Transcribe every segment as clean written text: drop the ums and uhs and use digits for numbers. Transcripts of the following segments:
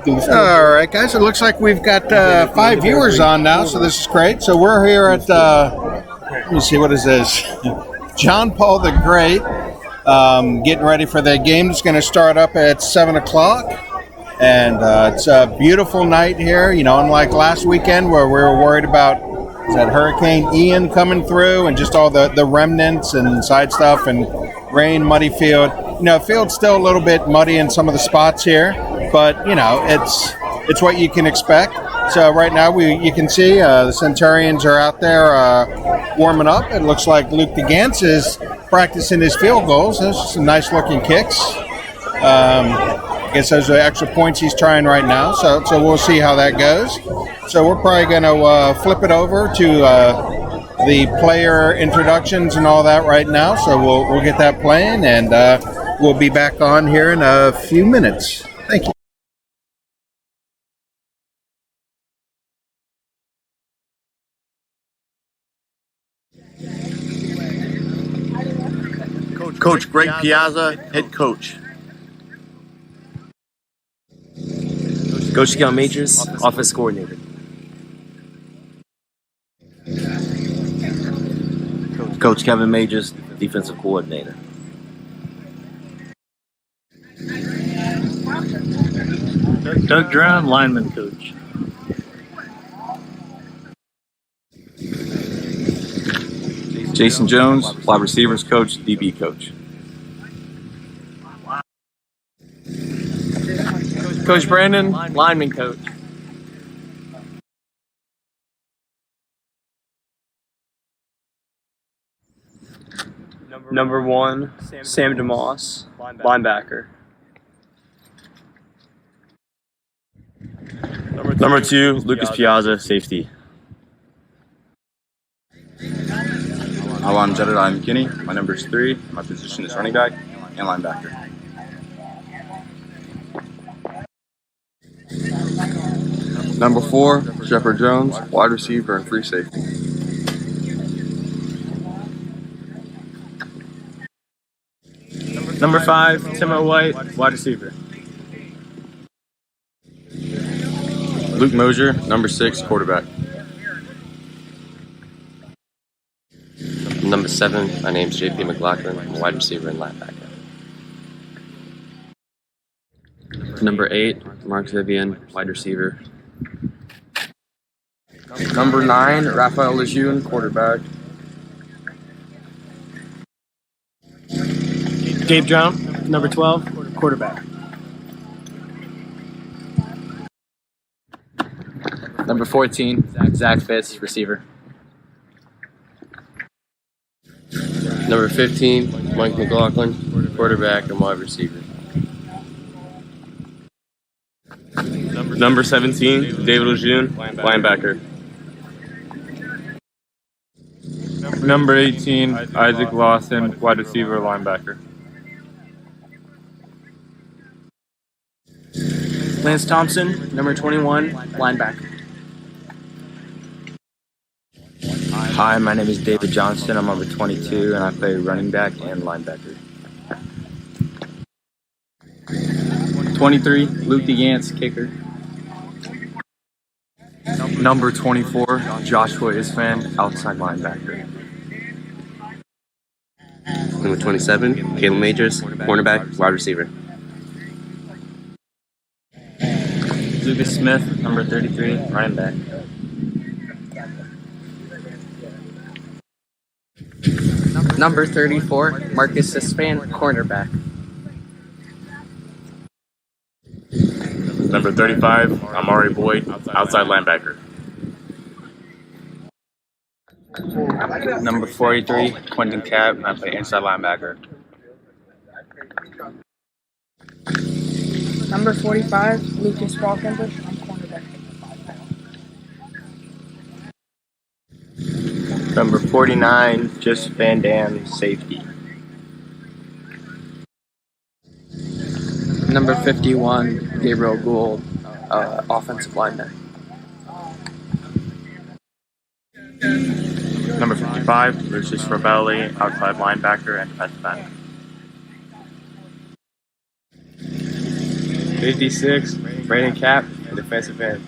All right, guys. It looks like we've got 5 viewers on now, so this is great. So we're here at, let me see, what is this? John Paul the Great, getting ready for the game. It's going to start up at 7 o'clock. And it's a beautiful night here, unlike last weekend where we were worried about that Hurricane Ian coming through and just all the remnants and side stuff and rain, muddy field. The field's still a little bit muddy in some of the spots here, but, it's what you can expect. So right now you can see the Centurions are out there warming up. It looks like Luke DeGance is practicing his field goals. Those are some nice looking kicks. I guess those are extra points he's trying right now, so we'll see how that goes. So we're probably going to flip it over to the player introductions and all that right now. So we'll get that playing, and we'll be back on here in a few minutes. Thank you. Coach Greg Piazza, head coach. Coach Cal Majors, office coordinator. Coach Kevin Majors, defensive coordinator. Doug Drown, lineman coach. Jason Jones, wide receivers coach, DB coach. Coach Brandon, lineman coach. Number 1, Sam DeMoss, linebacker. Number 2, Lucas Piazza, safety. Hello, I'm Jedediah McKinney. My number is 3. My position is running back and linebacker. Number 4, Shepard Jones, wide receiver and free safety. Number 5, Timo White, wide receiver. Luke Mosier, number 6, quarterback. Number 7, my name's JP McLaughlin, I'm a wide receiver and linebacker. Number 8, Mark Vivian, wide receiver. Number 9, Raphael Lejeune, quarterback. Gabe Drown, number 12, quarterback. Number 14, Zach Fitz, receiver. Number 15, Mike McLaughlin, quarterback and wide receiver. Number 17, David Lejeune, linebacker. Number 18, Isaac Lawson, wide receiver, linebacker. Lance Thompson, number 21, linebacker. Hi, my name is David Johnston, I'm number 22 and I play running back and linebacker. 23, Luke DeGance, kicker. Number 24, Joshua Isfan, outside linebacker. Number 27, Caleb Majors, cornerback, wide receiver. Lucas Smith, number 33, running back. Number 34, Marcus Isfan, cornerback. Number 35, Amari Boyd, outside linebacker. Number 43, Quentin Cap, and I play inside linebacker. Number 45, Lucas Falkenbush, I'm cornerback. Number 49, Just Van Dam, safety. Number 51, Gabriel Gould, offensive lineman. Number 55, Lucius Rebelli, outside linebacker and defensive end. 56, Brandon Cap, defensive end.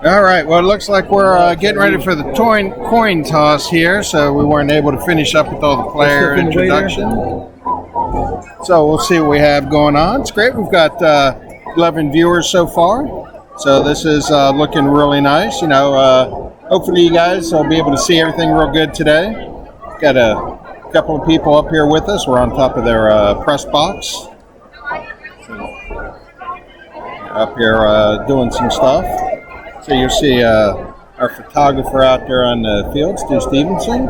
All right. Well, it looks like we're getting ready for the coin toss here, so we weren't able to finish up with all the player introduction. So we'll see what we have going on. It's great. We've got 11 viewers so far, so this is looking really nice. You know, hopefully you guys will be able to see everything real good today. Got a couple of people up here with us. We're on top of their press box. Up here doing some stuff. So you'll see our photographer out there on the field, Stu Stevenson.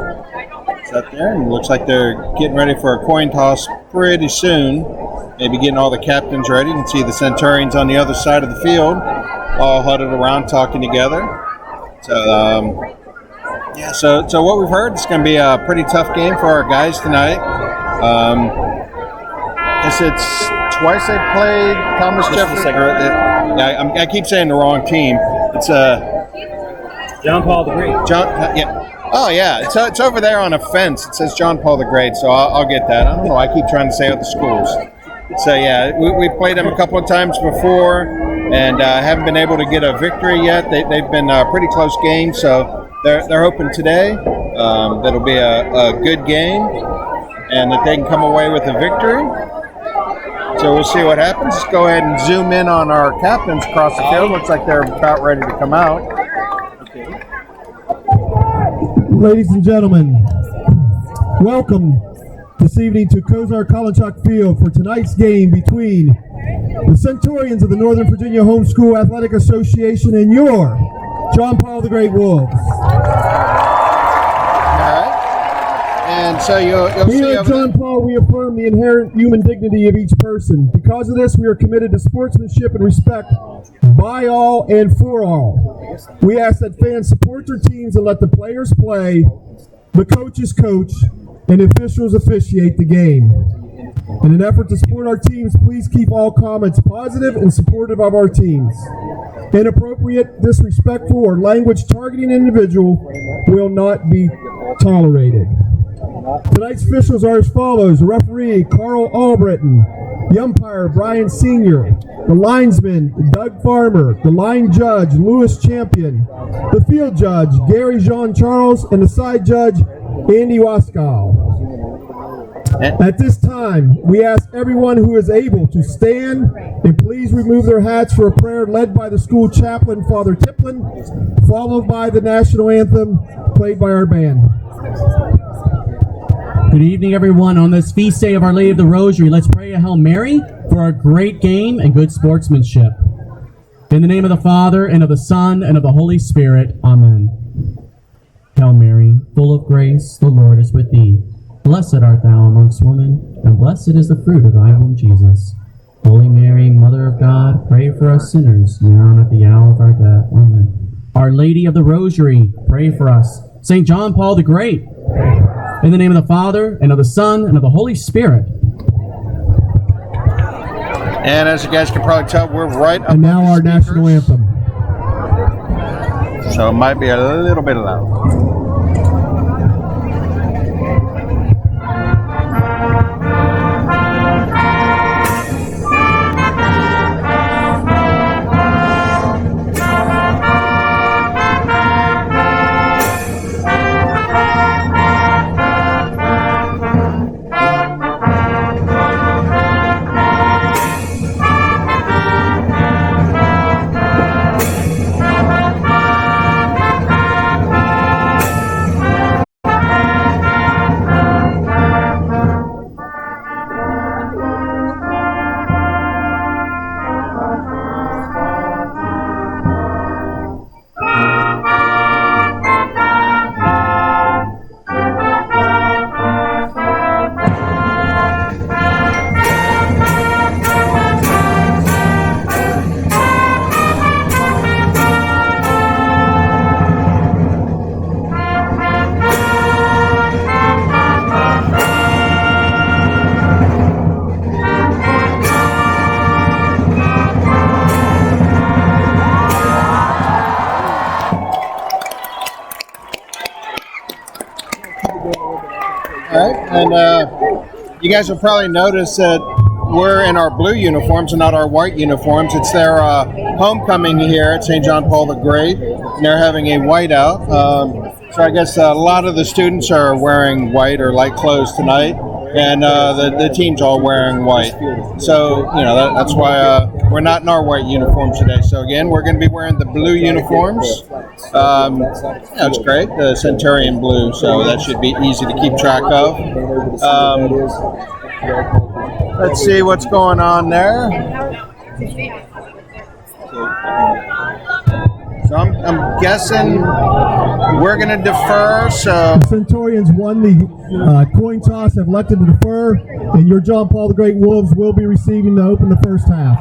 It's up there, and it looks like they're getting ready for a coin toss pretty soon. Maybe getting all the captains ready. You can see the Centurions on the other side of the field, all huddled around talking together. So, yeah, so what we've heard, it's going to be a pretty tough game for our guys tonight. I guess it's twice they played Thomas Jefferson. I keep saying the wrong team. It's John Paul the Great. Yeah. Oh yeah, it's over there on a fence. It says John Paul the Great, so I'll get that. I don't know. I keep trying to say out the schools. So yeah, we played them a couple of times before, and haven't been able to get a victory yet. They've been pretty close games, so they're hoping today that'll be a good game, and that they can come away with a victory. So we'll see what happens. Let's go ahead and zoom in on our captains across the field. Looks like they're about ready to come out. Ladies and gentlemen, welcome this evening to Kozar Kolinchuk Field for tonight's game between the Centurions of the Northern Virginia Homeschool Athletic Association and your John Paul the Great Wolves. And so you'll see here at John Paul, we affirm the inherent human dignity of each person. Because of this, we are committed to sportsmanship and respect by all and for all. We ask that fans support their teams and let the players play, the coaches coach, and officials officiate the game. In an effort to support our teams, please keep all comments positive and supportive of our teams. Inappropriate, disrespectful, or language targeting an individual will not be tolerated. Tonight's officials are as follows: referee Carl Albritton, the umpire Brian Sr., the linesman Doug Farmer, the line judge Louis Champion, the field judge Gary Jean Charles, and the side judge Andy Waskow. At this time, we ask everyone who is able to stand and please remove their hats for a prayer led by the school chaplain, Father Tiplin, followed by the national anthem played by our band. Good evening, everyone. On this feast day of Our Lady of the Rosary, let's pray a Hail Mary for our great game and good sportsmanship. In the name of the Father, and of the Son, and of the Holy Spirit. Amen. Hail Mary, full of grace, the Lord is with thee. Blessed art thou amongst women, and blessed is the fruit of thy womb, Jesus. Holy Mary, Mother of God, pray for us sinners, now and at the hour of our death. Amen. Our Lady of the Rosary, pray for us. St. John Paul the Great, in the name of the Father, and of the Son, and of the Holy Spirit. And as you guys can probably tell, we're right up. And now our national anthem. So it might be a little bit loud. And You guys will probably notice that we're in our blue uniforms and not our white uniforms. It's their homecoming here at St. John Paul the Great, and they're having a whiteout. So I guess a lot of the students are wearing white or light clothes tonight, and the team's all wearing white. So, that's why we're not in our white uniforms today. So again, we're going to be wearing the blue uniforms. That's great, the Centurion blue, so that should be easy to keep track of. Let's see what's going on there. So I'm guessing we're going to defer. So the Centurions won the coin toss, have elected to defer, and your John Paul the Great Wolves will be receiving to open the first half.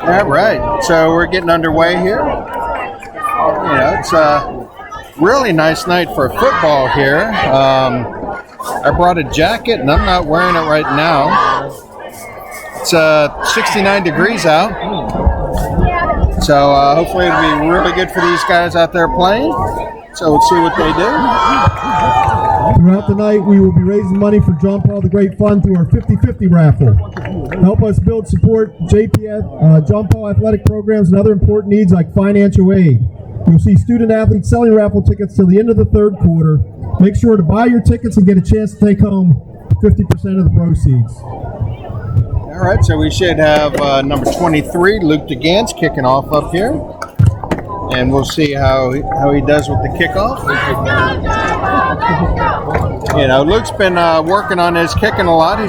All right, so we're getting underway here. It's a really nice night for football here. I brought a jacket, and I'm not wearing it right now. It's 69 degrees out, so hopefully it'll be really good for these guys out there playing. So we'll see what they do. Throughout the night, we will be raising money for John Paul the Great Fund through our 50-50 raffle. Help us build, support JPF, John Paul athletic programs and other important needs like financial aid. You'll see student athletes selling raffle tickets till the end of the third quarter. Make sure to buy your tickets and get a chance to take home 50% of the proceeds. All right, so we should have number 23, Luke DeGans, kicking off up here. And we'll see how he does with the kickoff. Luke's been working on his kicking a lot. He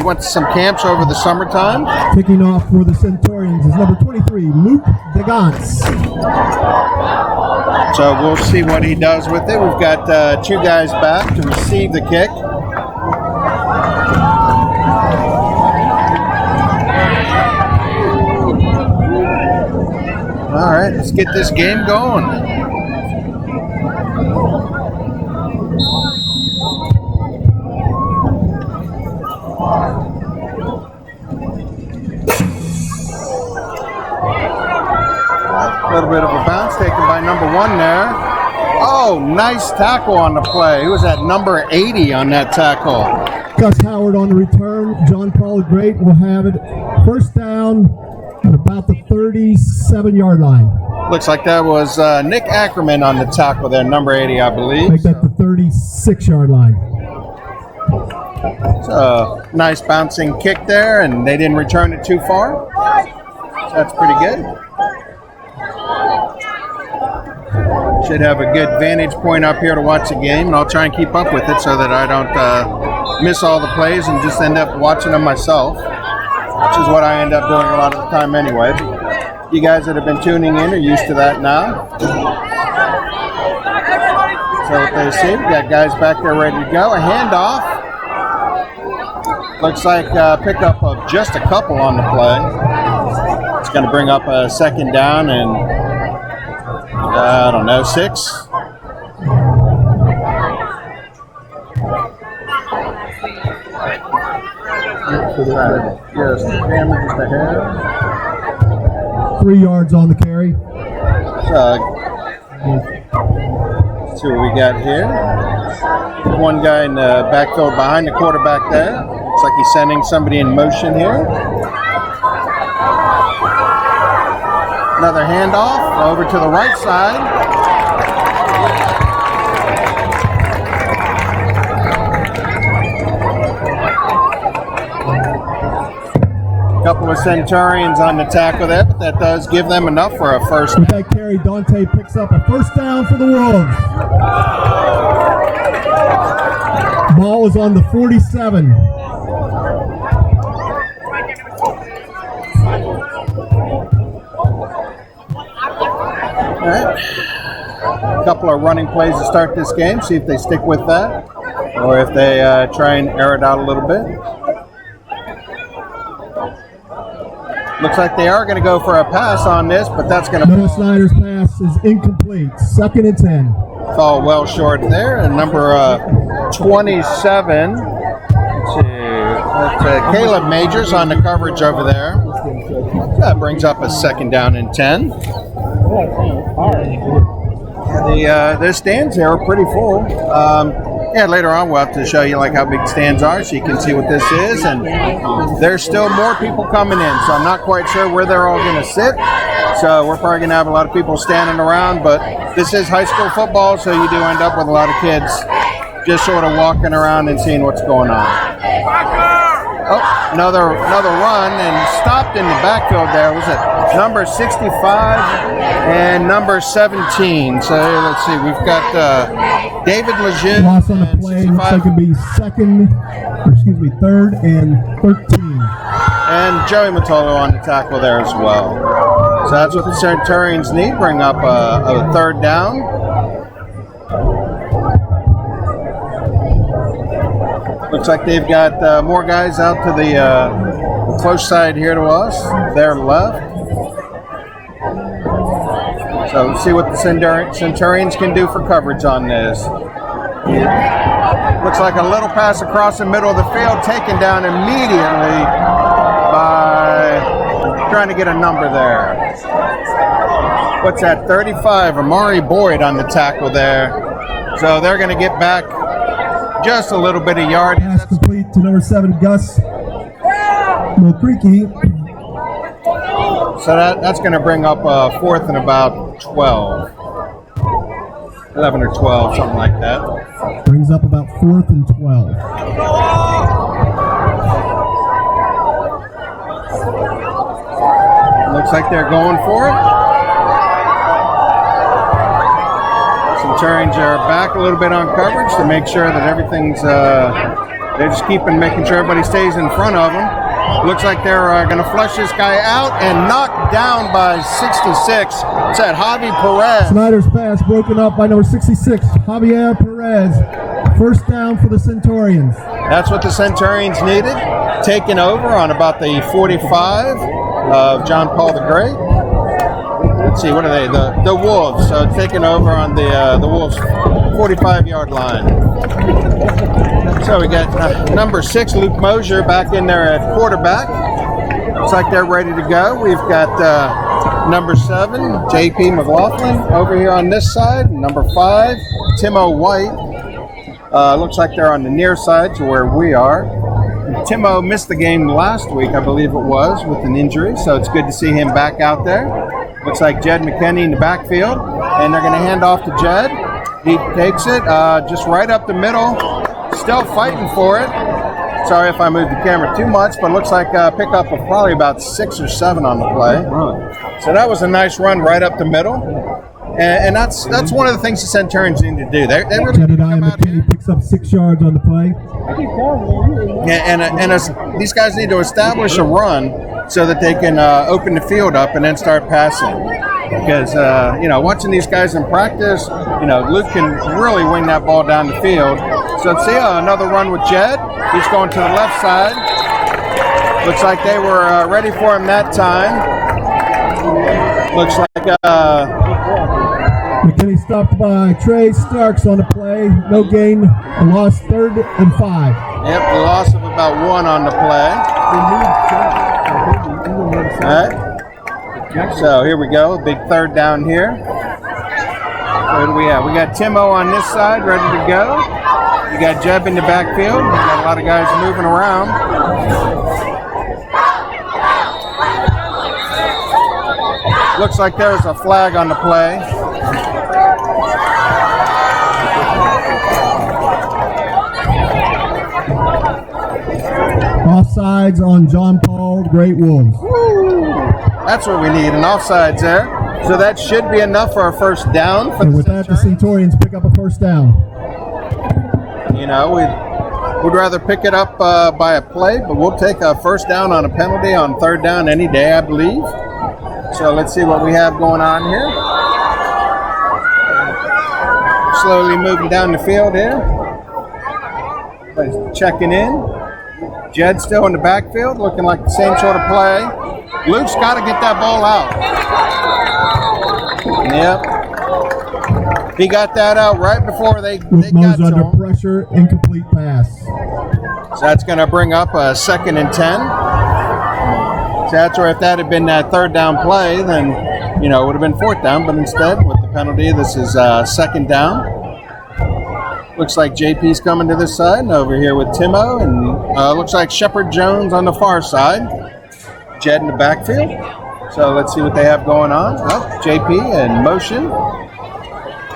went to some camps over the summertime. Kicking off for the Centurions is number 23, Luke DeGans. So we'll see what he does with it. We've got two guys back to receive the kick. All right, let's get this game going. A little bit of a bounce taken by number 1 there. Oh, nice tackle on the play. He was at number 80 on that tackle. Gus Howard on the return. John Paul the Great will have it first down at about the 37-yard line. Looks like that was Nick Ackerman on the tackle there, number 80, I believe. Make that the 36-yard line. So, nice bouncing kick there, and they didn't return it too far. So that's pretty good. Should have a good vantage point up here to watch the game, and I'll try and keep up with it so that I don't miss all the plays and just end up watching them myself, which is what I end up doing a lot of the time anyway. You guys that have been tuning in are used to that now. So what they see, we got guys back there ready to go. A handoff. Looks like a pickup of just a couple on the play. It's going to bring up a second down and, 6. Yes, damage just ahead. 3 yards on the carry. Let's see what we got here. One guy in the backfield behind the quarterback there. Looks like he's sending somebody in motion here. Another handoff over to the right side. Couple of Centurions on the tackle there, but that does give them enough for a first. With that carry, Dante picks up a first down for the Wolves. Ball is on the 47. All right. A couple of running plays to start this game. See if they stick with that, or if they try and air it out a little bit. Looks like they are going to go for a pass on this, but that's going to... Noah Snyder's pass is incomplete. 2nd and 10. Fall well short there. And number 27, let's see, that's Caleb Majors on the coverage over there. That brings up a second down and 10. The stands here are pretty full. Yeah, later on we'll have to show you like how big stands are so you can see what this is. And there's still more people coming in, so I'm not quite sure where they're all going to sit. So we're probably going to have a lot of people standing around, but this is high school football, so you do end up with a lot of kids just sort of walking around and seeing what's going on. Oh, another run, and stopped in the backfield there. Was it number 65 and number 17? So let's see, we've got David Lejeune. Loss on the play. Looks like it'd be third and 13. And Joey Matolo on the tackle there as well. So that's what the Centurions need. Bring up a third down. Looks like they've got more guys out to the close side here to us. Their left. So let's see what the Centurions can do for coverage on this. Looks like a little pass across the middle of the field, taken down immediately by trying to get a number there. What's that, 35? Amari Boyd on the tackle there. So they're going to get back just a little bit of yard. Pass complete to number 7, Gus Mulcreaky. So that's going to bring up a fourth and about 12. 11 or 12, something like that. Brings up about 4th and 12. Looks like they're going for it. Centurions are back a little bit on coverage to make sure that everything's, they're just making sure everybody stays in front of them. Looks like they're going to flush this guy out and knocked down by 66. It's that Javi Perez. Snyder's pass broken up by number 66, Javier Perez. First down for the Centurions. That's what the Centurions needed. Taking over on about the 45 of John Paul the Great. Let's see, what are they? The Wolves. So taking over on the Wolves' 45-yard line. So we got number 6, Luke Mosier, back in there at quarterback. Looks like they're ready to go. We've got number 7, J.P. McLaughlin, over here on this side. Number 5, Timo White. Looks like they're on the near side to where we are. Timo missed the game last week, I believe it was, with an injury. So it's good to see him back out there. Looks like Jed McKinney in the backfield. And they're going to hand off to Jed. He takes it just right up the middle. Still fighting for it. Sorry if I moved the camera too much, but it looks like a pickup of probably about 6 or 7 on the play. So that was a nice run right up the middle. And that's one of the things the Centurions need to do. They really Jedediah McKinney picks up 6 yards on the play. And these guys need to establish a run so that they can open the field up and then start passing. Because, watching these guys in practice, Luke can really wing that ball down the field. So let's see another run with Jed. He's going to the left side. Looks like they were ready for him that time. Looks like McKinney stopped by Trey Starks on the play. No gain. A loss, 3rd and 5. Yep, a loss of about 1 on the play. All right. So here we go. Big 3rd down here. What do we have? We got Timo on this side, ready to go. You got Jeb in the backfield. We got a lot of guys moving around. Looks like there's a flag on the play. Offsides on John Paul, Great Wolves. That's what we need, an offsides there. So that should be enough for our first down. And with that, the Centurions pick up a first down. We'd rather pick it up by a play, but we'll take a first down on a penalty on 3rd down any day, I believe. So let's see what we have going on here. Slowly moving down the field here. Everybody's checking in. Jed still in the backfield, looking like the same sort of play. Luke's got to get that ball out. Yep. He got that out right before they got to under him. Pressure, incomplete pass. So that's going to bring up a 2nd and 10. So that's where if that had been that 3rd down play, then, it would have been 4th down. But instead, with the penalty. This is second down. Looks like JP's coming to this side, and over here with Timo, and looks like Shepard Jones on the far side. Jed in the backfield. So let's see what they have going on. Oh, JP in motion.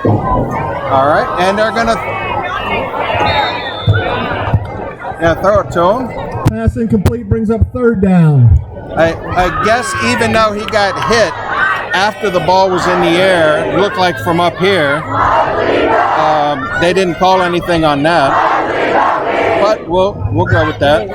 All right, and they're gonna throw it to him. Pass incomplete brings up third down. I guess even though he got hit after the ball was in the air, it looked like from up here, they didn't call anything on that. But we'll go with that.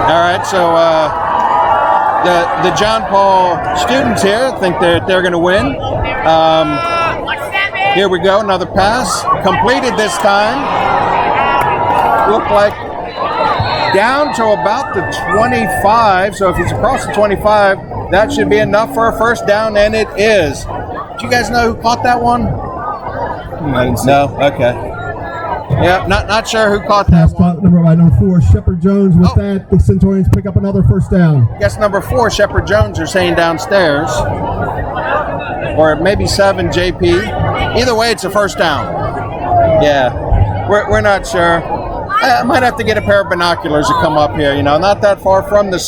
All right, so the John Paul students here think that they're going to win. Here we go, another pass. Completed this time. Looked like down to about the 25. So if he's across the 25, that should be enough for a first down, and it is. Do you guys know who caught that one? No? Okay. Yeah, not sure who caught that Pass one. caught number 4, Shepard Jones. With that, the Centurions pick up another first down. Guess number 4, Shepard Jones, are saying downstairs. Or maybe 7, JP. Either way, it's a first down. Yeah, we're not sure. I might have to get a pair of binoculars to come up here. Not that far from the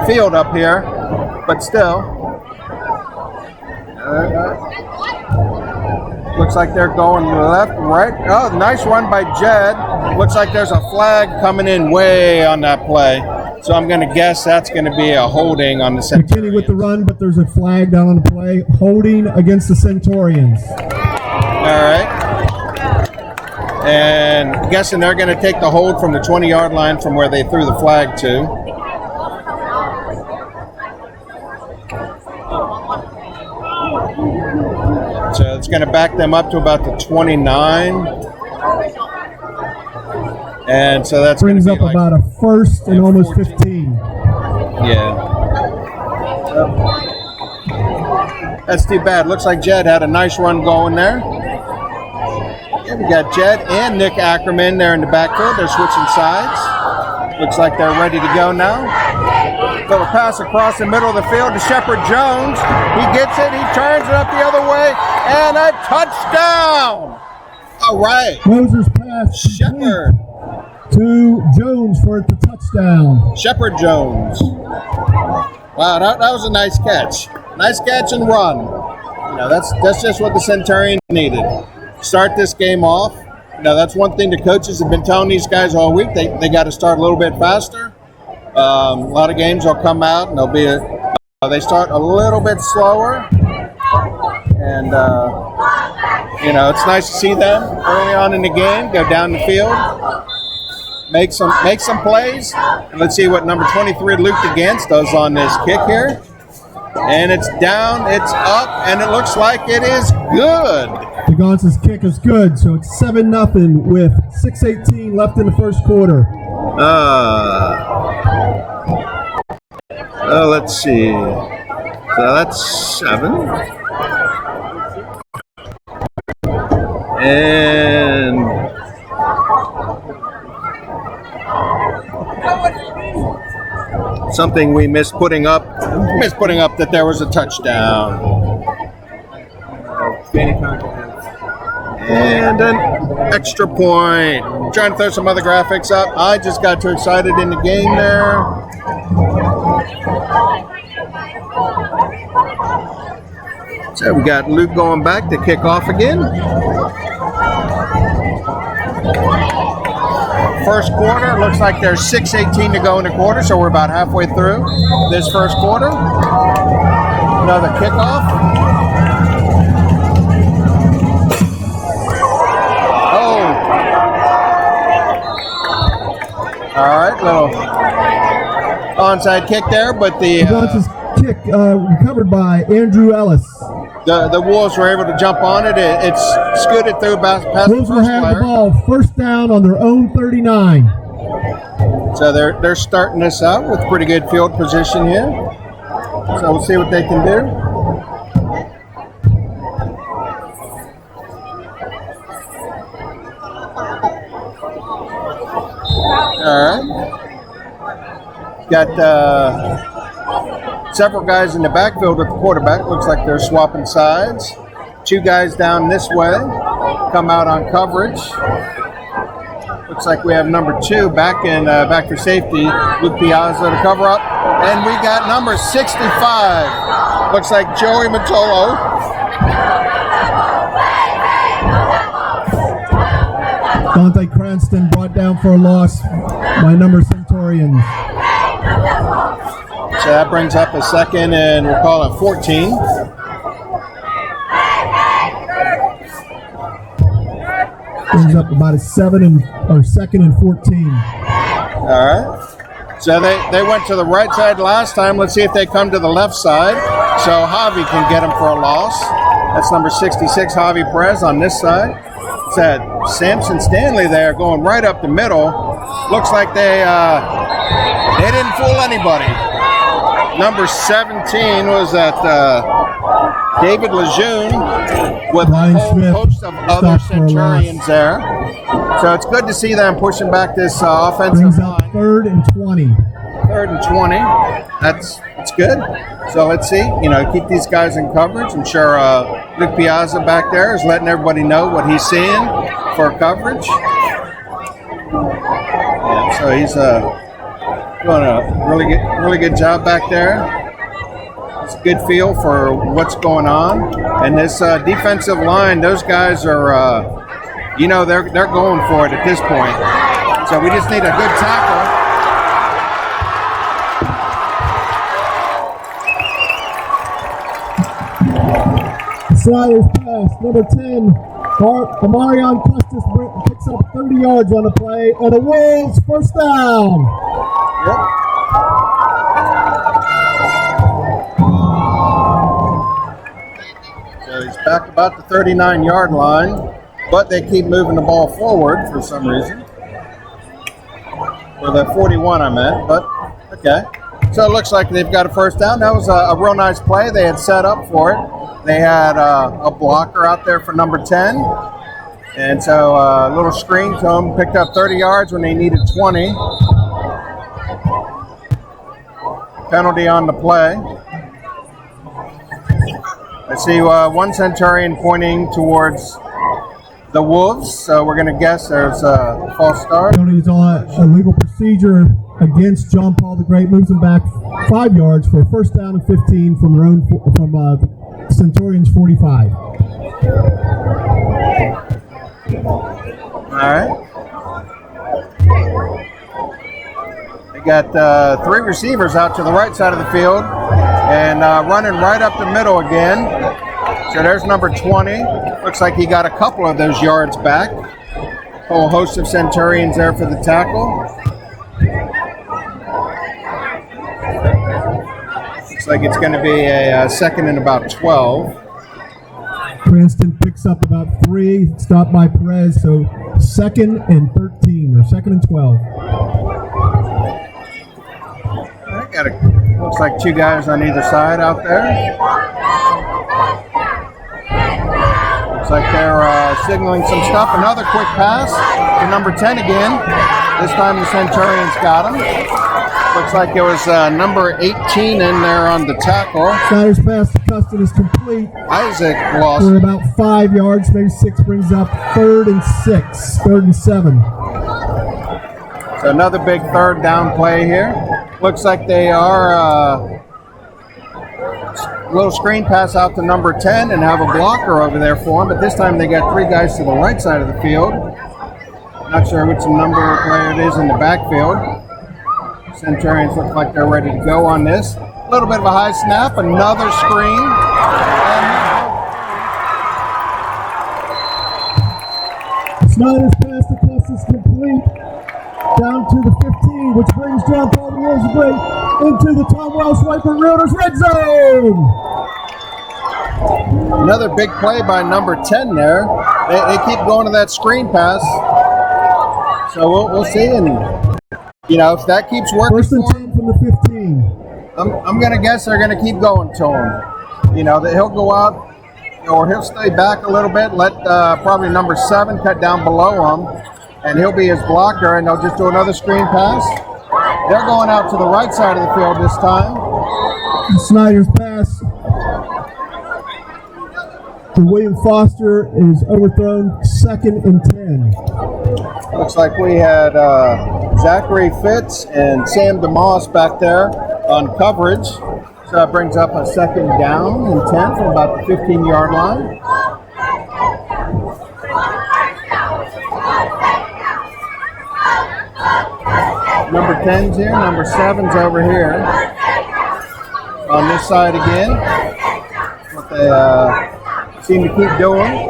field up here, but still. Looks like they're going left, right. Oh, nice run by Jed. Looks like there's a flag coming in way on that play. So I'm going to guess that's going to be a holding on the Centurions. McKinney with the run, but there's a flag down on the play. Holding against the Centurions. All right. And I'm guessing they're going to take the hold from the 20-yard line from where they threw the flag to. So it's going to back them up to about the 29. And so that's brings going to up be about a first and almost 15. Yeah. That's too bad. Looks like Jed had a nice run going there. Yeah, we got Jed and Nick Ackerman there in the backfield. They're switching sides. Looks like they're ready to go now. Little pass across the middle of the field to Shepard Jones. He gets it. He turns it up the other way. And a touchdown. All right. Moser's pass Shepard. To Jones for the touchdown. Shepard Jones. Wow, that was a nice catch. Nice catch and run. That's just what the Centurions needed. Start this game off. That's one thing the coaches have been telling these guys all week. They got to start a little bit faster. A lot of games will come out and they start a little bit slower. And it's nice to see them early on in the game go down the field. Make some plays, and let's see what number 23 Luke DeGance does on this kick here. And it's down, it's up, and it looks like it is good. DeGance's kick is good, so it's 7-0 with 6:18 left in the first quarter. Let's see. So that's 7. And something we missed putting up that there was a touchdown. And an extra point. I'm trying to throw some other graphics up. I just got too excited in the game there. So we got Luke going back to kick off again. First quarter, looks like there's 6:18 to go in the quarter, so we're about halfway through this first quarter. Another kickoff. Oh. All right, little onside kick there, but the kick recovered by Andrew Ellis. The Wolves were able to jump on it. It's scooted through past Wolves the will first have player. the ball first down on their own 39. So they're starting this out with pretty good field position here. So we'll see what they can do. right. Got several guys in the backfield with the quarterback. Looks like they're swapping sides. 2 guys down this way come out on coverage. Looks like we have number 2 back for safety. Luke Piazza to cover up. And we got number 65. Looks like Joey Matolo. Dante Cranston brought down for a loss by number Centurions. So that brings up a second, and we'll call it 14. Brings up about a second and 14. All right. So they went to the right side last time. Let's see if they come to the left side. So Javi can get him for a loss. That's number 66, Javi Perez on this side. It's that Samson Stanley there going right up the middle. Looks like they didn't fool anybody. Number 17 was that David Lejeune with Ryan a whole Smith host of other Centurions there. So it's good to see them pushing back this offensive Brings line. up 3rd and 20. 3rd and 20. That's good. So let's see. Keep these guys in coverage. I'm sure Luke Piazza back there is letting everybody know what he's seeing for coverage. Yeah, so he's doing a really good job back there. It's a good feel for what's going on. And this defensive line, those guys are, they're going for it at this point. So we just need a good tackle. Sliders pass, number 10, Amarion Custis picks up 30 yards on the play, and the Wolves first down. Yep. So he's back about the 39-yard line, but they keep moving the ball forward for some reason. Or the 41 I meant, but okay. So it looks like they've got a first down. That was a real nice play. They had set up for it. They had a blocker out there for number 10. And so a little screen to them, picked up 30 yards when they needed 20. Penalty on the play. I see one Centurion pointing towards the Wolves, so we're going to guess there's a false start. Penalty is on a legal procedure against John Paul the Great, moves him back 5 yards for a first down and 15 from their own Centurions 45. All right. They got 3 receivers out to the right side of the field and running right up the middle again. So there's number 20. Looks like he got a couple of those yards back. Whole host of Centurions there for the tackle. Looks like it's going to be a second and about 12. Cranston picks up about 3, stopped by Perez, so 2nd and 13, or 2nd and 12. Looks like 2 guys on either side out there. Looks like they're signaling some stuff. Another quick pass to number 10 again. This time the Centurions got him. Looks like it was number 18 in there on the tackle. Snyder's pass to Custon is complete. Isaac lost. For about 5 yards, maybe 6, brings up 3rd and 6, 3rd and 7. So another big third down play here. Looks like they are a little screen pass out to number 10 and have a blocker over there for him. But this time they got 3 guys to the right side of the field. Not sure which number player it is in the backfield. Centurions look like they're ready to go on this. A little bit of a high snap, another screen. Snyder's pass to Custis complete. Down to the 15, which brings John Paul the Great into the Tom Wells Swiper Realtors red zone. Another big play by number 10 there. They keep going to that screen pass. So we'll see. And, if that keeps working. First and 10 from the 15. I'm going to guess they're going to keep going to him. That he'll go out, or he'll stay back a little bit, let probably number 7 cut down below him, and he'll be his blocker, and they'll just do another screen pass. They're going out to the right side of the field this time. Snyder's pass to William Foster is overthrown, 2nd and 10. Looks like we had Zachary Fitz and Sam DeMoss back there on coverage. So that brings up a 2nd down and 10 from about the 15-yard line. Number 10's here, number 7's over here. On this side again. What they seem to keep doing.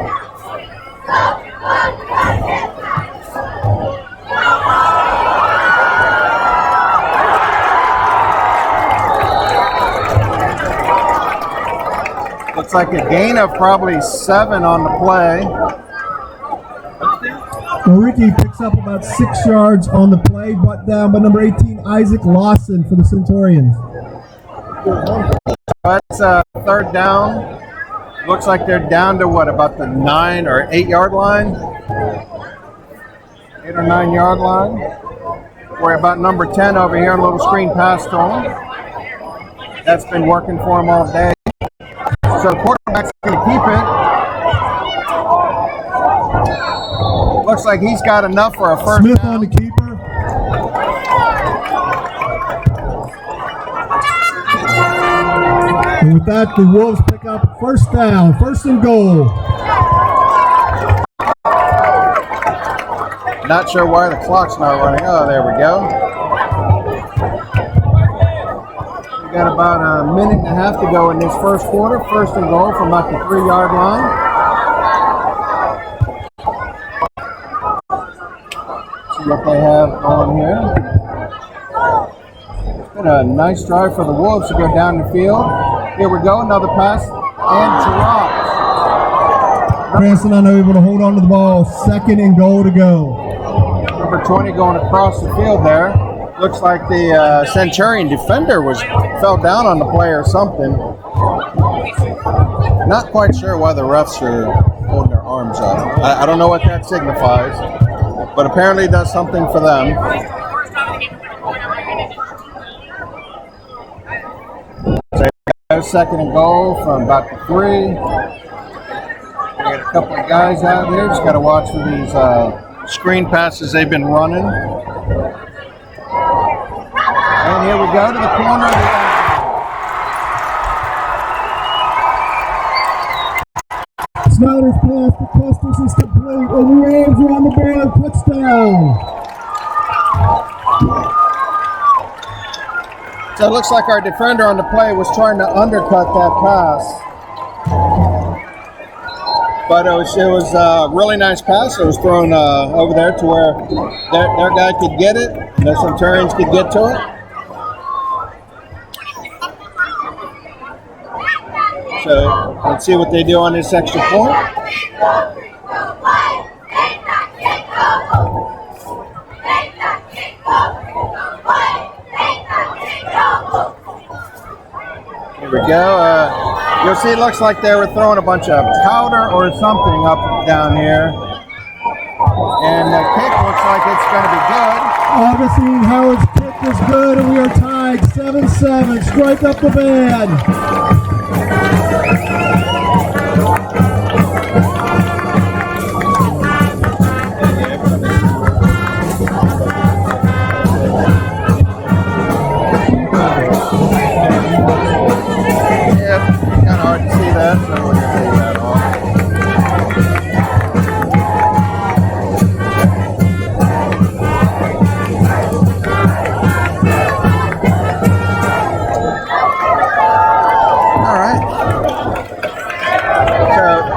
Looks like a gain of probably 7 on the play. Ricky picks up about 6 yards on the play, brought down by number 18, Isaac Lawson for the Centurions. That's 3rd down. Looks like they're down to what, about the 9 or 8 yard line? 8 or 9 yard line. We're about number 10 over here on a little screen pass to him. That's been working for him all day. So the quarterback's going to keep it. Looks like he's got enough for a first Smith down. on the keeper. And with that, the Wolves pick up 1st down, 1st and goal. Not sure why the clock's not running. Oh, there we go. We got about a minute and a half to go in this first quarter. 1st and goal from about the 3 yard line. See what they have on here. It's been a nice drive for the Wolves to go down the field. Here we go, another pass, and dropped. Cranston unable to hold on to the ball. 2nd and goal to go. Number 20 going across the field there. Looks like the Centurion defender fell down on the play or something. Not quite sure why the refs are holding their arms up. I don't know what that signifies, but apparently it does something for them. So 2nd and goal from about the 3. We got a couple of guys out here. Just got to watch for these screen passes they've been running. And here we go to the corner of the end zone. Snyder's pass to Custis is complete, and the Rams are on the board. Touchdown. So it looks like our defender on the play was trying to undercut that pass. But it was a really nice pass. It was thrown over there to where their guy could get it, and the Centurions could get to it. So let's see what they do on this extra point. Here we go. You'll see it looks like they were throwing a bunch of powder or something up down here. And the kick looks like it's going to be good. Augustine Howard's kick is good, and we are tied 7-7. Strike up the band.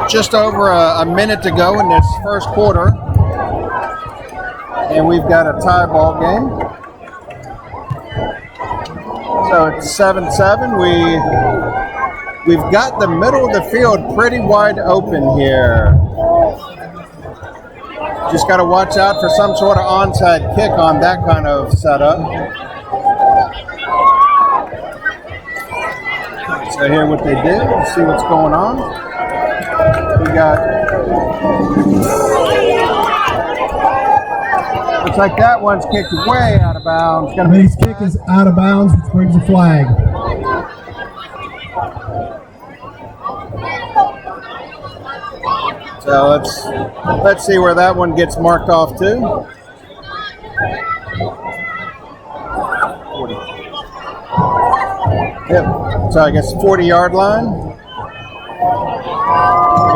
Just over a minute to go in this first quarter, and we've got a tie ball game. So it's 7-7. We've got the middle of the field pretty wide open here. Just got to watch out for some sort of onside kick on that kind of setup. So here what they did. Let's see what's going on. We got Looks like that one's kicked way out of bounds. Gonna be His kick is out of bounds, which brings a flag. So let's see where that one gets marked off to. 40. Yep. So I guess 40-yard line.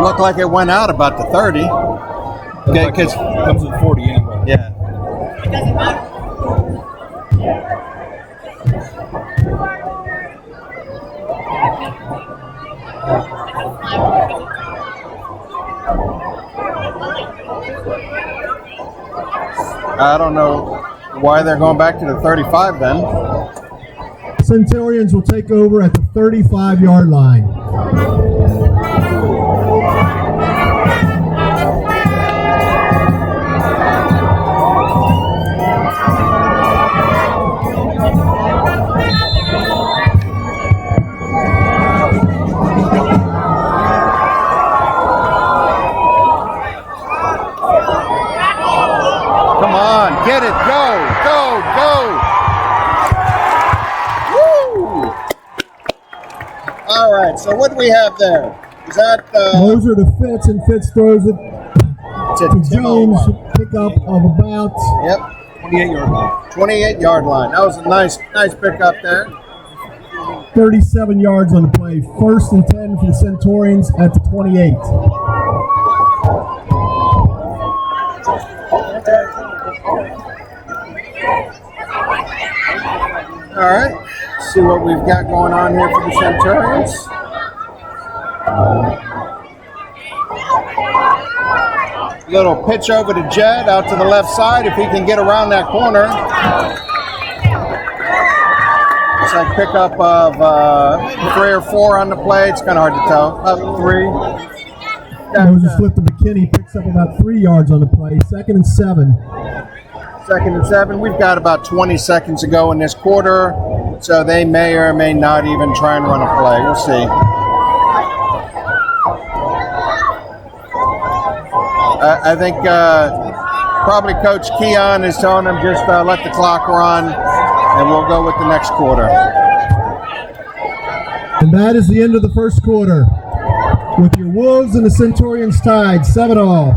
Looked like it went out about the 30. Okay, because Comes with 40 anyway. yeah. I don't know why they're going back to the 35 then. Centurions will take over at the 35-yard line. Come on, get it, go, go, go. Woo! All right, so what do we have there? Is that Moser to Fitz, and Fitz throws it to to Jones. Pickup of about 28-yard line. 28-yard line. That was a nice pickup there. 37 yards on the play. 1st and 10 for the Centurions at the 28. All right, let's see what we've got going on here for the Centurions. Little pitch over to Jed out to the left side if he can get around that corner. It's like pickup of 3 or 4 on the play. It's kind of hard to tell. 3. Moser flipped to McKinney, picks up about 3 yards on the play. 2nd and 7. 2nd and 7. We've got about 20 seconds to go in this quarter, so they may or may not even try and run a play. We'll see. I think probably Coach Keon is telling them just let the clock run, and we'll go with the next quarter. And that is the end of the first quarter. With your Wolves and the Centurions tied, 7-all.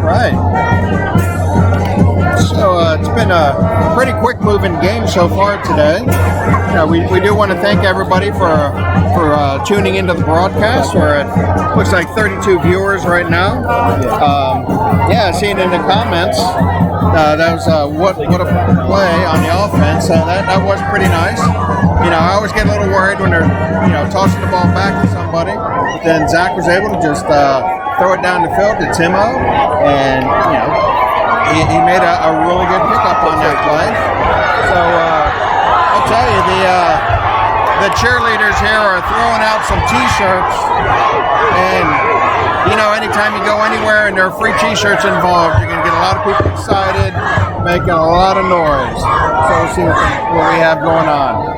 Right. So it's been a pretty quick moving game so far today. We do want to thank everybody for tuning into the broadcast. We're at looks like 32 viewers right now. Seeing in the comments that was what a play on the offense. That was pretty nice. I always get a little worried when they're tossing the ball back to somebody. But then Zach was able to just throw it down the field to Timo, and he made a really good pickup on that play. So I'll tell you, the cheerleaders here are throwing out some T-shirts, and anytime you go anywhere and there are free T-shirts involved, you're going to get a lot of people excited, making a lot of noise. So we'll see what we have going on.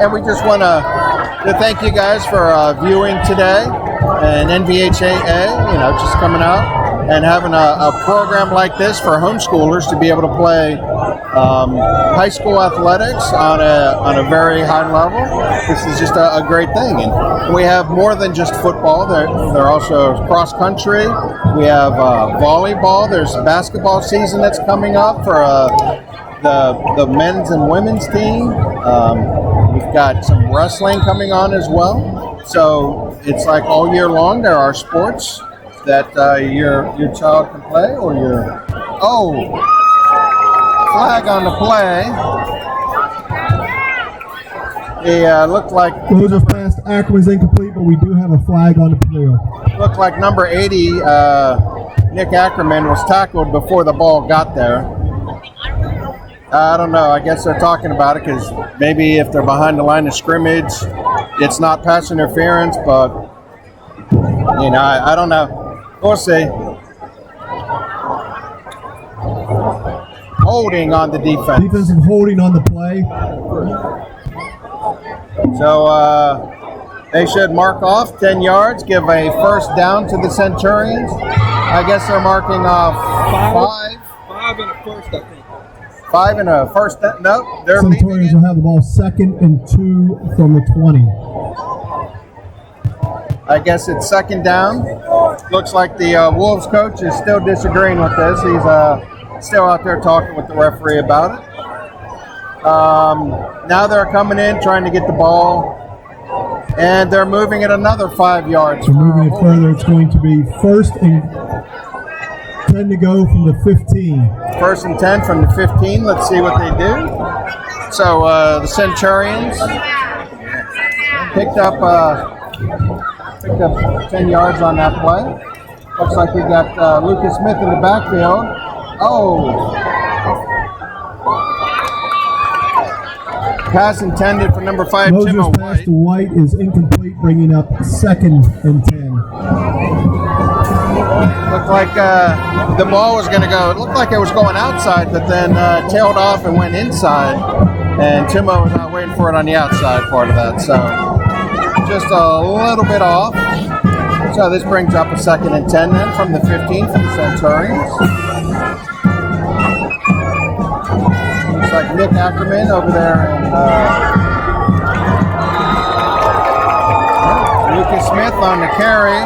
And we just want to thank you guys for viewing today, and NVHAA, just coming out and having a program like this for homeschoolers to be able to play high school athletics on a very high level. This is just a great thing, and we have more than just football. They're also cross country. We have volleyball. There's a basketball season that's coming up for the men's and women's team. We've got some wrestling coming on as well. So it's like all year long there are sports that your child can play, or flag on the play. Yeah, looked like Moser's pass to Ackerman's incomplete, but we do have a flag on the field. Looked like number 80, Nick Ackerman, was tackled before the ball got there. I don't know. I guess they're talking about it because maybe if they're behind the line of scrimmage, it's not pass interference, but I don't know. We'll see. Holding on the defense. Defensive holding on the play. So They should mark off 10 yards, give a first down to the Centurions. I guess they're marking off 5. 5 and a first, I think. 5 and a first down. No, they're leaving Centurions it. will have the ball 2nd and 2 from the 20. I guess it's 2nd down. Looks like the Wolves coach is still disagreeing with this. He's still out there talking with the referee about it. Now they're coming in, trying to get the ball. And they're moving it another 5 yards. So moving it further, it's going to be 1st and 10 to go from the 15. 1st and 10 from the 15. Let's see what they do. So the Centurions picked up 10 yards on that play. Looks like we got Lucas Smith in the backfield. Oh. Pass intended for number 5, Moses Timo pass White. to White is incomplete, bringing up 2nd and 10. Looked like the ball was going to go. It looked like it was going outside, but then tailed off and went inside. And Timo was not waiting for it on the outside part of that. So just a little bit off. So this brings up a 2nd and 10 then from the 15 for the Centurions. Looks like Nick Ackerman over there and Lucas Smith on the carry.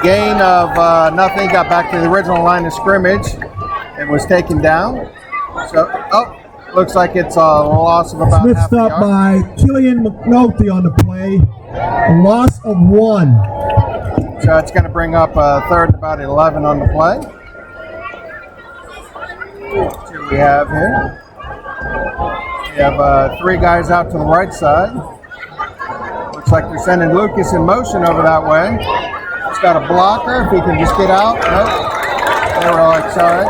Gain of nothing. Got back to the original line of scrimmage. It was taken down. So, looks like it's a loss of about Smith half a stopped yard. by Killian McNulty on the play. A loss of 1. So it's going to bring up 3rd and about 11 on the play. Let's see what we have here. We have 3 guys out to the right side. Looks like they're sending Lucas in motion over that way. He's got a blocker. If he can just get out. Nope. They were like, sorry.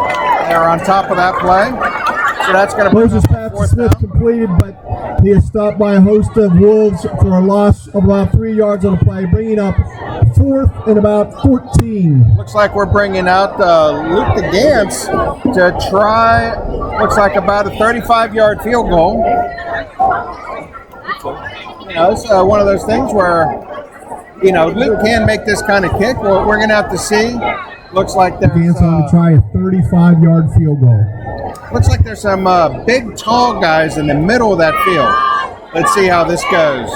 They were on top of that play. So that's going to bring Moses up pass to 4th Smith down. completed, but he is stopped by a host of Wolves for a loss of about 3 yards on the play, bringing up 4th and about 14. Looks like we're bringing out Luke the Gantz to try, looks like about a 35-yard field goal. You know, it's one of those things where, you know, Luke can make this kind of kick. Well, we're going to have to see. Looks like there's Gantz on to try a 35-yard field goal. looks like there's some big, tall guys in the middle of that field. Let's see how this goes.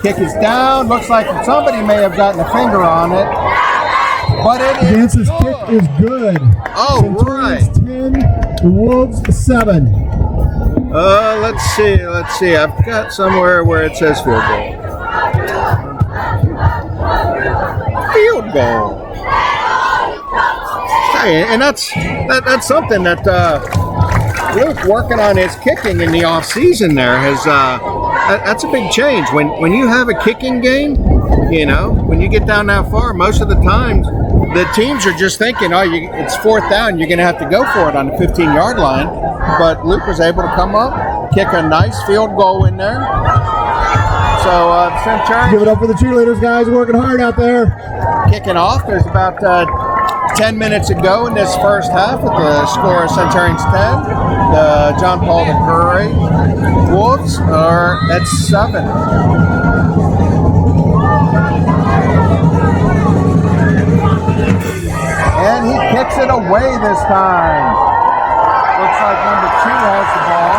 Kick is down. Looks like somebody may have gotten a finger on it. But it is Gantz's kick is good. Oh, Centurions 10, Wolves 7. Let's see. I've got somewhere where it says field goal. Field goal. Hey, and that's something that Luke working on his kicking in the off season there has that's a big change. When you have a kicking game, you know, when you get down that far, most of the times the teams are just thinking, it's 4th down, you're going to have to go for it on the 15-yard line. But Luke was able to come up, kick a nice field goal in there. So Centurions Give it up for the cheerleaders, guys, working hard out there. kicking off. There's about 10 minutes ago in this first half with the score of Centurions 10. The John Paul the Great Wolves are at 7. And he kicks it away this time. Looks like number 2 has the ball.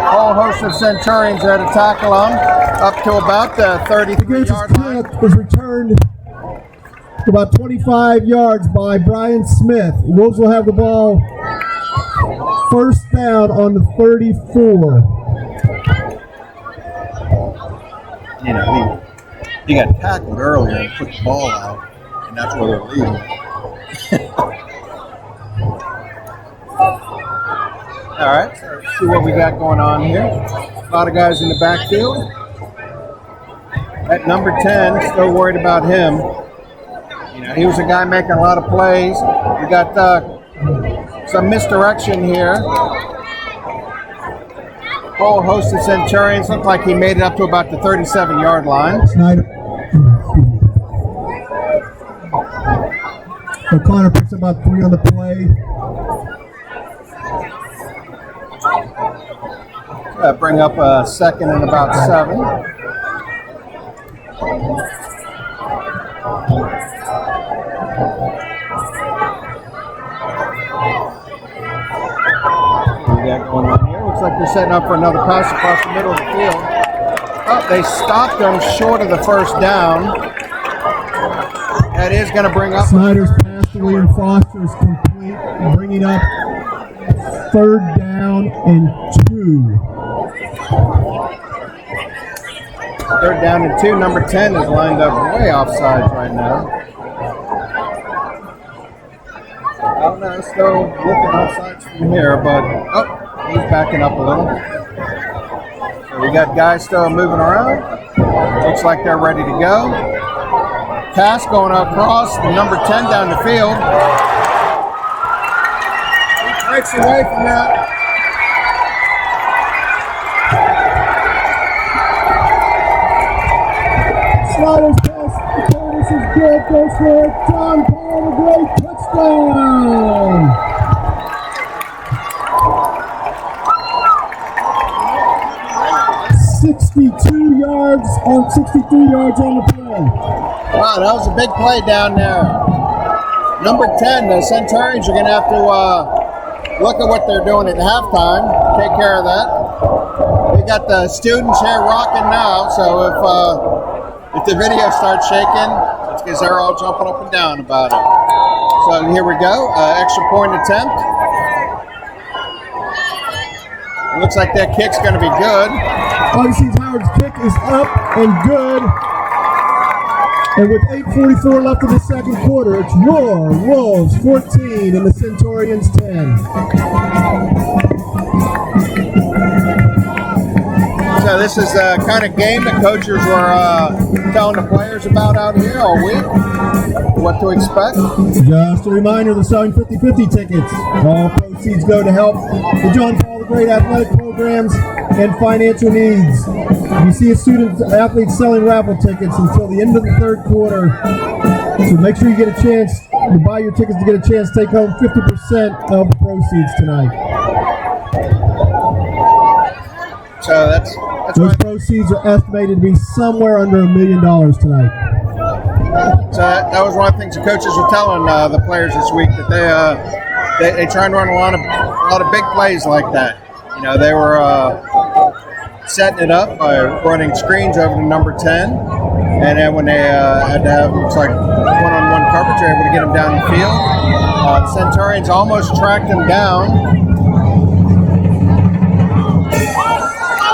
Whole host of Centurions there to tackle him up to about the 33-yard line. Kick was returned to about 25 yards by Brian Smith. Wolves will have the ball 1st down on the 34. You know, he got tackled earlier and put the ball out, and that's where they're leaving. All right, so let's see what we got going on here. A lot of guys in the backfield. At number 10, still worried about him. You know, he was a guy making a lot of plays. We got some misdirection here. Whole host of Centurions. Looked like he made it up to about the 37-yard line. Snyder. O'Connor picks up about 3 on the play. Bring up a second and about 7. What we got going on here? Looks like they're setting up for another pass across the middle of the field. Oh, they stopped them short of the first down. That is going to bring up. Snyder's pass to William Foster is complete, bringing up 3rd down and 2. 3rd down and 2. Number 10 is lined up way offsides right now. Oh no, still looking offsides from here, but he's backing up a little. So we got guys still moving around. Looks like they're ready to go. Pass going across, the number 10 down the field. He breaks away from that. Snyder's pass to Curtis is good. Goes for John Paul, a great touchdown. $62 yards on 63 yards on the play. Wow, that was a big play down there. Number 10, the Centurions are going to have to look at what they're doing at halftime. Take care of that. We got the students here rocking now, so if the video starts shaking, it's because they're all jumping up and down about it. So here we go, extra point attempt. It looks like that kick's going to be good. Augustine Howard's kick is up and good. And with 8:44 left in the second quarter, it's your Wolves 14 and the Centurions 10. So this is the kind of game the coaches were telling the players about out here all week. What to expect. Just a reminder, they're selling 50/50 tickets. All proceeds go to help the John Paul the Great athletic programs and financial needs. If you see a student athlete selling raffle tickets until the end of the 3rd quarter, so make sure you get a chance to buy your tickets to get a chance to take home 50% of the proceeds tonight. So that's those proceeds are estimated to be somewhere under $1 million tonight. So that was one of the things the coaches were telling the players this week, that they try and run a lot of big plays like that. You know, they were setting it up by running screens over to number 10, and then when they had to have, looks like, one-on-one coverage, they were able to get them down the field. The Centurions almost tracked them down.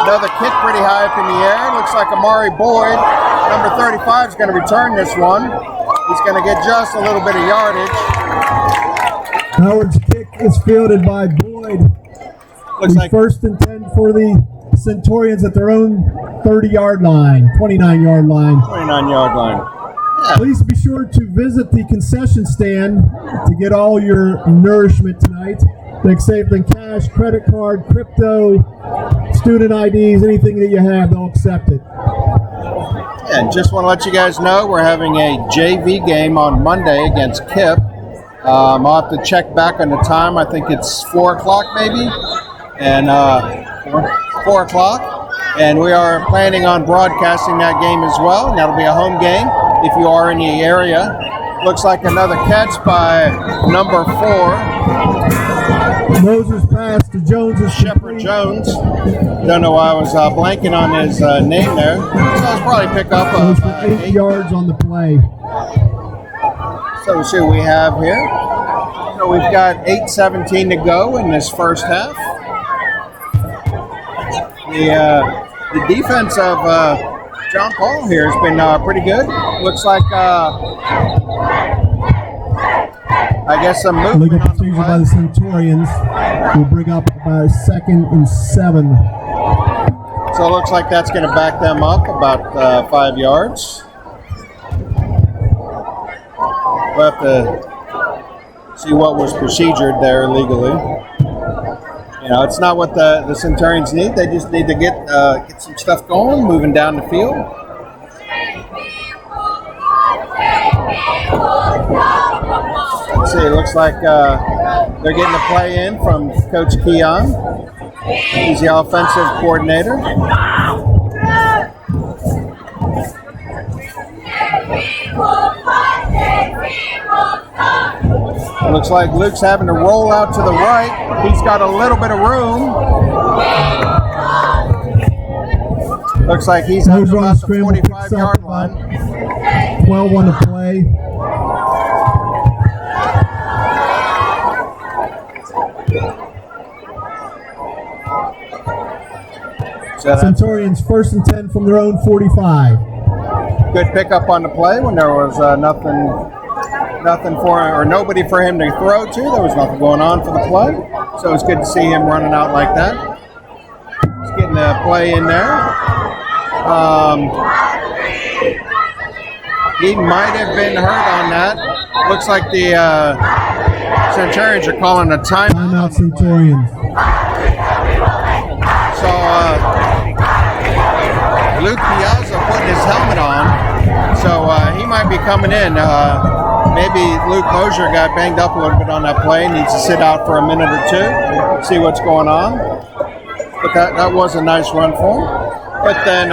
Another kick pretty high up in the air. Looks like Amari Boyd, number 35, is going to return this one. He's going to get just a little bit of yardage. Howard's kick is fielded by Boyd. Looks like 1st and 10 for the Centurions at their own 30-yard line, 29-yard line. 29-yard line. Yeah. Please be sure to visit the concession stand to get all your nourishment tonight. They save them cash, credit card, crypto, student IDs, anything that you have, they'll accept it. And just want to let you guys know we're having a JV game on Monday against KIP. I'll have to check back on the time. I think it's 4 o'clock maybe, and 4 o'clock. And we are planning on broadcasting that game as well. And that'll be a home game if you are in the area. Looks like another catch by number 4. Moses pass to Jones is Shepard Jones. Don't know why I was blanking on his name there. So I'll probably pick up 8 yards on the play. So we'll see what we have here. So we've got 8:17 to go in this first half. The defense of John Paul here has been pretty good. Looks like I guess some movement. Legal procedure by the Centurions will bring up about 2nd and 7. So it looks like that's going to back them up about 5 yards. We'll have to see what was procedured there legally. You know, it's not what the Centurions need. They just need to get some stuff going, moving down the field. Let's see, it looks like they're getting a play in from Coach Keon. He's the offensive coordinator. Looks like Luke's having to roll out to the right. He's got a little bit of room. Looks like he's at about the 45-yard line. 12 on the play. Centurions 1st and 10 from their own 45. Good pickup on the play when there was nothing for him, or nobody for him to throw to. There was nothing going on for the play, so it's good to see him running out like that. He's getting a play in there. He might have been hurt on that. Looks like the Centurions are calling a timeout. Timeout Centurions. So Luke Piazza putting his helmet on, so he might be coming in. Maybe Luke Mosier got banged up a little bit on that play, needs to sit out for a minute or two, see what's going on. But that was a nice run for him. But then,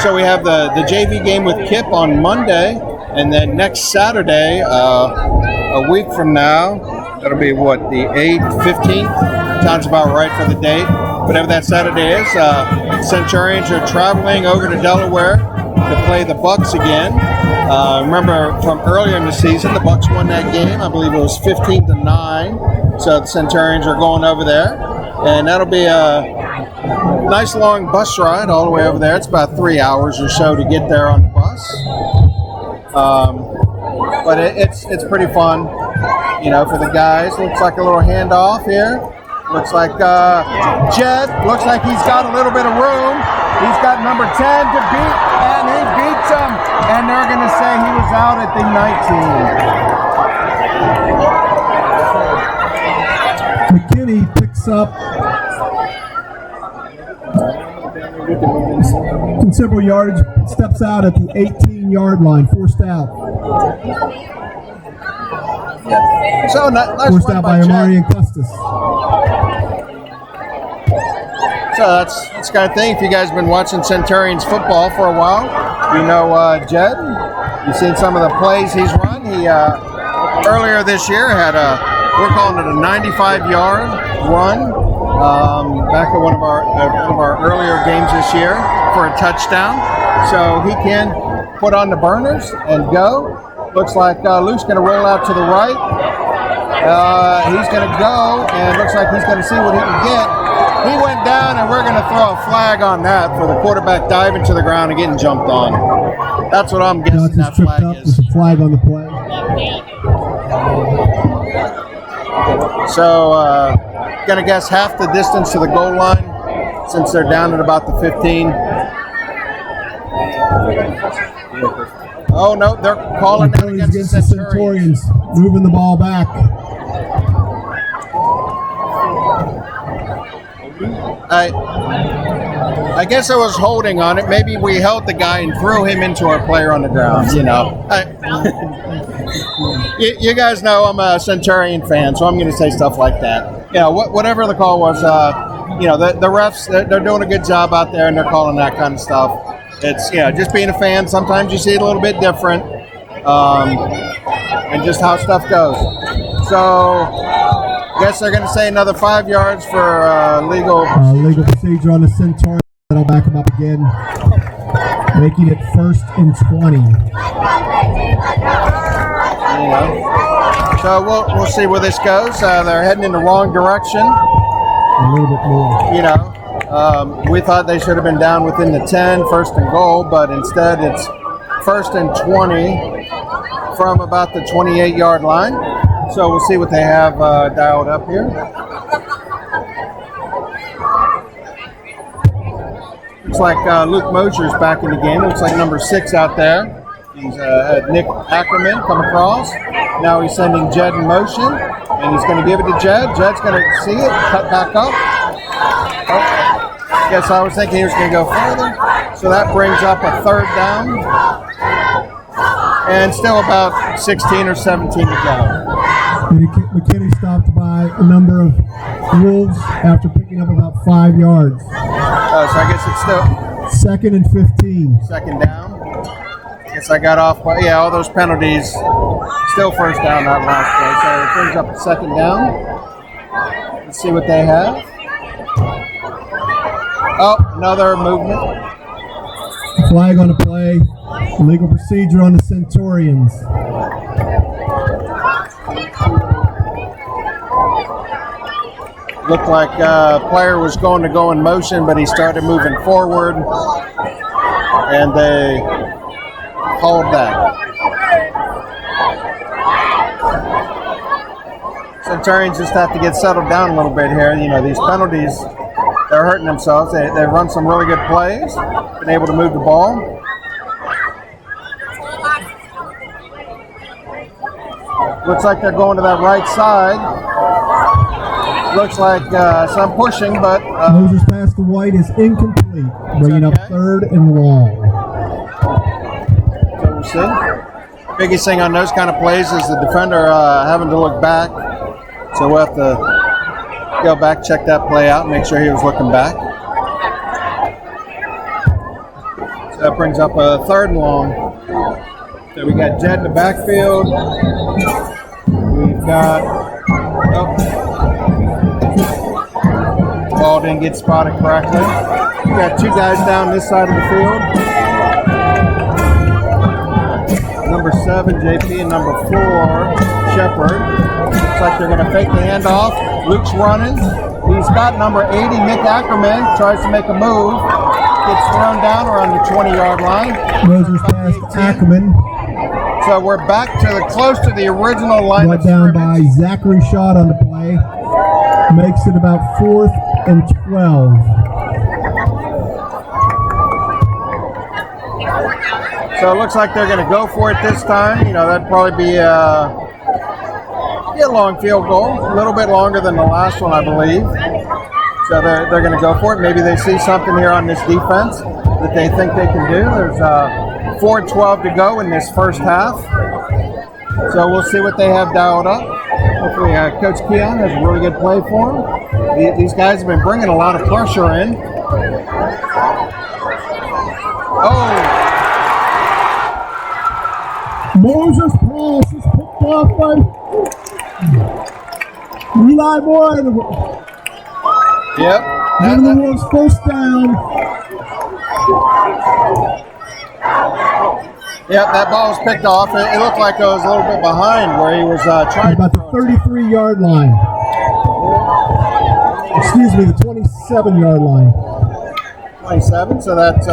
so we have the JV game with Kip on Monday, and then next Saturday, a week from now, that'll be what, the 8th, 15th? Sounds about right for the date. Whatever that Saturday is, Centurions are traveling over to Delaware to play the Bucks again. Remember from earlier in the season, the Bucks won that game. I believe it was 15-9. So the Centurions are going over there, and that'll be a nice long bus ride all the way over there. It's about 3 hours or so to get there on the bus. But it's pretty fun, for the guys. Looks like a little handoff here. Looks like Jed, looks like he's got a little bit of room. He's got number 10 to beat, and he beats him. And they're going to say he was out at the 19. McKinney picks up considerable yards, steps out at the 18-yard line, forced out. So nice forced out by Amari and Custis. So that's the kind of thing. If you guys have been watching Centurions football for a while, you know Jed. You've seen some of the plays he's run. He earlier this year had we're calling it a 95-yard run back at one of our earlier games this year for a touchdown. So he can put on the burners and go. Looks like Luke's going to roll out to the right. He's going to go, and looks like he's going to see what he can get. He went down, and we're going to throw a flag on that for the quarterback diving to the ground and getting jumped on. That's what I'm guessing that flag is. There's a flag on the play. So, going to guess half the distance to the goal line since they're down at about the 15. Oh, no, they're calling that against the Centurions. Moving the ball back. I guess I was holding on it. Maybe we held the guy and threw him into our player on the ground, You guys know I'm a Centurion fan, so I'm going to say stuff like that. Whatever the call was, the refs, they're doing a good job out there, and they're calling that kind of stuff. It's, just being a fan, sometimes you see it a little bit different, and just how stuff goes. So, I guess they're going to say another 5 yards for legal procedure on the Centurion. That'll back him up again, making it 1st and 20. So we'll see where this goes. They're heading in the wrong direction. A little bit more. We thought they should have been down within the 10, 1st and goal, but instead it's 1st and 20 from about the 28-yard line. So we'll see what they have dialed up here. Looks like Luke Mosier's back in the game. Looks like number 6 out there. He's had Nick Ackerman come across. Now he's sending Jed in motion, and he's going to give it to Jed. Jed's going to see it, cut back up. Guess I was thinking he was going to go further. So that brings up a 3rd down. And still about 16 or 17 to go. McKinney stopped by a number of Wolves after picking up about 5 yards. So I guess it's still 2nd and 15. second down. Guess I got off by, all those penalties. Still first down that last play. So it brings up a second down. Let's see what they have. Oh, another movement. Flag on the play. Legal procedure on the Centurions. Looked like player was going to go in motion, but he started moving forward, and they called that. Centurions just have to get settled down a little bit here. You know, these penalties, they're hurting themselves. They run some really good plays, been able to move the ball. Looks like they're going to that right side. Looks like some pushing, but Moses pass to White is incomplete, bringing up 3rd and long. So we'll see. Biggest thing on those kind of plays is the defender having to look back. So we'll have to go back, check that play out, make sure he was looking back. So that brings up a 3rd and long. So we got Jed in the backfield. We've got ball didn't get spotted correctly. We got 2 guys down this side of the field. Number 7, JP, and number 4, Shepard. Looks like they're going to fake the handoff. Luke's running. He's got number 80, Nick Ackerman. Tries to make a move. Gets thrown down around the 20-yard line. Moses pass to Ackerman. So we're back to close to the original line Brought of down scrimmage. by Zachary Schott on the play. Makes it about 4th and 12. So it looks like they're going to go for it this time. You know, that'd probably be a long field goal, a little bit longer than the last one, I believe. So they're going to go for it. Maybe they see something here on this defense that they think they can do. There's 4:12 to go in this first half. So we'll see what they have dialed up. Hopefully Coach Keon has a really good play for them. These guys have been bringing a lot of pressure in. Oh! Moses pass is picked off by Eli Moore. Yep. Giving the Wolves first down. Yep, that ball was picked off. It looked like it was a little bit behind where he was trying About the 33-yard line. Excuse me, the 27-yard line. 27, so that's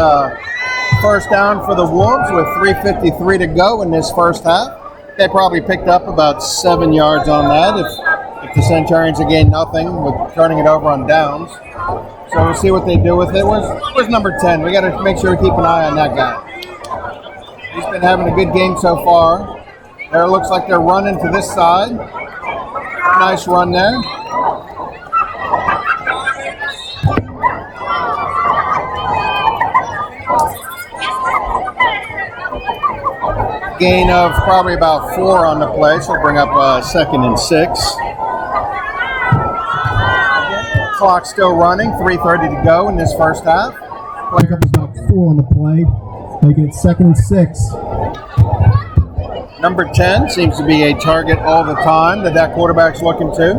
first down for the Wolves with 3:53 to go in this first half. They probably picked up about 7 yards on that if the Centurions again nothing with turning it over on downs. So we'll see what they do with it. Where's number 10? We got to make sure we keep an eye on that guy. He's been having a good game so far. There it looks like they're running to this side. Nice run there. Gain of probably about 4 on the play, so we'll bring up 2nd and 6. Clock still running, 3:30 to go in this first half. Pick up about 4 on the play, making it 2nd and 6. Number 10 seems to be a target all the time that quarterback's looking to.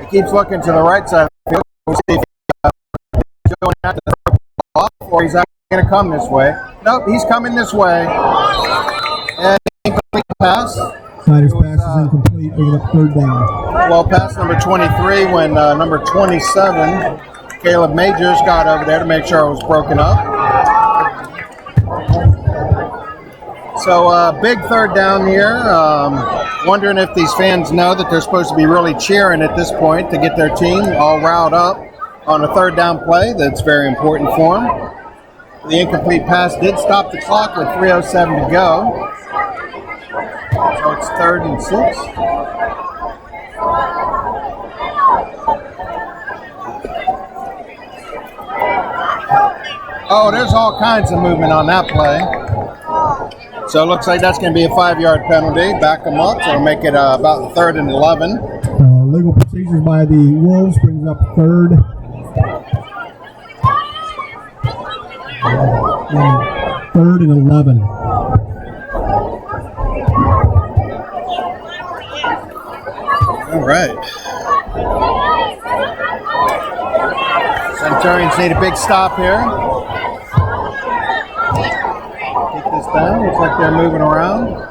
He keeps looking to the right side of the field. We'll see if he's going after the ball or he's actually going to come this way. Nope, he's coming this way. And incomplete pass. Snyder's pass is incomplete, bringing up 3rd down. Well, pass number 23 when number 27, Caleb Majors, got over there to make sure it was broken up. So big 3rd down here. Wondering if these fans know that they're supposed to be really cheering at this point to get their team all riled up on a 3rd down play. That's very important for them. The incomplete pass did stop the clock with 3:07 to go. So it's 3rd and 6. Oh, there's all kinds of movement on that play. So it looks like that's going to be a 5-yard penalty. Back them up, so it'll make it about 3rd and 11. Legal procedures by the Wolves brings up 3rd. 3rd and 11. All right. Centurions need a big stop here. Take this down. Looks like they're moving around.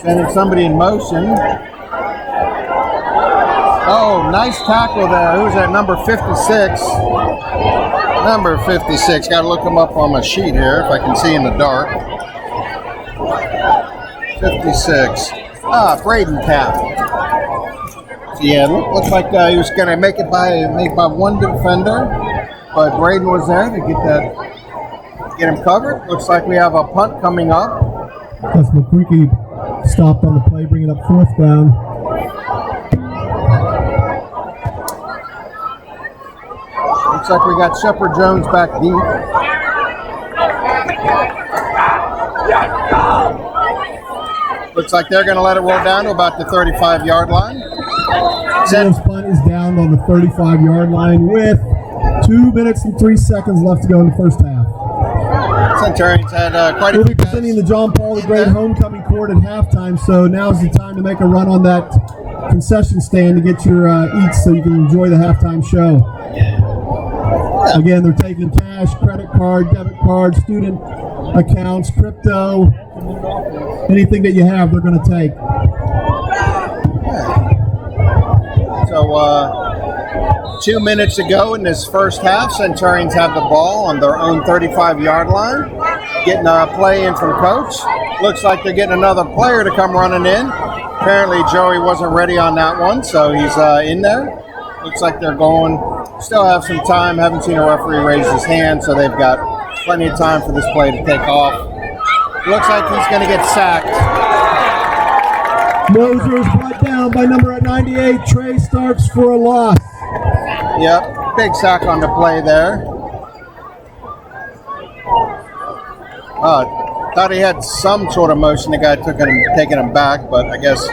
Sending somebody in motion. Oh, nice tackle there. Who's that? Number 56. Number 56. Got to look him up on my sheet here if I can see in the dark. 56. Braden Cap. So yeah, looks like he was going to make it by one defender, but Braden was there to get him covered. Looks like we have a punt coming up. That's McCreaky stopped on the play, bringing up 4th down. Looks like we got Shepard Jones back deep. Looks like they're going to let it roll down to about the 35-yard line. Sam's punt is down on the 35-yard line with 2 minutes and 3 seconds left to go in the first half. Centurions had quite a We'll few be presenting the John Paul the Great homecoming court at halftime, so now's the time to make a run on that concession stand to get your eats so you can enjoy the halftime show. Again, they're taking cash, credit card, debit card, student accounts, crypto, anything that you have, they're going to take. So 2 minutes to go in this first half. Centurions have the ball on their own 35-yard line. Getting a play in from coach. Looks like they're getting another player to come running in. Apparently Joey wasn't ready on that one, so he's in there. Looks like they're going. Still have some time. Haven't seen a referee raise his hand, so they've got plenty of time for this play to take off. Looks like he's going to get sacked. Moser is brought down by number 98, Trey Starks, for a loss. Yep, big sack on the play there. Thought he had some sort of motion. The guy taking him back, but I guess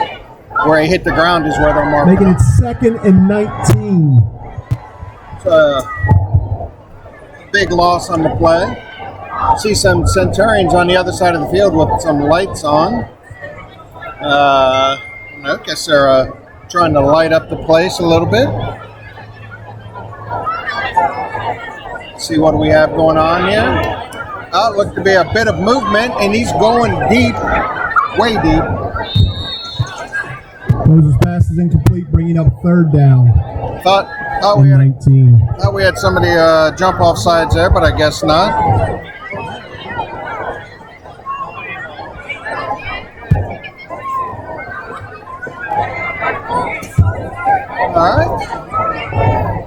where he hit the ground is where they're marking. Making it 2nd and 19. It's a big loss on the play. See some Centurions on the other side of the field with some lights on. I guess they're trying to light up the place a little bit. See what we have going on here. Looked to be a bit of movement, and he's going deep, way deep. Moses' pass is incomplete, bringing up 3rd down. Thought we had somebody jump off sides there, but I guess not. All right.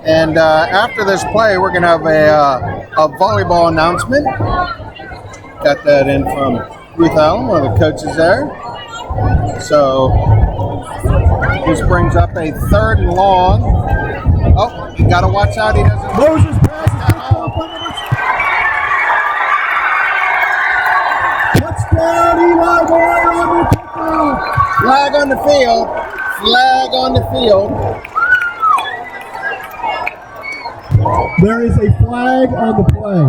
And after this play, we're going to have a volleyball announcement. Got that in from Ruth Allen, one of the coaches there. So this brings up a 3rd and long. Oh, you got to watch out. He doesn't. Moses passes. Touchdown, Eli Moore on the kickoff. Flag on the field. Flag on the field. There is a flag on the play.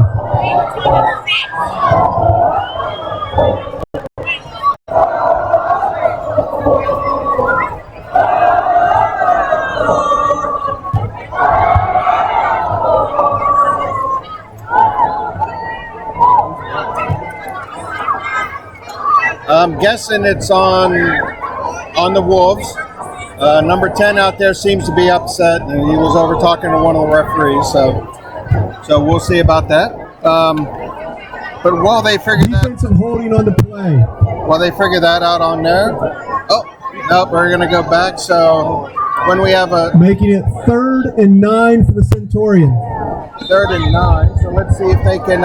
I'm guessing it's on the Wolves. Number 10 out there seems to be upset, and he was over talking to one of the referees. So we'll see about that. But while they figure defensive holding on the play. While they figure that out on there. Oh, nope, we're gonna go back. So when we have making it 3rd and 9 for the Centurions. 3rd and 9. So let's see if they can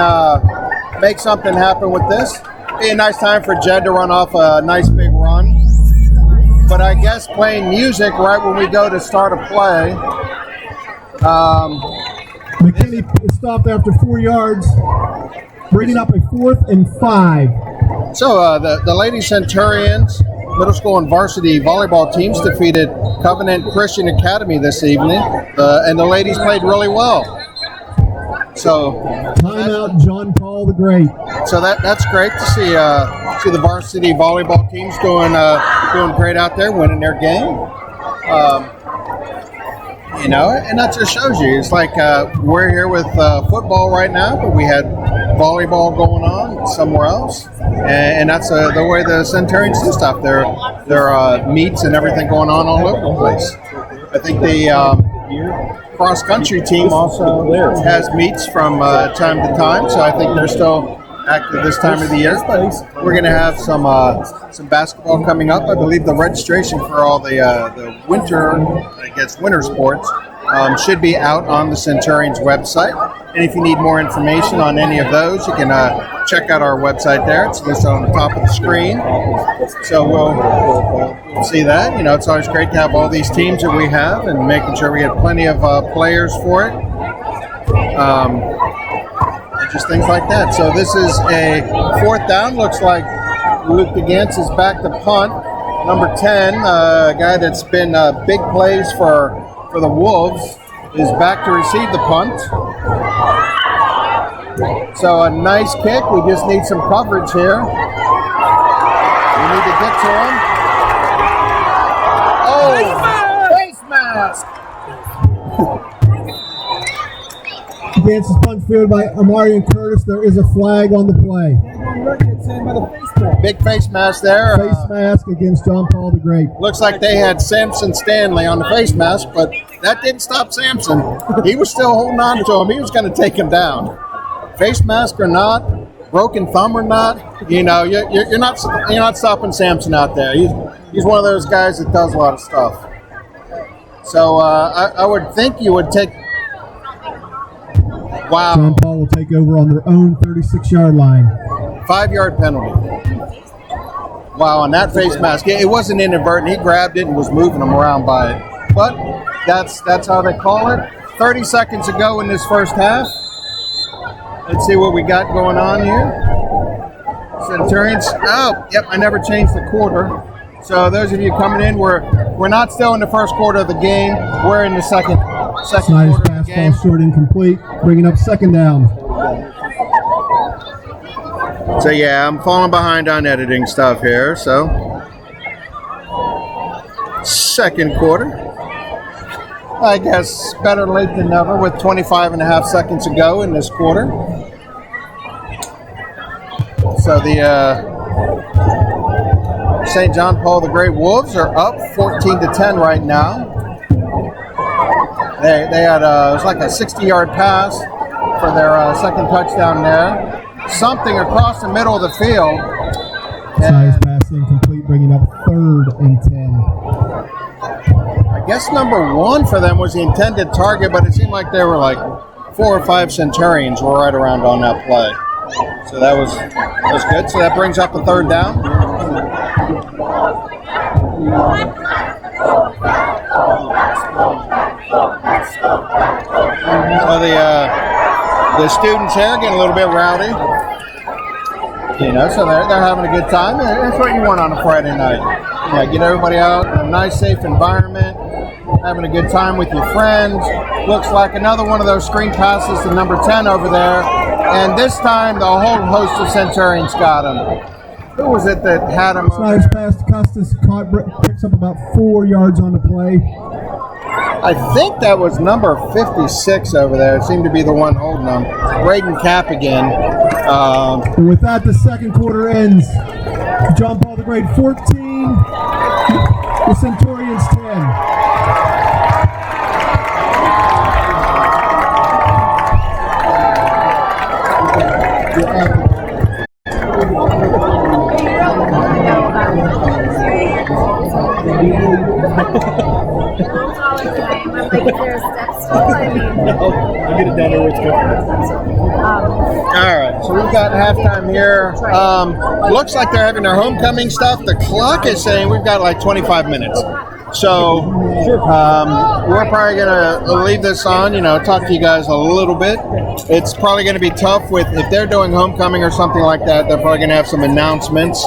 make something happen with this. Be a nice time for Jed to run off a nice big run. But I guess playing music right when we go to start a play. McKinney stopped after 4 yards. bringing up a 4th and 5. So the Lady Centurions middle school and varsity volleyball teams defeated Covenant Christian Academy this evening, and the ladies played really well. So timeout, John Paul the Great. So that's great to see the varsity volleyball teams doing great out there, winning their game. And that just shows you. It's like we're here with football right now, but we had volleyball going on somewhere else, and that's the way the Centurions do stuff. There are meets and everything going on all over the place. I think the cross-country team also has meets from time to time, so I think they're still active this time of the year. But we're going to have some basketball coming up. I believe the registration for all the winter sports should be out on the Centurions website. And if you need more information on any of those, you can check out our website there. It's listed on the top of the screen. So we'll see that. It's always great to have all these teams that we have and making sure we get plenty of players for it. And just things like that. So this is a 4th down. Looks like Luke DeGantz is back to punt. Number 10, a guy that's been big plays for the Wolves, is back to receive the punt. So a nice kick. We just need some coverage here. We need to get to him. Oh, face mask. Dance's punch fielded by Amarian Curtis. There is a flag on the play. Big face mask there. Face mask against John Paul the Great. Looks like they had Samson Stanley on the face mask, but that didn't stop Samson. He was still holding on to him. He was going to take him down. Face mask or not, broken thumb or not, you're not stopping Samson out there. He's one of those guys that does a lot of stuff. So I would think you would take. Wow. John Paul will take over on their own 36-yard line. 5-yard penalty. Wow, on that face mask. It wasn't inadvertent. He grabbed it and was moving them around by it. But that's how they call it. 30 seconds to go in this first half. Let's see what we got going on here. Centurions. Oh, yep, I never changed the quarter. So those of you coming in, we're not still in the first quarter of the game. We're in the second Snyder's quarter of the game. pass ball short incomplete, bringing up 2nd down. So yeah, I'm falling behind on editing stuff here. So 2nd quarter. I guess better late than never with 25 and a half seconds to go in this quarter. So the St. John Paul the Great Wolves are up 14-10 right now. They had it was like a 60-yard pass for their second touchdown there. Something across the middle of the field. Snyder's pass incomplete, bringing up 3rd and 10. I guess number 1 for them was the intended target, but it seemed like there were like 4 or 5 Centurions were right around on that play. So that was good. So that brings up the 3rd down. So the students here getting a little bit rowdy. So they're having a good time. That's what you want on a Friday night. Get everybody out in a nice, safe environment, having a good time with your friends. Looks like another one of those screen passes to number 10 over there. And this time, the whole host of Centurions got him. Who was it that had him? Snyder's pass to Custis picks up about 4 yards on the play. I think that was number 56 over there. It seemed to be the one holding them. Braden Cap again. And with that, the 2nd quarter ends. John Paul the Great 14, the Centurions 10. All right, so we've got halftime here. Looks like they're having their homecoming stuff. The clock is saying we've got like 25 minutes. So we're probably going to leave this on, talk to you guys a little bit. It's probably going to be tough if they're doing homecoming or something like that, they're probably going to have some announcements.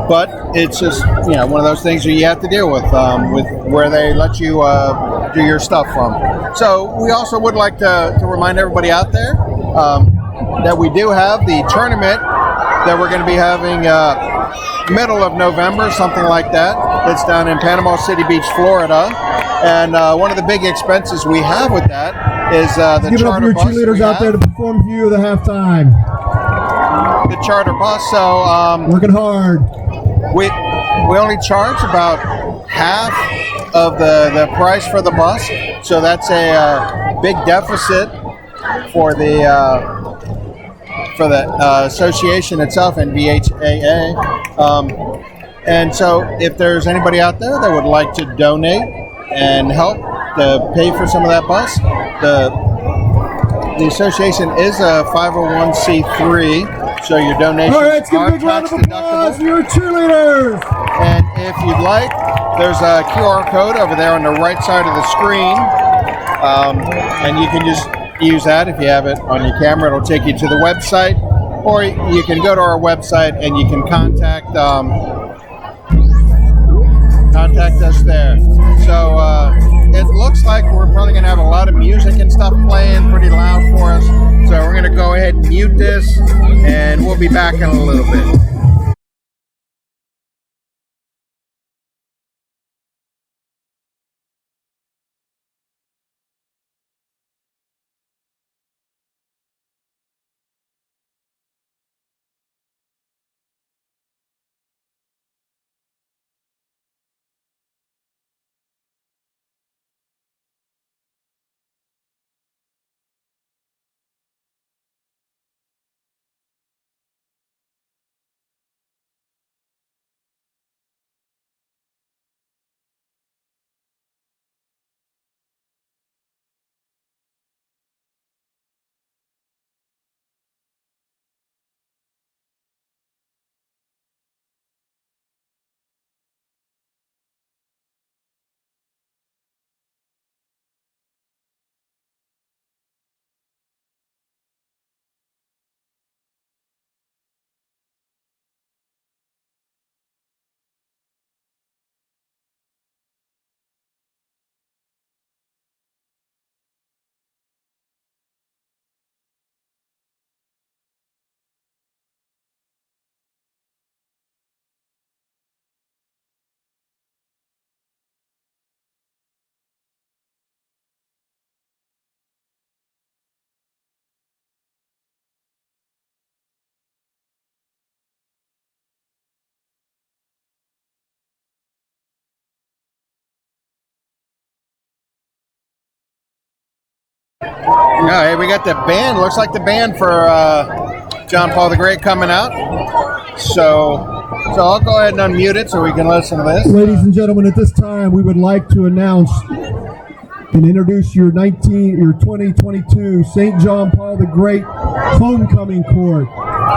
But it's just, one of those things that you have to deal with where they let you do your stuff from. So we also would like to remind everybody out there that we do have the tournament that we're going to be having middle of November, something like that. It's down in Panama City Beach, Florida. And one of the big expenses we have with that is the Give it up for charter your bus. cheerleaders out there to perform for you the halftime. The charter bus. So working hard. We only charge about half of the price for the bus, so that's a big deficit for the association itself, NVHAA. And so if there's anybody out there that would like to donate and help to pay for some of that bus, the association is a 501c3. So your donations All right, let's give a are big round tax of applause deductible. for your cheerleaders. And if you'd like, there's a QR code over there on the right side of the screen. And you can just use that if you have it on your camera. It'll take you to the website. Or you can go to our website and you can contact us there. So it looks like we're probably going to have a lot of music and stuff playing pretty loud for us. So we're going to go ahead and mute this, and we'll be back in a little bit. Yeah, hey, we got the band. Looks like the band for John Paul the Great coming out. So I'll go ahead and unmute it so we can listen to this. Ladies and gentlemen, at this time, we would like to announce and introduce your 2022 St. John Paul the Great Homecoming Court.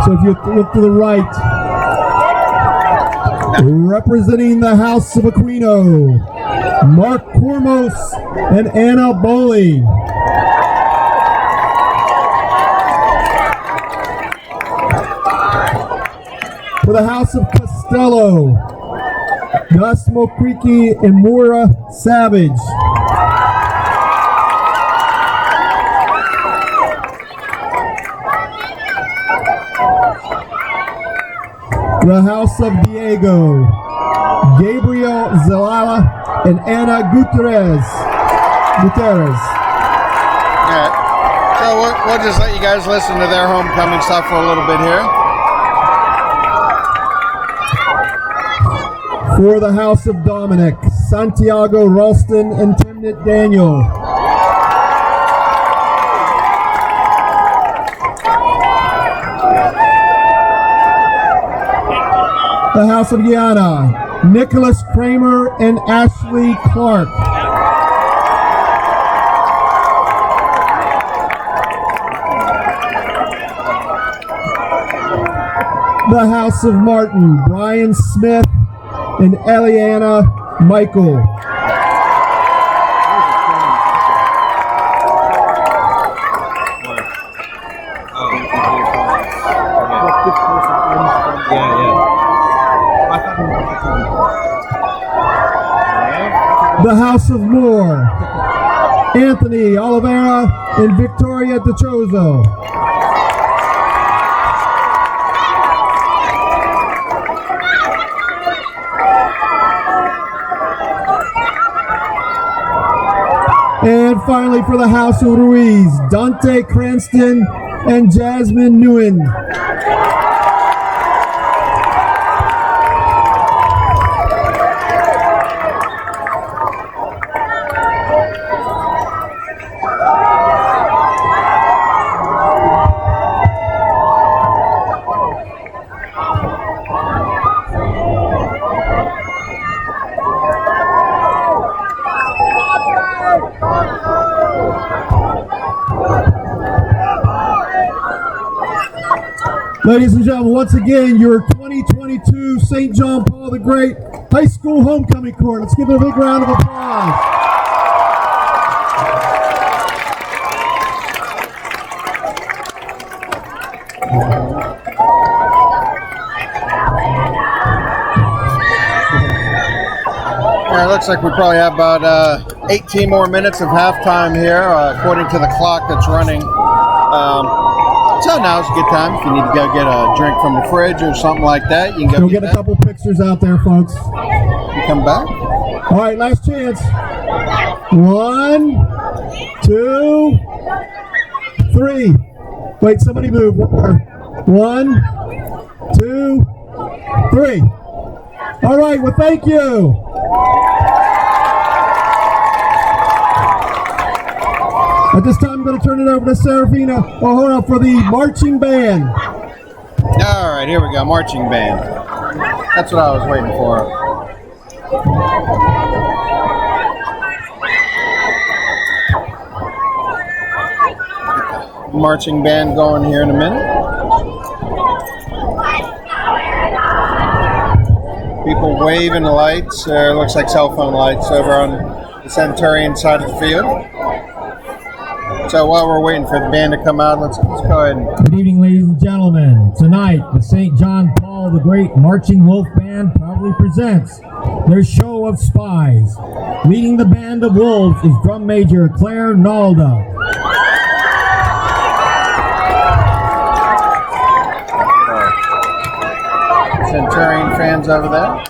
So if you look to the right, representing the House of Aquino, Mark Cormos and Anna Boley. For the House of Costello, Gus Mokriki and Maura Savage. The House of Diego, Gabriel Zelala and Anna Gutierrez. Yeah. So we'll just let you guys listen to their homecoming stuff for a little bit here. For the House of Dominic, Santiago Ralston and Timnit Daniel. The House of Guyana, Nicholas Kramer and Ashley Clark. The House of Martin, Brian Smith and Eliana Michael. The House of Moore, Anthony Oliveira and Victoria DeChozo. And finally for the House of Ruiz, Dante Cranston and Jasmine Nguyen. Ladies and gentlemen, once again, your 2022 St. John Paul the Great High School Homecoming Court. Let's give it a big round of applause. It looks like we probably have about 18 more minutes of halftime here, according to the clock that's running. So now's a good time if you need to go get a drink from the fridge or something like that. You can go get a couple pictures out there, folks. You come back. All right, last chance. 1, 2, 3. Wait, somebody move. 1, 2, 3. All right, well, thank you. At this time, I'm going to turn it over to Serafina O'Hara for the marching band. All right, here we go, marching band. That's what I was waiting for. Marching band going here in a minute. People waving the lights. Looks like cell phone lights over on the Centurion side of the field. So while we're waiting for the band to come out, let's go ahead and... Good evening, ladies and gentlemen. Tonight, the St. John Paul the Great Marching Wolf Band proudly presents their show of spies. Leading the band of wolves is drum major Claire Nalda. Centurion fans over there.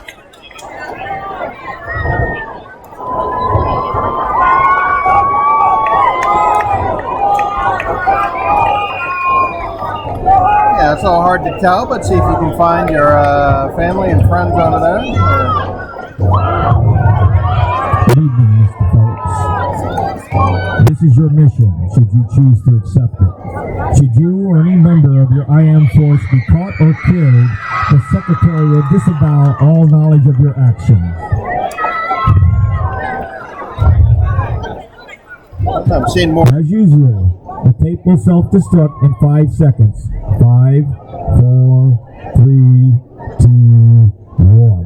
Yeah, it's a little hard to tell, but see if you can find your family and friends over there. Good evening, Mr. Phelps. This is your mission, should you choose to accept it. Should you or any member of your IM force be caught or killed, the Secretary will disavow all knowledge of your actions. I'm seeing more. As usual, the tape will self-destruct in 5 seconds. 5, 4, 3, 2, 1.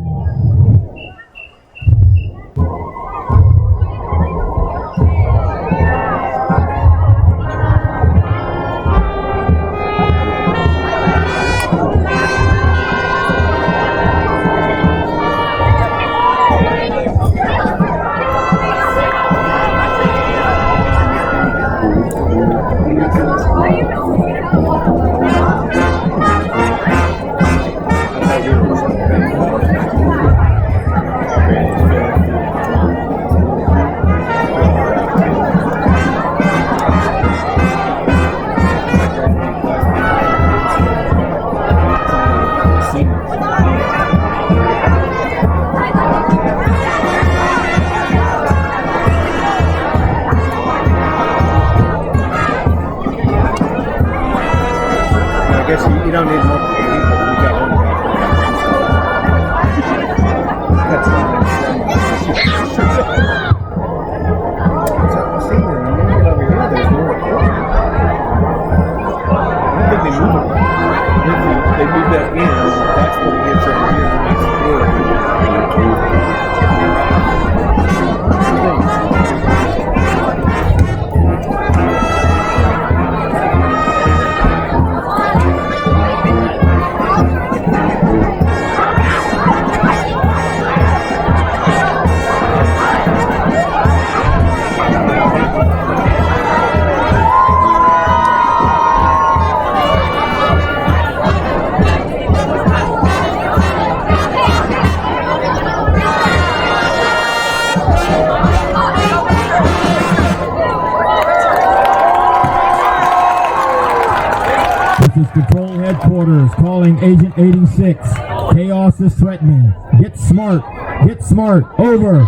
orders, calling Agent 86. Chaos is threatening. Get smart. Get smart. Over.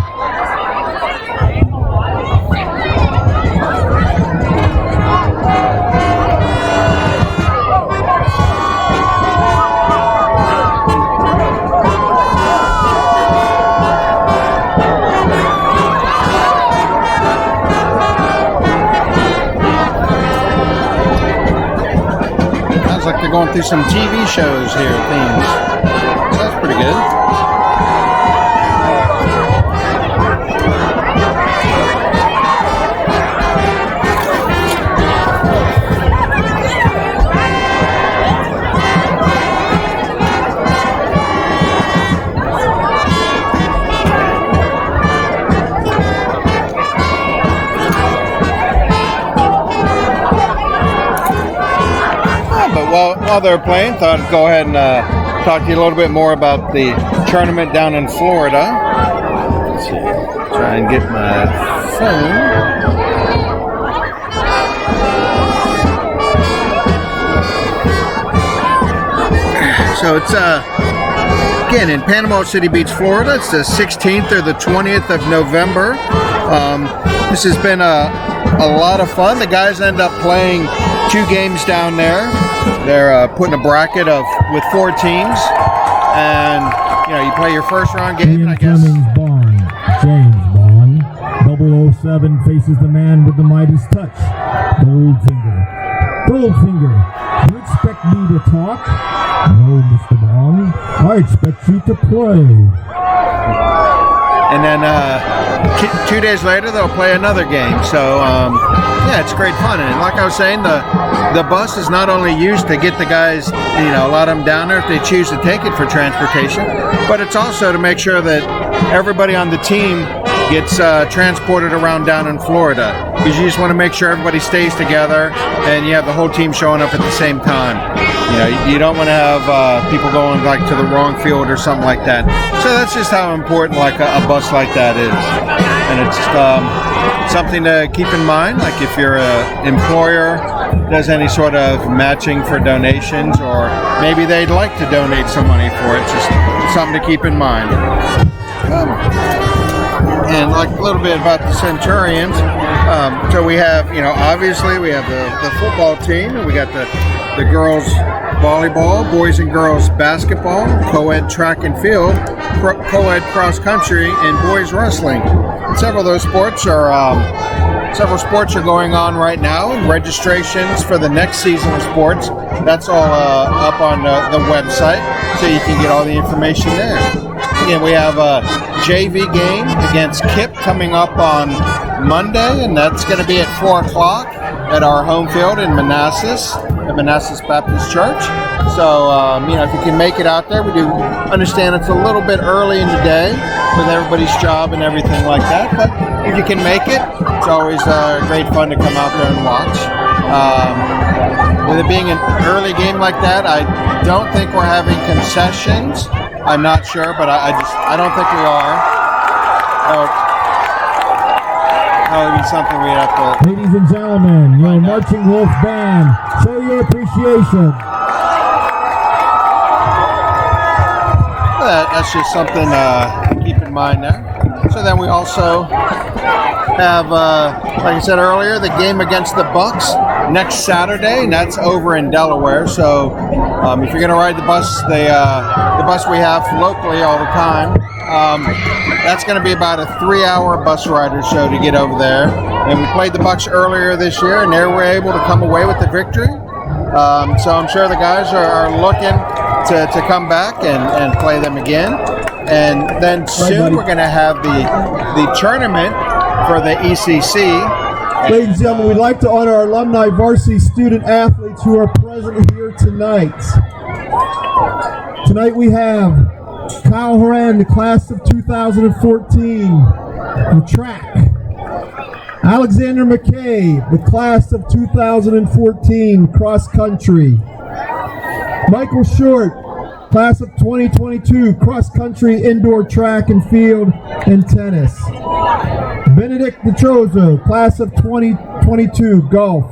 Sounds like they're going through some TV shows here, themes. Sounds pretty good. While they're playing, thought I'd go ahead and talk to you a little bit more about the tournament down in Florida. Let's see. Try and get my phone. So it's again in Panama City Beach, Florida. It's the 16th or the 20th of November. This has been a lot of fun. The guys end up playing 2 games down there. They're putting a bracket with 4 teams, and you play your first round game. I guess. Bond, James Bond, 007 faces the man with the Midas touch. Goldfinger, do you expect me to talk? No, Mr. Bond. I expect you to play. And then 2 days later, they'll play another game. So, it's great fun. And like I was saying, the bus is not only used to get the guys, a lot of them down there if they choose to take it for transportation, but it's also to make sure that everybody on the team gets transported around down in Florida. Because you just want to make sure everybody stays together and you have the whole team showing up at the same time. You don't want to have people going to the wrong field or something like that. So that's just how important a bus like that is. And it's something to keep in mind, like if your employer does any sort of matching for donations, or maybe they'd like to donate some money for it. It's just something to keep in mind. And a little bit about the Centurions. So we have, obviously we have the football team, and we got the girls volleyball, boys and girls basketball, co-ed track and field, co-ed cross country, and boys wrestling. And several of those sports are going on right now, and registrations for the next season of sports, that's all up on the website, so you can get all the information there. Again, we have a JV game against KIP coming up on Monday, and that's going to be at 4 o'clock at our home field in Manassas, at Manassas Baptist Church. So, if you can make it out there, we do understand it's a little bit early in the day with everybody's job and everything like that, but if you can make it, it's always great fun to come out there and watch. With it being an early game like that, I don't think we're having concessions. I'm not sure, but I don't think we are. That would be something we'd have to... Ladies and gentlemen, your Marching Wolf Band, show your appreciation. That's just something to keep in mind there. So then we also have, like I said earlier, the game against the Bucks next Saturday, and that's over in Delaware. So if you're going to ride the bus, the bus we have locally all the time, that's going to be about a 3-hour bus rider show to get over there. And we played the Bucks earlier this year, and they were able to come away with the victory. So I'm sure the guys are looking to come back and play them again. And then soon we're going to have the tournament for the ECC. Ladies and gentlemen, we'd like to honor our alumni varsity student athletes who are present here tonight. Tonight we have Kyle Horan, the class of 2014, in track. Alexander McKay, the class of 2014, cross country. Michael Short, class of 2022, cross country, indoor track and field, and tennis. Benedict DeTrozo, class of 2022, golf.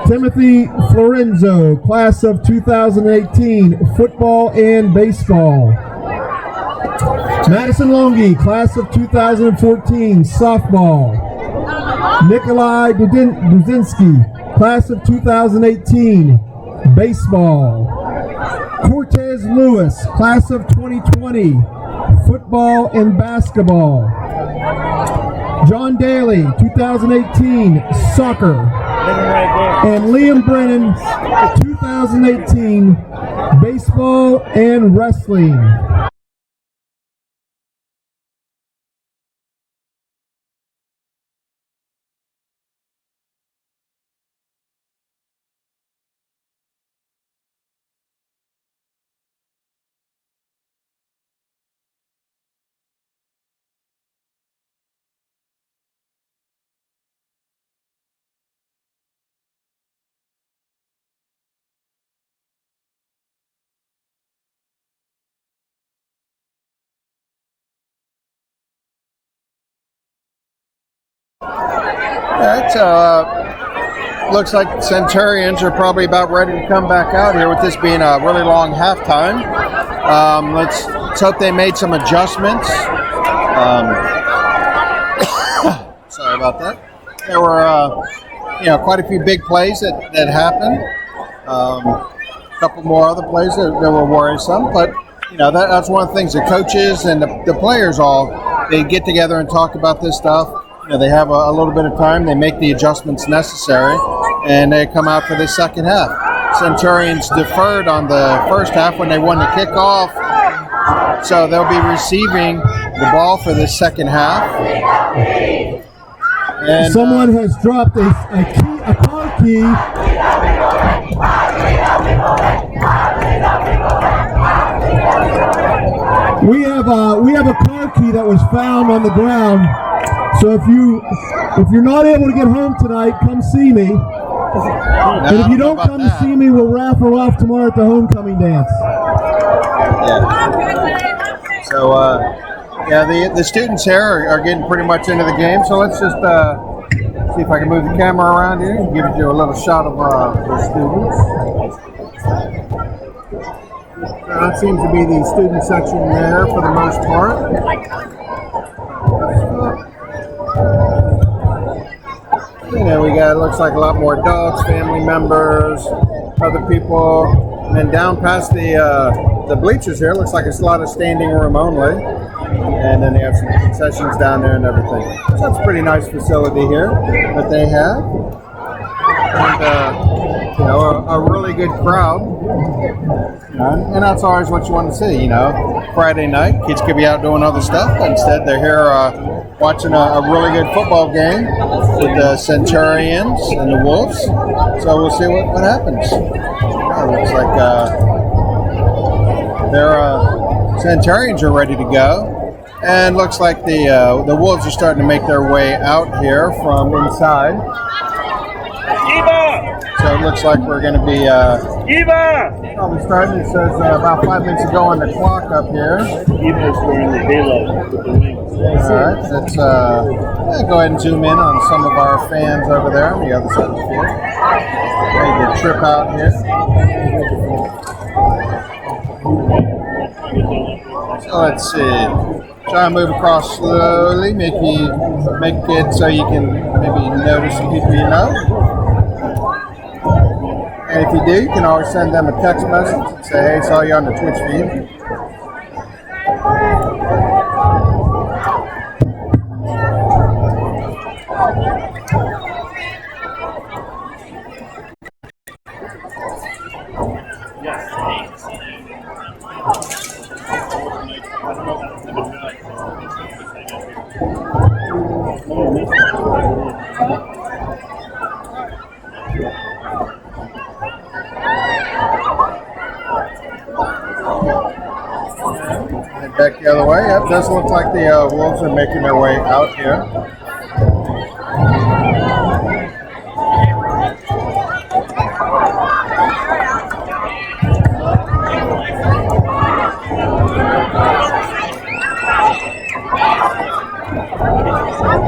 Timothy Florenzo, class of 2018, football and baseball. Madison Longi, class of 2014, softball. Nikolai Dudinsky, class of 2018, baseball. Cortez Lewis, class of 2020, football and basketball. John Daly, 2018, soccer. And Liam Brennan, 2018, baseball and wrestling. That looks like Centurions are probably about ready to come back out here with this being a really long halftime. Let's hope they made some adjustments. Sorry about that. There were quite a few big plays that happened. A couple more other plays that were worrisome, but that's one of the things. The coaches and the players they get together and talk about this stuff. They have a little bit of time. They make the adjustments necessary, and they come out for the second half. Centurions deferred on the first half when they won the kickoff, so they'll be receiving the ball for the second half. And someone has dropped a car key. We have a car key that was found on the ground. So if you're not able to get home tonight, come see me. And if you don't come to see me, we'll raffle off tomorrow at the homecoming dance. Yeah. So the students here are getting pretty much into the game. So let's just see if I can move the camera around here and give you a little shot of the students. That seems to be the student section there for the most part. We got, looks like a lot more adults, family members, other people, and then down past the bleachers here, looks like it's a lot of standing room only, and then they have some concessions down there and everything. So it's a pretty nice facility here that they have, and a really good crowd, and that's always what you want to see. Friday night, kids could be out doing other stuff, but instead they're here watching a really good football game with the Centurions and the Wolves. So we'll see what happens. It looks like their Centurions are ready to go, and looks like the Wolves are starting to make their way out here from inside. So it looks like we're going to be probably starting. It says about 5 minutes ago on the clock up here. All right, let's go ahead and zoom in on some of our fans over there on the other side of the field. Make a trip out here. So let's see. Try and move across slowly. Make it so you can maybe notice some people you know. And if you do, you can always send them a text message and say, hey, saw you on the Twitch feed. Back the other way. It does look like the Wolves are making their way out here.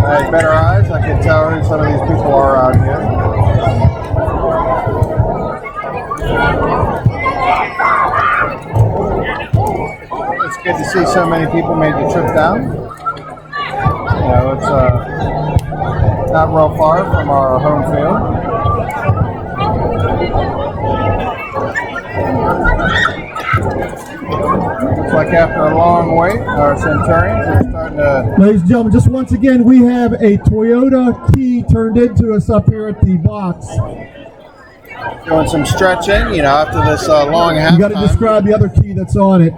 I had better eyes. I can tell who some of these people are out here. see so many people made the trip down. You know, it's not real far from our home field. Looks like after a long wait, our Centurions are starting to... Ladies and gentlemen, just once again, we have a Toyota key turned into us up here at the box. Doing some stretching, you know, after this long halftime. You got to describe the other key that's on it.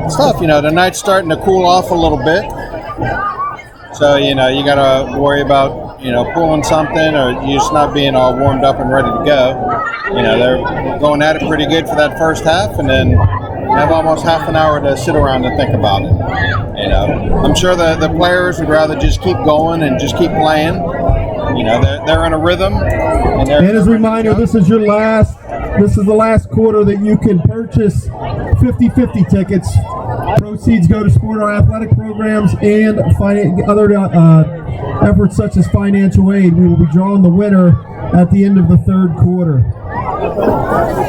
It's tough, you know, the night's starting to cool off a little bit. So, you know, you got to worry about, you know, pulling something or you just not being all warmed up and ready to go. You know, they're going at it pretty good for that first half and then have almost half an hour to sit around and think about it. You know, I'm sure the players would rather just keep going and just keep playing. You know, they're in a rhythm. And as a reminder, this is the last quarter that you can purchase 50-50 tickets. Proceeds go to support our athletic programs and other efforts such as financial aid. We will be drawing the winner at the end of the third quarter.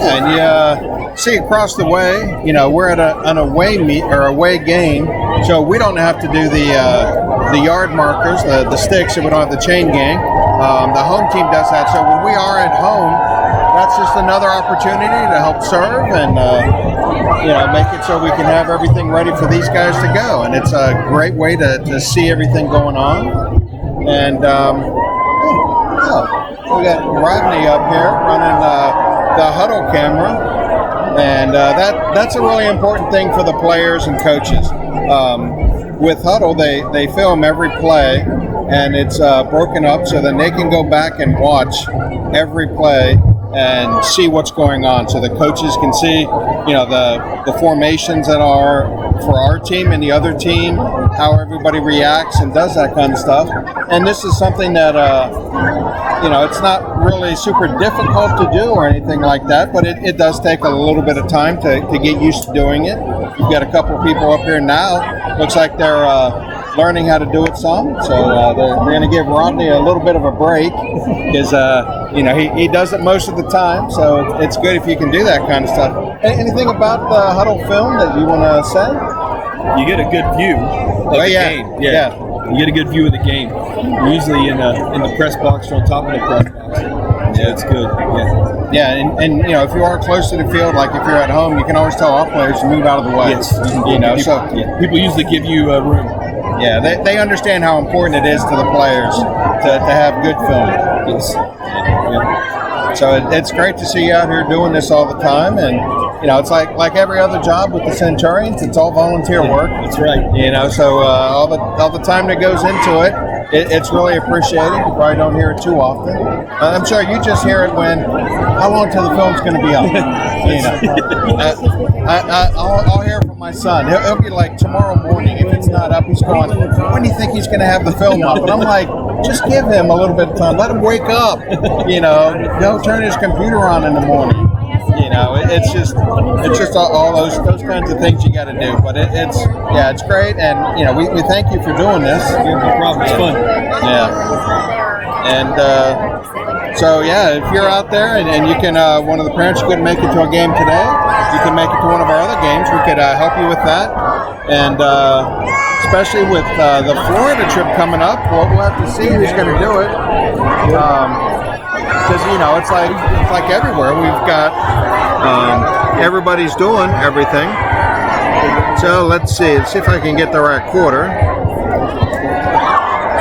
And you see across the way, you know, we're at an away game, so we don't have to do the yard markers, the sticks, so we don't have the chain gang. The home team does that. So when we are at home, that's just another opportunity to help serve and you know, make it so we can have everything ready for these guys to go. And it's a great way to see everything going on. And we got Rodney up here running the huddle camera, and that's a really important thing for the players and coaches. With huddle, they film every play, and it's broken up so then they can go back and watch every play and see what's going on. So the coaches can see, you know, the formations that are for our team and the other team, how everybody reacts and does that kind of stuff. And this is something that, you know, it's not really super difficult to do or anything like that, but it does take a little bit of time to get used to doing it. We've got a couple of people up here now. Looks like they're learning how to do it some. So they're going to give Rodney a little bit of a break because, you know, he does it most of the time. So it's good if you can do that kind of stuff. Anything about the huddle film that you want to say? You get a good view of the game. Yeah. You get a good view of the game. You're usually in the press box or on top of the press box. Yeah, it's good. Yeah, and you know, if you are close to the field, like if you're at home, you can always tell off players to move out of the way. Yes. You know, people usually give you room. Yeah, they understand how important it is to the players to have good film. Yes. Yeah. So it's great to see you out here doing this all the time, and you know, it's like every other job with the Centurions. It's all volunteer work. That's right. You know, so all the time that goes into it, it's really appreciated. You probably don't hear it too often. I'm sure you just hear it when, how long till the film's going to be up? You know, I'll hear it from my son. He'll be like, tomorrow morning, if it's not up, he's going, when do you think he's going to have the film up? And I'm like, just give him a little bit of time. Let him wake up. You know, don't turn his computer on in the morning. You know, it's just all those kinds of things you got to do. But it's great, and you know, we thank you for doing this. No problem. It's fun. Yeah, and so if you're out there and you can, one of the parents couldn't make it to a game today, you can make it to one of our other games. We could help you with that, and especially with the Florida trip coming up, we'll have to see who's going to do it. Because you know, it's like everywhere. We've got everybody's doing everything. So let's see if I can get the right quarter.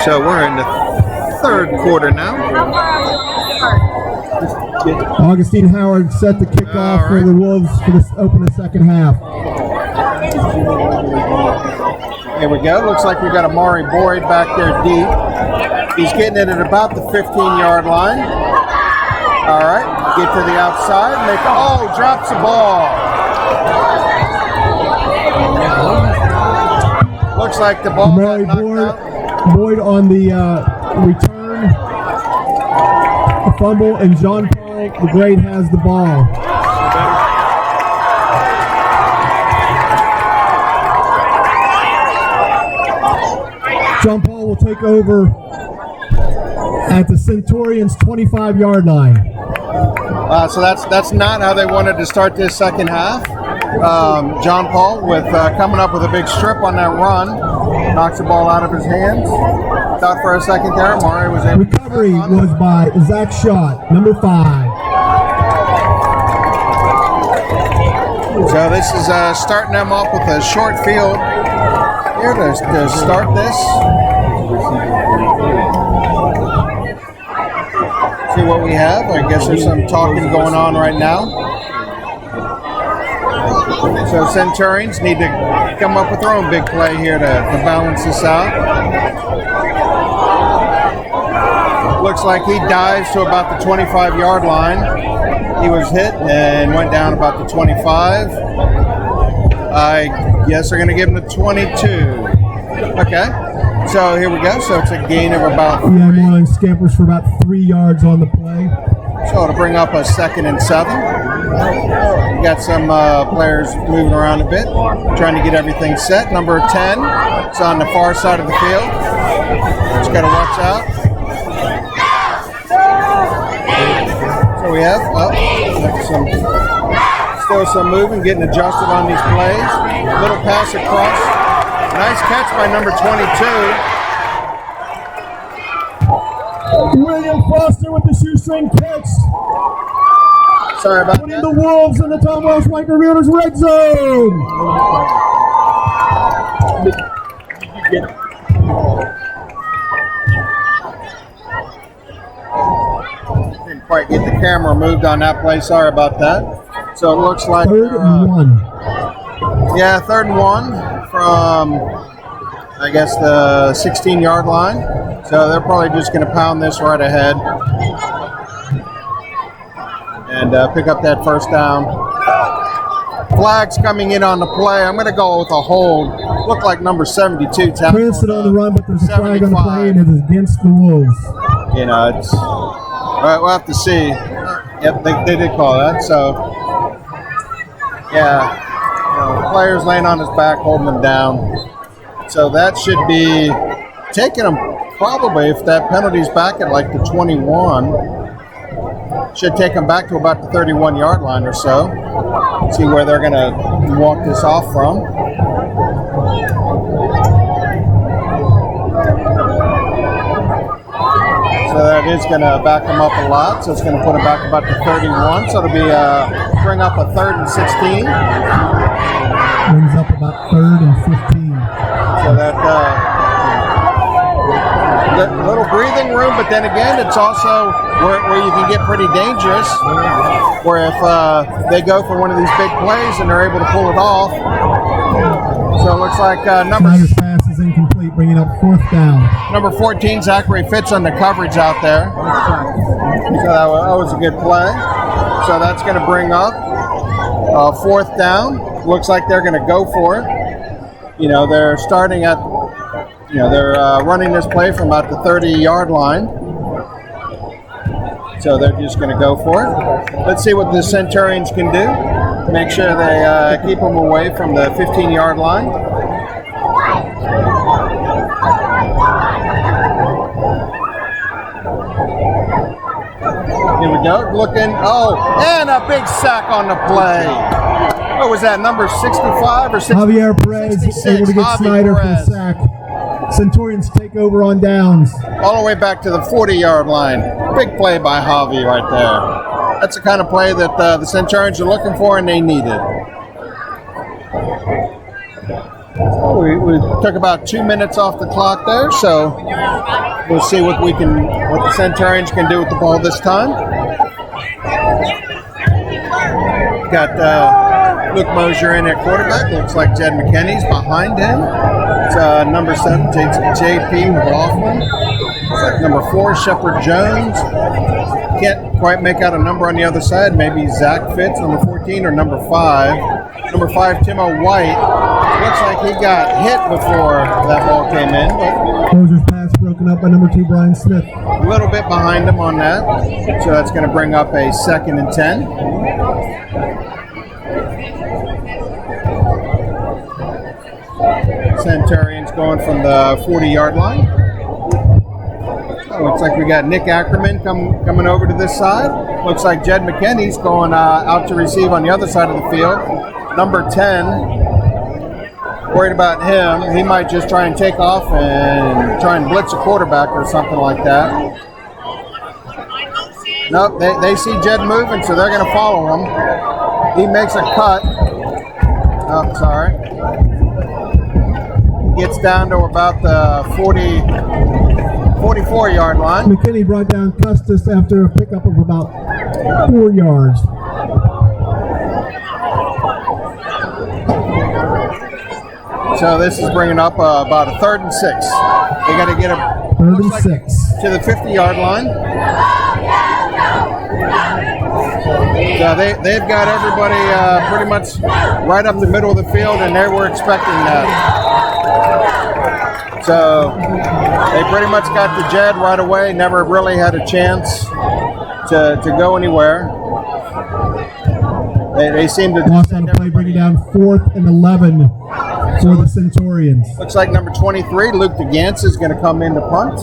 So we're in the third quarter now. Augustine Howard set the kickoff for the Wolves for this open the second half. Here we go. Looks like we got Amari Boyd back there deep. He's getting it at about the 15-yard line. All right, get to the outside. Drops the ball. Looks like the ball Amari Boyd on the return, the fumble, and John Paul the Great has the ball. John Paul will take over at the Centurions' 25-yard line. So that's not how they wanted to start this second half. John Paul with coming up with a big strip on that run. Knocks the ball out of his hands. Thought for a second there. Mari was able Recovery was by Zach Schott, number 5. So this is starting them off with a short field here to start this. See what we have. I guess there's some talking going on right now. So Centurions need to come up with their own big play here to balance this out. Looks like he dives to about the 25-yard line. He was hit and went down about the 25. I guess they're going to give him the 22. Okay. So here we go. So it's a gain of about 3. Yeah, Moreland scampers for about 3 yards on the play. So it'll bring up a 2nd and 7. We got some players moving around a bit, trying to get everything set. Number 10 is on the far side of the field. Just got to watch out. So we have still some moving, getting adjusted on these plays. Little pass across. Nice catch by number 22. William Foster with the shoestring catch. Sorry about Putting the Wolves in the Tom Welsh White Revealers red zone. Didn't quite get the camera moved on that play. Sorry about that. So it looks like 3rd and 1. Yeah, 3rd and 1 from, I guess, the 16-yard line. So they're probably just going to pound this right ahead and pick up that first down. Flags coming in on the play. I'm going to go with a hold. Look like number 72. Cranston on the run, but there's a flag on the play, and it is against the Wolves. You know, it's all right. We'll have to see. Yep, they did call that. So, yeah, players laying on his back, holding him down. So that should be taking him probably, if that penalty's back at like the 21, should take him back to about the 31-yard line or so. See where they're going to walk this off from. So that is going to back them up a lot. So it's going to put them back about the 31. So it'll be bring up a 3rd and 16. Brings up about 3rd and 15. So that little breathing room, but then again, it's also where you can get pretty dangerous. Where if they go for one of these big plays and they're able to pull it off. So it looks like Snyder's pass is incomplete, bringing up 4th down. Number 14, Zachary Fitz on the coverage out there. So that was a good play. So that's going to bring up 4th down. Looks like they're going to go for it. You know, they're starting at, they're running this play from about the 30-yard line. So they're just going to go for it. Let's see what the Centurions can do. Make sure they keep them away from the 15-yard line. Here we go. Looking. Oh, and a big sack on the play. What was that, number 65 or 60? Javier Perez able to get Snyder for the sack. Centurions take over on downs. All the way back to the 40-yard line. Big play by Javi right there. That's the kind of play that the Centurions are looking for, and they need it. So we took about 2 minutes off the clock there, so we'll see what the Centurions can do with the ball this time. Got Luke Mosier in at quarterback. Looks like Jed McKinney's behind him. It's number 7, J.P. McLaughlin. It's like number 4, Shepard Jones. Can't quite make out a number on the other side. Maybe Zach Fitz, number 14, or number 5. Number 5, Timo White. Looks like he got hit before that ball came in. But Mosier's pass broken up by number 2, Brian Smith. A little bit behind him on that. So that's going to bring up a 2nd and 10. Centurions going from the 40-yard line. Looks like we got Nick Ackerman coming over to this side. Looks like Jed McKinney's going out to receive on the other side of the field. number 10. Worried about him. He might just try and take off and try and blitz a quarterback or something like that. Nope, they see Jed moving, so they're going to follow him. He makes a cut. Oh, sorry. Gets down to about the 44-yard line. McKinney brought down Custis after a pickup of about 4 yards. So this is bringing up about a 3rd and 6. They got to get a 3rd and 6 to the 50-yard line. So they've got everybody pretty much right up the middle of the field, and they were expecting that. So they pretty much got the Jed right away. Never really had a chance to go anywhere. They seem to lost on a play, bringing down 4th and 11 for the Centurions. Looks like number 23, Luke DeGance, is going to come in to punt.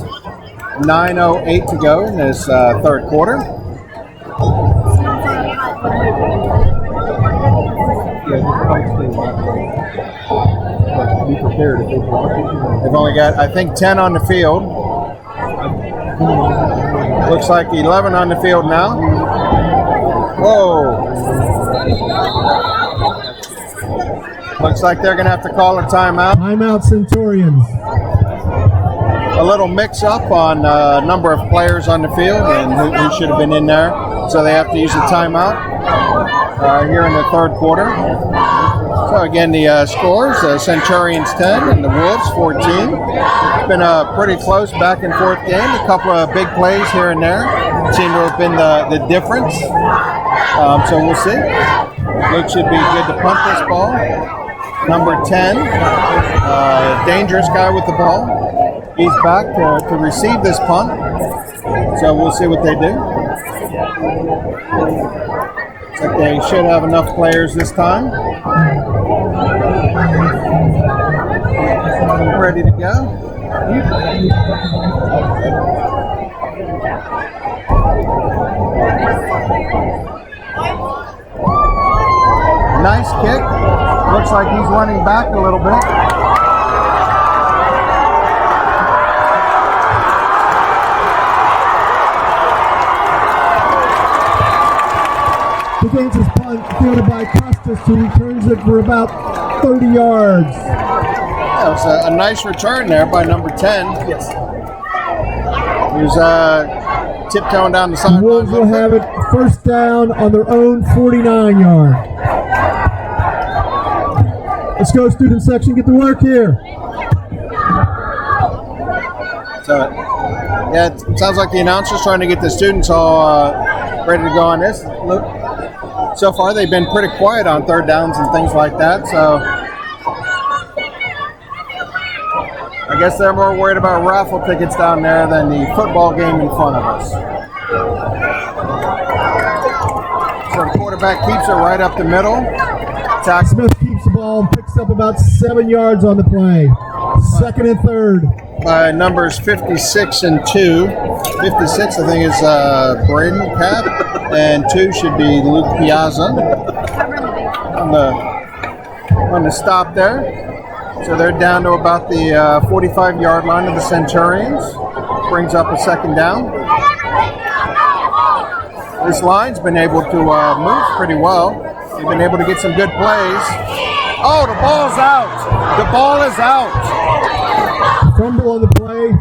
9:08 to go in this third quarter. Be prepared if they They've only got, I think, 10 on the field. Looks like 11 on the field now. Whoa. Looks like they're going to have to call a timeout. Timeout, Centurions. A little mix-up on a number of players on the field and who should have been in there. So they have to use a timeout here in the third quarter. So again, the scores, Centurions 10 and the Wolves 14. It's been a pretty close back and forth game. A couple of big plays here and there seem to have been the difference. So we'll see. Luke should be good to punt this ball. Number 10, dangerous guy with the ball. He's back to receive this punt. So we'll see what they do. Looks like they should have enough players this time. Ready to go. Nice kick. Looks like he's running back a little bit. DeGance's punt fielded by Custis, who returns it for about 30 yards. That was a nice return there by number 10. Yes. He was tiptoeing down the sideline. The Wolves will have it first down on their own 49-yard. Let's go, student section. Get to work here. So, yeah, it sounds like the announcer's trying to get the students all ready to go on this. Look, so far they've been pretty quiet on third downs and things like that. So, I guess they're more worried about raffle tickets down there than the football game in front of us. So the quarterback keeps it right up the middle. Zach Smith keeps the ball and picks up about 7 yards on the play. 2nd and 3rd. By numbers 56 and 2. 56, I think, is Braden Cap, and 2 should be Luke Piazza on the stop there. So they're down to about the 45-yard line of the Centurions. Brings up a 2nd down. This line's been able to move pretty well. They've been able to get some good plays. Oh, the ball's out. The ball is out. Fumble on the play.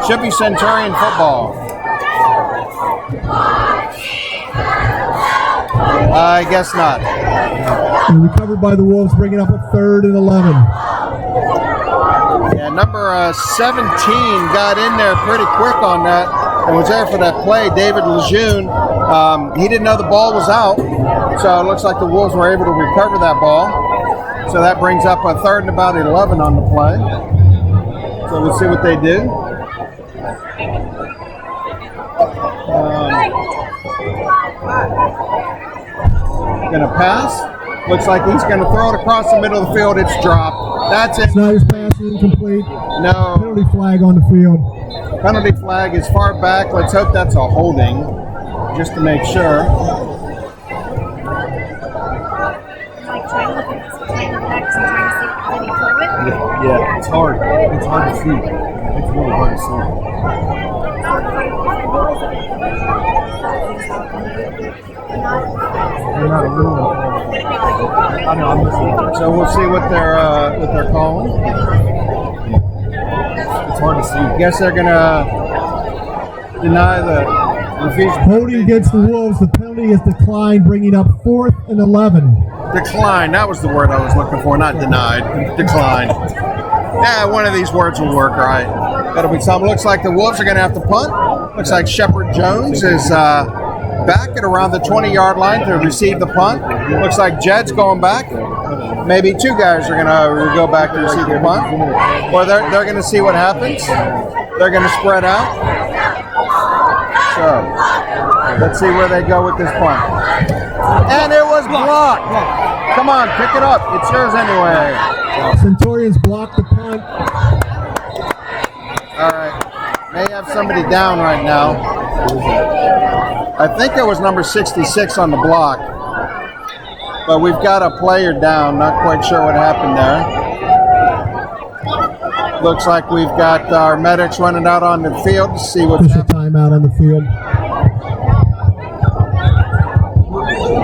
Should be Centurion football. I guess not. And recovered by the Wolves, bringing up a 3rd and 11. Yeah, number 17 got in there pretty quick on that and was there for that play. David Lejeune, he didn't know the ball was out, so it looks like the Wolves were able to recover that ball. So that brings up a 3rd and about 11 on the play. So we'll see what they do. Gonna pass. Looks like he's gonna throw it across the middle of the field. It's dropped. That's it. Snyder's pass is incomplete. No. Penalty flag on the field. Penalty flag is far back. Let's hope that's a holding, just to make sure. Yeah, it's hard. It's hard to see. It's really hard to see. I know, I'm listening. So we'll see what they're calling. It's hard to see. Guess they're gonna deny the Holding against the Wolves, the penalty is declined, bringing up 4th and 11. decline. That was the word I was looking for, not denied. Decline. Yeah, one of these words will work, right? That'll be something. Looks like the Wolves are gonna have to punt. Looks like Shepard Jones is back at around the 20-yard line to receive the punt. Looks like Jed's going back. Maybe two guys are going to go back to receive the punt. Or they're going to see what happens. They're going to spread out. So, let's see where they go with this punt. And it was blocked. Come on, pick it up. It's yours anyway. Centurions block the punt. All right. May have somebody down right now. I think it was number 66 on the block. But we've got a player down. Not quite sure what happened there. Looks like we've got our medics running out on the field to see what's happening. Timeout on the field.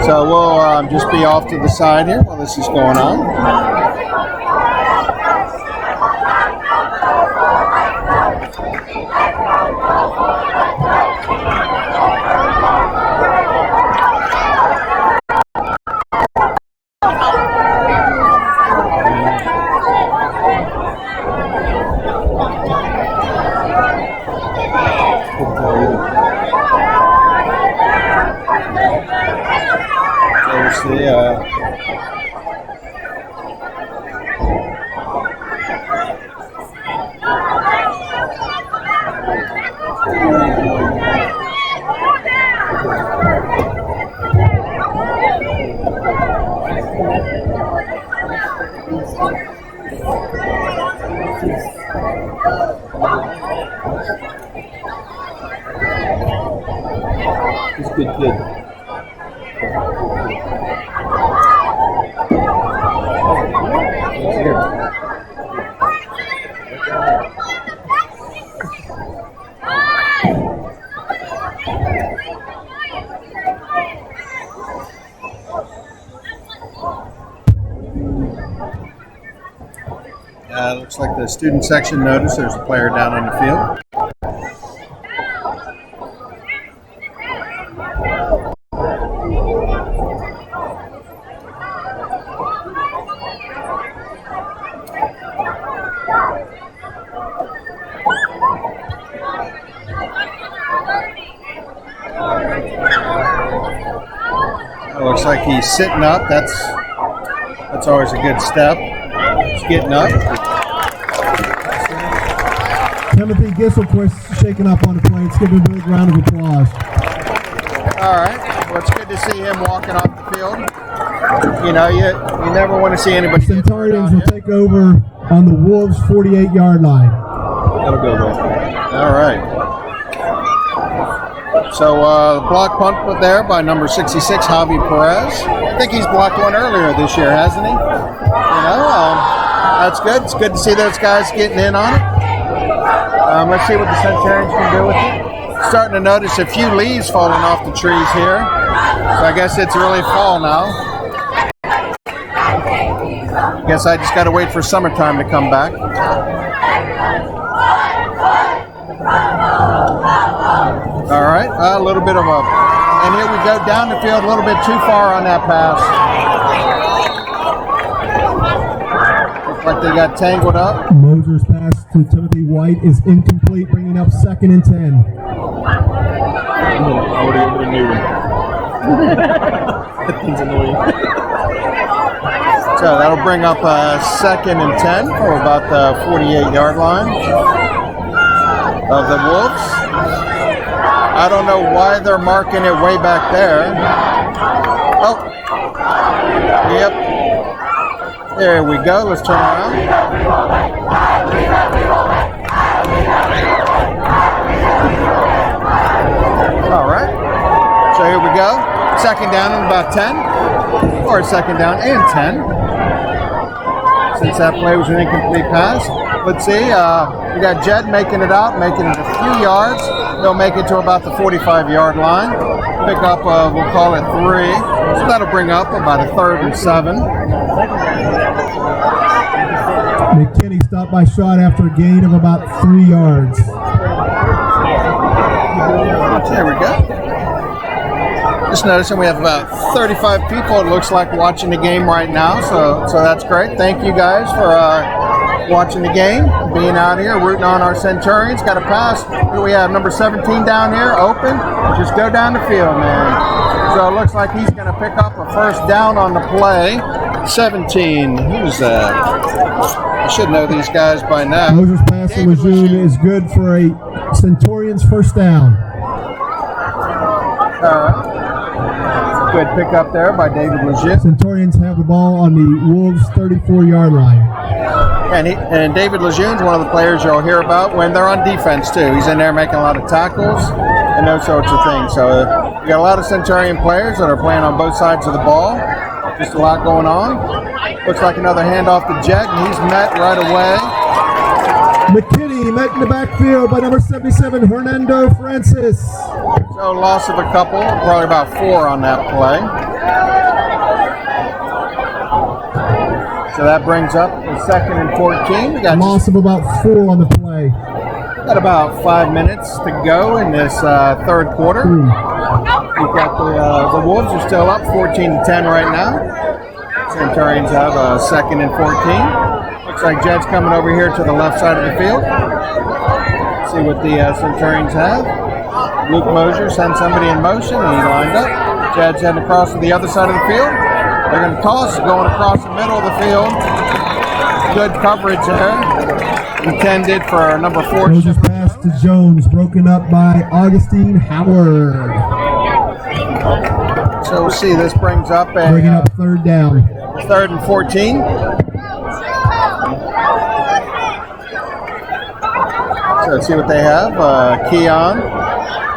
So we'll just be off to the side here while this is going on. He's a good kid. Looks like the student section noticed there's a player down on the field. Looks like he's sitting up. That's always a good step. He's getting up. Timothy Gisselquist shaking up on the play. Let's give him a big round of applause. All right. Well, it's good to see him walking off the field. You know, you never want to see anybody. Centurions will take over on the Wolves' 48-yard line. That'll go well. All right. So block punt put there by number 66, Javi Perez. I think he's blocked one earlier this year, hasn't he? You know, that's good. It's good to see those guys getting in on it. Let's see what the Centurions can do with it. Starting to notice a few leaves falling off the trees here. So I guess it's really fall now. Guess I just got to wait for summertime to come back. All right, a little bit of a, and here we go down the field a little bit too far on that pass. Looks like they got tangled up. Moser's pass to Timothy White is incomplete, bringing up 2nd and 10. I would have been a new one. That thing's annoying. So that'll bring up 2nd and 10 for about the 48-yard line of the Wolves. I don't know why they're marking it way back there. Oh, yep. There we go. Let's turn around. All right. So here we go. 2nd down and about 10. Or 2nd down and 10. since that play was an incomplete pass. Let's see. We got Jed making it out, making it a few yards. He'll make it to about the 45-yard line. Pick up, we'll call it 3. So that'll bring up about a 3rd and 7. McKinney stopped by shot after a gain of about 3 yards. There we go. Just noticing we have about 35 people, it looks like, watching the game right now. So that's great. Thank you guys for watching the game, being out here, rooting on our Centurions. Got a pass. What do we have? Number 17 down here, open. Just go down the field, man. So it looks like he's going to pick up a first down on the play. 17. Who's that? I should know these guys by now. Moses' pass to Lejeune is good for a Centurions first down. All right. Good pick up there by David Lejeune. Centurions have the ball on the Wolves' 34-yard line. And David Lejeune's one of the players you'll hear about when they're on defense, too. He's in there making a lot of tackles and those sorts of things. So you got a lot of Centurion players that are playing on both sides of the ball. Just a lot going on. Looks like another handoff to Jed, and he's met right away. McKinney met in the backfield by number 77, Hernando Francis. So loss of a couple, probably about 4 on that play. So that brings up the 2nd and 14. We got loss of about 4 on the play. Got about 5 minutes to go in this 3rd quarter. We've got the Wolves are still up 14-10 right now. Centurions have a 2nd and 14. Looks like Jed's coming over here to the left side of the field. See what the Centurions have. Luke Mosier sends somebody in motion, and he lined up. Jed's heading across to the other side of the field. They're going to toss, going across the middle of the field. Good coverage there. Intended for number 4. Moses pass to Jones, broken up by Augustine Howard. So we'll see, this brings up a... Bringing up 3rd down. 3rd and 14. So let's see what they have. Keon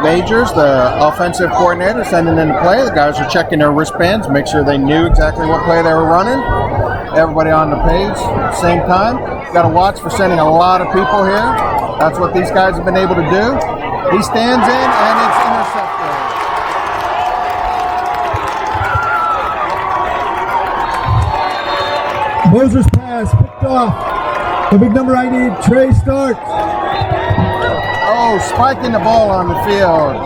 Majors, the offensive coordinator, sending in the play. The guys are checking their wristbands, make sure they knew exactly what play they were running. Everybody on the page at the same time. Got to watch for sending a lot of people here. That's what these guys have been able to do. He stands in, and it's intercepted. Moser's pass picked off. The big number 80, Trey Stark. Oh, spiking the ball on the field.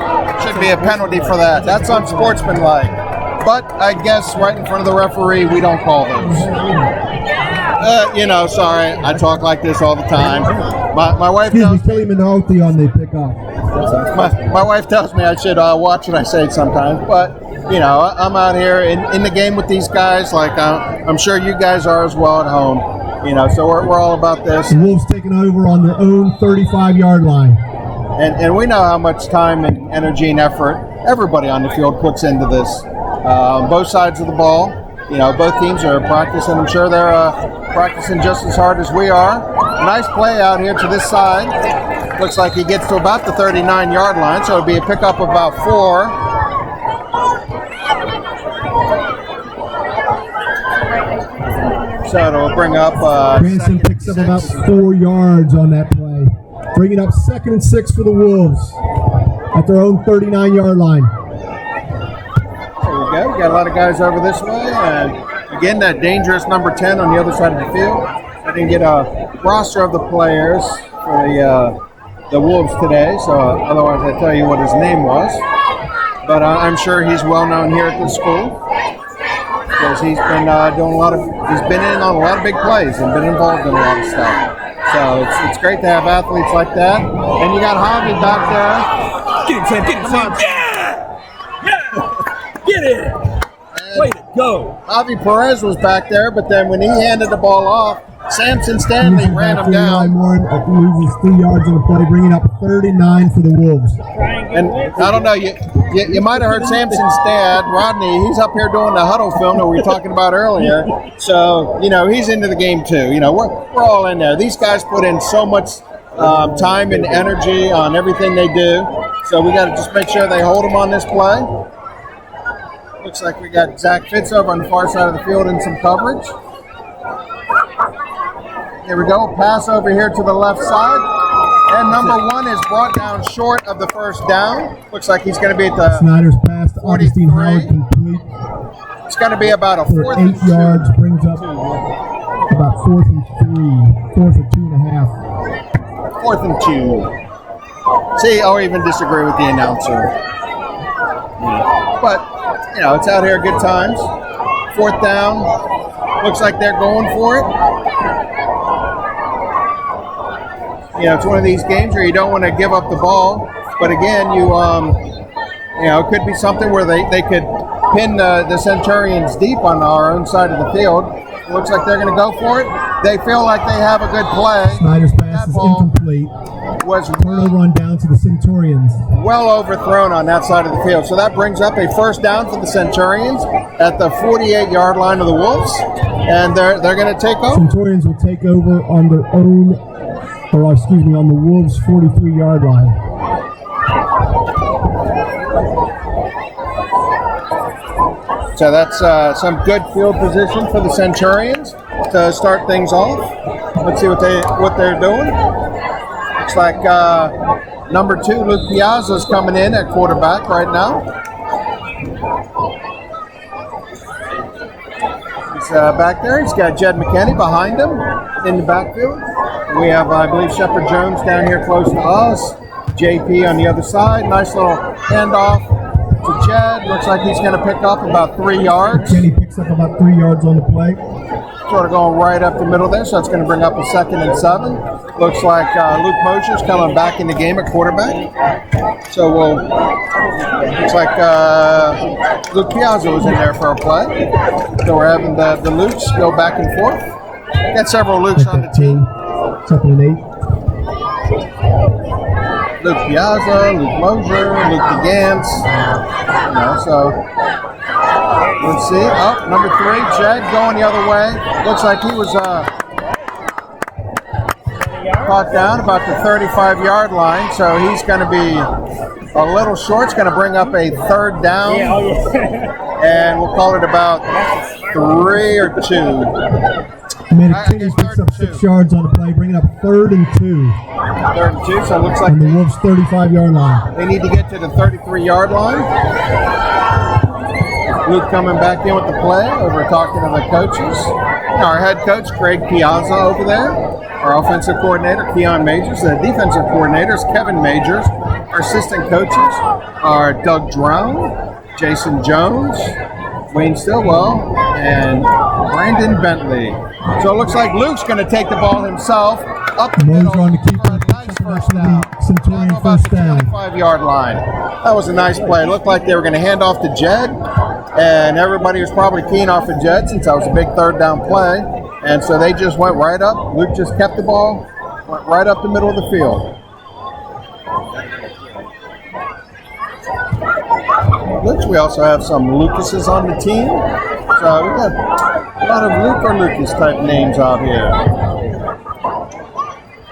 Should be a penalty for that. That's unsportsmanlike. But I guess right in front of the referee, we don't call those. Sorry, I talk like this all the time. My wife tells me on the pickoff. My wife tells me I should watch what I say sometimes, but I'm out here in the game with these guys. Like I'm sure you guys are as well at home. So we're all about this. The Wolves taking over on their own 35-yard line. And we know how much time and energy and effort everybody on the field puts into this. Both sides of the ball. Both teams are practicing. I'm sure they're practicing just as hard as we are. Nice play out here to this side. Looks like he gets to about the 39-yard line, so it'll be a pickup of about 4. So it'll bring up... Branson picks up about 4 yards on that play. Bringing up 2nd and 6 for the Wolves at their own 39-yard line. There we go. We got a lot of guys over this way. And again, that dangerous number 10 on the other side of the field. I didn't get a roster of the players for the Wolves today, so otherwise I'd tell you what his name was. But I'm sure he's well known here at the school because he's been he's been in on a lot of big plays and been involved in a lot of stuff. So it's great to have athletes like that. And you got Javi back there. Get him, Sam. Get him, Sam. Yeah! Get it! Way to go. Javi Perez was back there, but then when he handed the ball off, Samson Stanley ran him down. Loses 3 yards on the play, bringing up 39 for the Wolves. And I don't know, you might have heard Samson's dad, Rodney. He's up here doing the huddle film that we were talking about earlier. So he's into the game too. We're all in there. These guys put in so much time and energy on everything they do. So we got to just make sure they hold them on this play. Looks like we got Zach Fitz over on the far side of the field in some coverage. Here we go. Pass over here to the left side. And number 1 is brought down short of the first down. Looks like he's going to be at the Snyder's pass to Augustine Howard complete. It's going to be about a For 4th 8 and 2. yards, brings up about 4th and 3, 4th and 2.5. 4th and 2. See, I'll even disagree with the announcer. But, you know, it's out here, good times. 4th down. Looks like they're going for it. You know, it's one of these games where you don't want to give up the ball. But again, you know, it could be something where they could pin the Centurions deep on our own side of the field. It looks like they're going to go for it. They feel like they have a good play. Snyder's pass is incomplete. Was turnover on down to the Centurions. Well overthrown on that side of the field. So that brings up a 1st down for the Centurions at the 48-yard line of the Wolves. And they're going to take over. Centurions will take over on their own, or excuse me, on the Wolves' 43-yard line. So that's some good field position for the Centurions to start things off. Let's see what they're doing. Looks like number 2, Luke Piazza, is coming in at quarterback right now. He's back there. He's got Jed McKinney behind him in the backfield. We have, I believe, Shepard Jones down here close to us. JP on the other side. Nice little handoff to Jed. Looks like he's going to pick up about 3 yards. Kenny picks up about 3 yards on the play. Sort of going right up the middle there, so it's going to bring up a 2nd and 7. Looks like Luke Mosier's coming back in the game at quarterback. So looks like Luke Piazza was in there for a play. So we're having the Lukes go back and forth. Got several Lukes on the team. 2nd and 8. Luke Piazza, Luke Mosier, Luke DeGance. You know, so let's see. Oh, number 3, Jed going the other way. Looks like he was caught down about the 35-yard line, so he's going to be a little short. It's going to bring up a 3rd down, and we'll call it about 3 or 2. Kenny picks up 6 yards on the play, bringing up 3rd and 2. 3rd and 2, so it looks like on the Wolves' 35-yard line. They need to get to the 33-yard line. Luke coming back in with the play, over talking to the coaches. Our head coach, Craig Piazza, over there. Our offensive coordinator, Keon Majors. The defensive coordinators, Kevin Majors. Our assistant coaches are Doug Drown, Jason Jones, Wayne Stillwell, and Brandon Bentley. So it looks like Luke's going to take the ball himself up the middle. On the keeper. Nice first down. Centurion About first the down. 25-yard line. That was a nice play. It looked like they were going to hand off to Jed, and everybody was probably keen off of Jed since that was a big 3rd down play. And so they just went right up. Luke just kept the ball, went right up the middle of the field. Looks, we also have some Lucases on the team. So we got a lot of Luke or Lucas type names out here.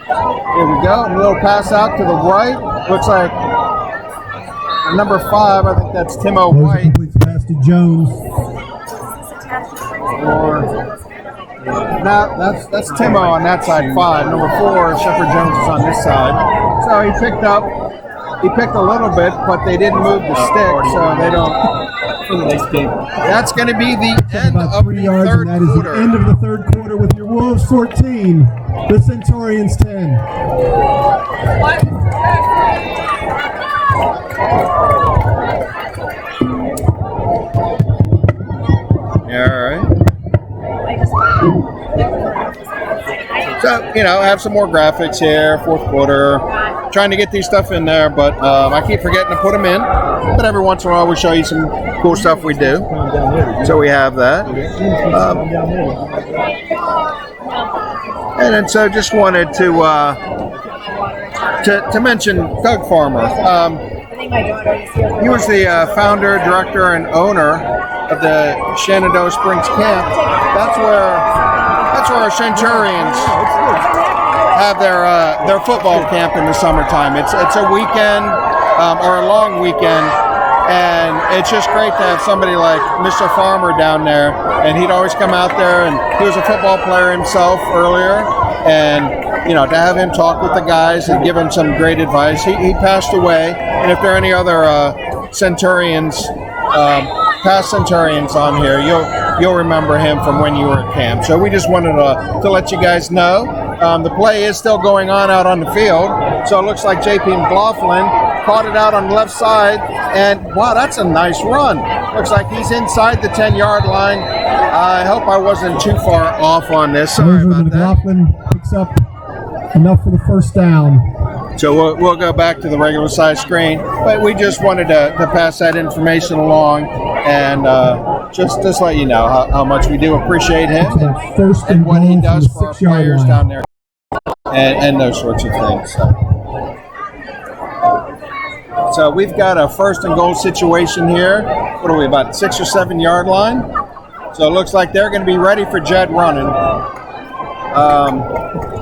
Here we go. A little pass out to the right. Looks like number 5, I think that's Timo White. Completes pass to Jones. No, that's Timo on that side, 5. Number 4, Shepard Jones is on this side. So he picked a little bit, but they didn't move the stick, so they don't. For the next game. That's going to be the end About of 3 the yards, 3rd and that is quarter. the end of the 3rd quarter with your Wolves 14, the Centurions 10. All right. So, you know, I have some more graphics here, 4th quarter. Trying to get these stuff in there, but I keep forgetting to put them in. But every once in a while, we show you some cool stuff we do. So we have that. And then so just wanted to mention Doug Farmer. He was the founder, director, and owner of the Shenandoah Springs Camp. That's where our Centurions have their football camp in the summertime. It's a weekend or a long weekend, and it's just great to have somebody like Mr. Farmer down there. And he'd always come out there, and he was a football player himself earlier, and to have him talk with the guys and give him some great advice. He passed away, and if there are any other Centurions, past Centurions on here, you'll remember him from when you were at camp. So we just wanted to let you guys know. The play is still going on out on the field, so it looks like J.P. McLaughlin caught it out on the left side, and wow, that's a nice run. Looks like he's inside the 10-yard line. I hope I wasn't too far off on this. Sorry about that. McLaughlin picks up enough for the first down. So we'll go back to the regular size screen, but we just wanted to pass that information along and just let you know how much we do appreciate him and what he does for our players down there and those sorts of things. So we've got a 1st and goal situation here. What are we, about 6 or 7 yard line? So it looks like they're going to be ready for Jed running.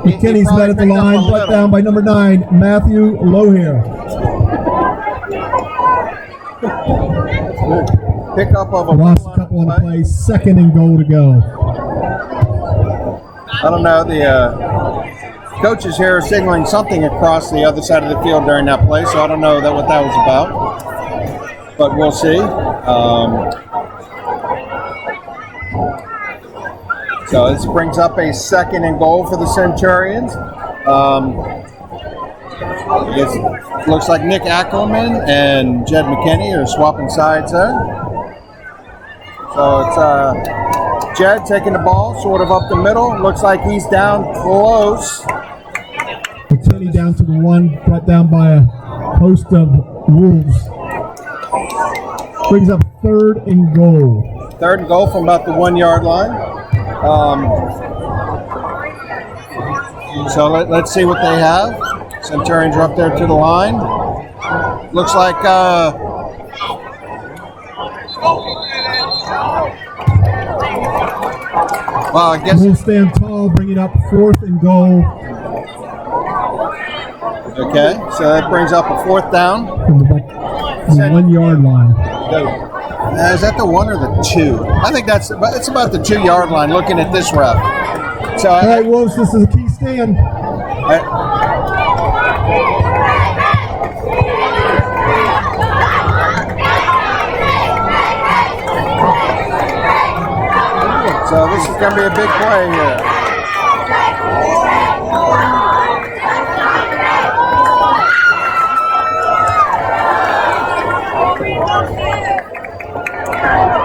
McKinney's met at the line, brought down by number 9, Matthew Lohair. Pickup of a lost a couple on the play, 2nd and goal to go. I don't know, the coaches here are signaling something across the other side of the field during that play, so I don't know what that was about, but we'll see. So this brings up a 2nd and goal for the Centurions. It looks like Nick Ackerman and Jed McKinney are swapping sides there. So it's Jed taking the ball sort of up the middle. Looks like he's down close. McKinney down to the 1, brought down by a host of Wolves. Brings up 3rd and goal. 3rd and goal from about the 1 yard line. So let's see what they have. Centurions are up there to the line. Looks like well, I guess we'll stand tall, bringing up 4th and goal. Okay, so that brings up a 4th down. From the 1 yard line. Is that the 1 or the 2? I think it's about the 2 yard line looking at this rep. So all right, Wolves, this is a key stand. So this is going to be a big play here.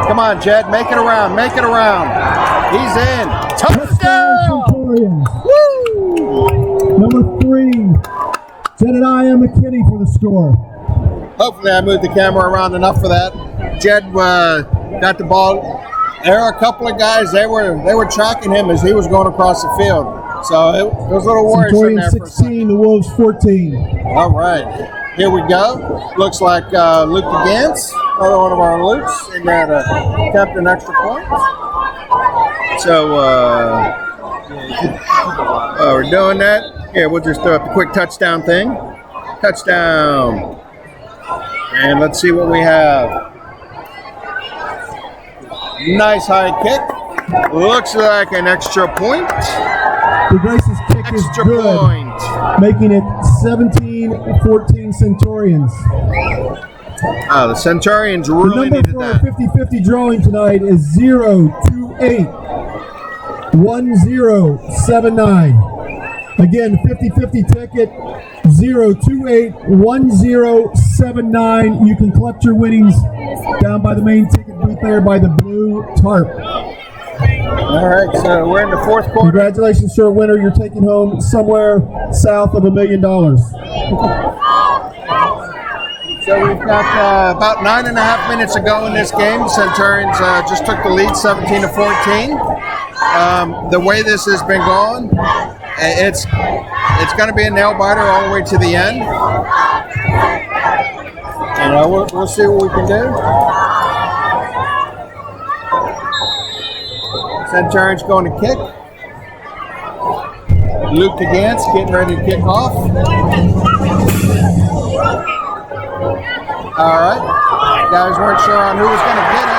Come on, Jed, make it around, make it around. He's in. Touchdown! Woo! Number 3, Jedediah McKinney for the score. Hopefully I moved the camera around enough for that. Jed got the ball. There are a couple of guys, they were tracking him as he was going across the field. So it was a little worrisome there for a second. 16, the Wolves 14. All right. Here we go. Looks like Luke DeGance, another one of our Lukes, in there to attempt an extra point. So we're doing that. Here, we'll just throw up a quick touchdown thing. Touchdown. And let's see what we have. Nice high kick. Looks like an extra point. DeGrace's kick is good, making it 17-14 Centurions. The Centurions really needed that. The number for our 50-50 drawing tonight is 028 1079. Again, 50-50 ticket 028 1079. You can collect your winnings down by the main ticket booth there by the blue tarp. All right, so we're in the 4th quarter. Congratulations, sir, winner. You're taking home somewhere south of $1 million. So we've got about 9.5 minutes to go in this game. The Centurions just took the lead 17-14. The way this has been going, it's going to be a nail biter all the way to the end. We'll see what we can do. Centurions going to kick. Luke DeGance getting ready to kick off. All right. Guys weren't sure on who was going to get it.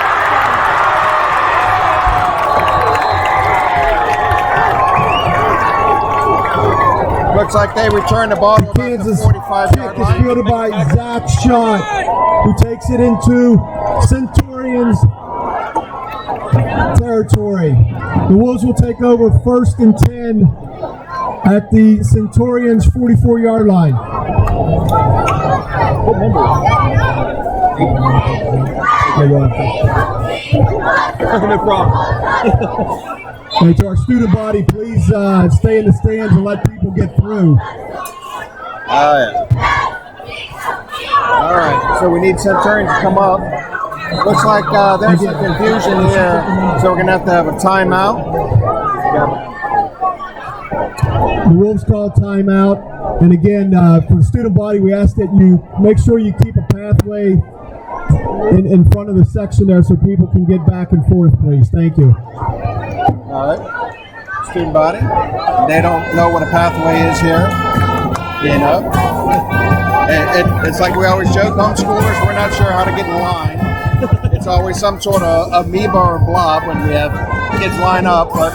Looks like they return the ball to about the Kansas 45-yard kick is line. fielded by Zach Schott, who takes it into Centurions territory. The Wolves will take over 1st and 10 at the Centurions 44-yard line. What number? No problem. Okay, to our student body, please stay in the stands and let people get through. Oh, yeah. All right, so we need Centurions to come up. Looks like there's some confusion here, so we're going to have a timeout. The Wolves call timeout. And again, for the student body, we ask that you make sure you keep a pathway in front of the section there so people can get back and forth, please. Thank you. All right, student body. They don't know what a pathway is here, you know. It's like we always joke, homeschoolers, we're not sure how to get in line. It's always some sort of amoeba or blob when we have kids line up, but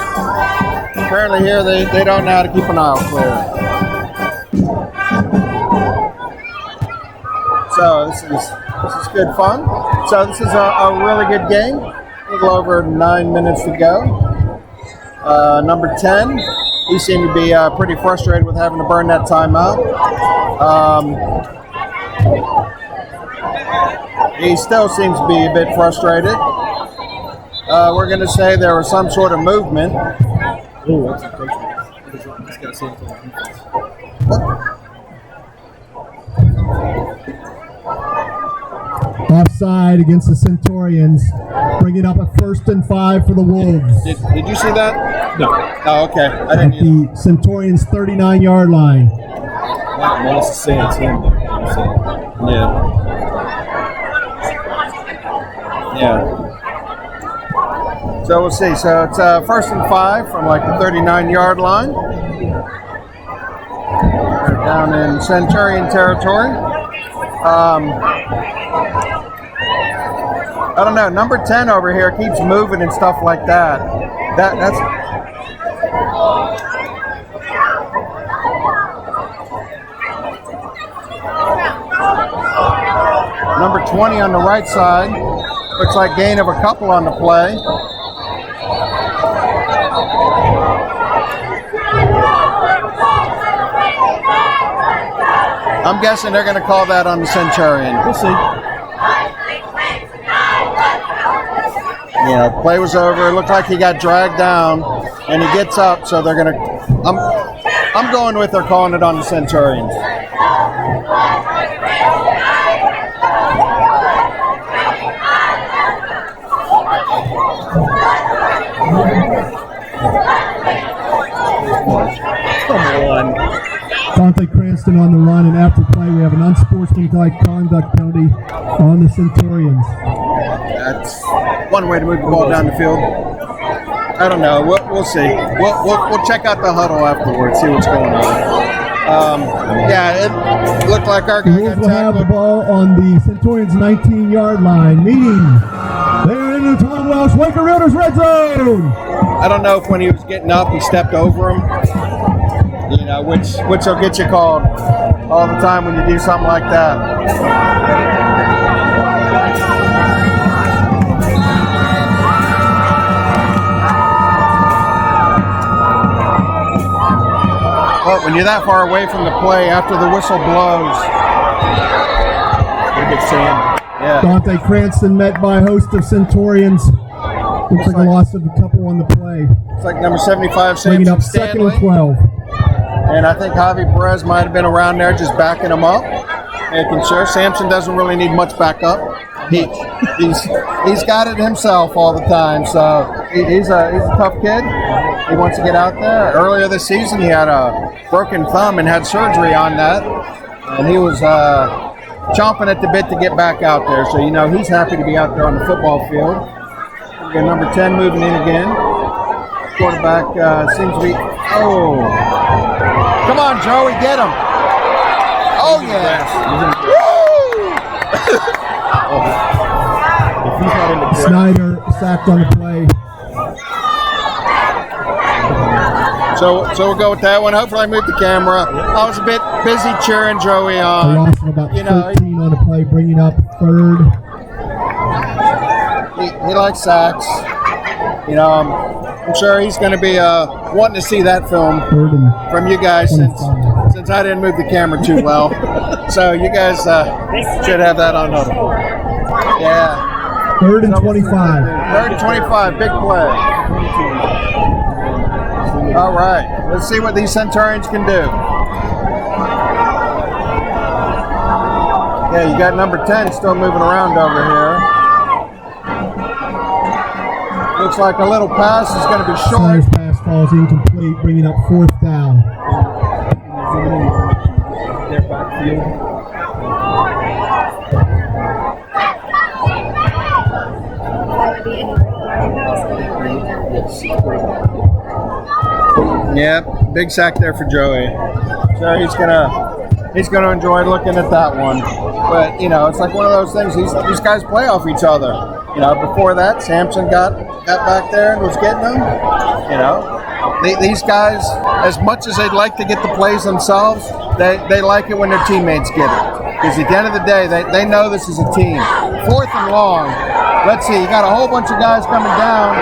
apparently here they don't know how to keep an aisle clear. So this is good fun. So this is a really good game. A little over 9 minutes to go. Number 10, he seemed to be pretty frustrated with having to burn that timeout. He still seems to be a bit frustrated. We're going to say there was some sort of movement. Oh, that's a coach. He's got something on defense. Offside against the Centurions. Bring it up at 1st and 5 for the Wolves. Did you see that? No. Oh, okay. I At didn't either. the Centurions 39-yard line. No, it's the same. It's him. Yeah. Yeah. So we'll see. So it's 1st and 5 from like the 39-yard line. We're down in Centurion territory. I don't know. Number 10 over here keeps moving and stuff like that. That's. Number 20 on the right side. Looks like gain of a couple on the play. I'm guessing they're going to call that on the Centurion. We'll see. Yeah, play was over. It looked like he got dragged down, and he gets up, so they're going to. I'm going with they're calling it on the Centurions. Come on. Dante Cranston on the run, and after play, we have an unsportsmanlike conduct penalty on the Centurions. That's one way to move the ball down the field. I don't know. We'll see. We'll check out the huddle afterwards, see what's going on. Yeah, it looked like our The guy Wolves got will have the tackled. ball on the Centurions' 19-yard line, meaning they're in the Tom Welsh Waker Raiders red zone. I don't know if when he was getting up, he stepped over him. You know, which will get you called all the time when you do something like that. Well, when you're that far away from the play, after the whistle blows, Look at Sam. yeah. Dante Cranston met by a host of Centurions. Looks like a loss of a couple on the play. It's like number 75, Bringing Samson up 2nd Stanley. and 12. And I think Javi Perez might have been around there just backing him up, making sure. Samson doesn't really need much backup. He's got it himself all the time, so he's a tough kid. He wants to get out there. Earlier this season, he had a broken thumb and had surgery on that, and he was chomping at the bit to get back out there. So, you know, he's happy to be out there on the football field. We got number 10 moving in again. Quarterback seems to be, come on, Joey, get him. Oh, yeah. If he's not in the Snyder sacked on the play. So we'll go with that one. Hopefully I moved the camera. I was a bit busy cheering Joey A on. loss of about You know, 13 on the play, bringing up third. he likes sacks. You know, I'm sure he's going to be wanting to see that film Third and from you guys since I didn't move the camera too well. So you guys should have that on. Yeah. third and 25. Third and 25, big play. All right, let's see what these Centurions can do. Yeah, you got number 10 still moving around over here. Looks like a little pass is going to be short. Snyder's pass falls incomplete, bringing up fourth down. Their backfield. Yep, big sack there for Joey. So he's gonna enjoy looking at that one. But you know, it's like one of those things. These guys play off each other. You know, before that, Sampson got back there and was getting them. You know, these guys, as much as they'd like to get the plays themselves, they like it when their teammates get it. Because at the end of the day, they know this is a team. Fourth and long. Let's see, you got a whole bunch of guys coming down.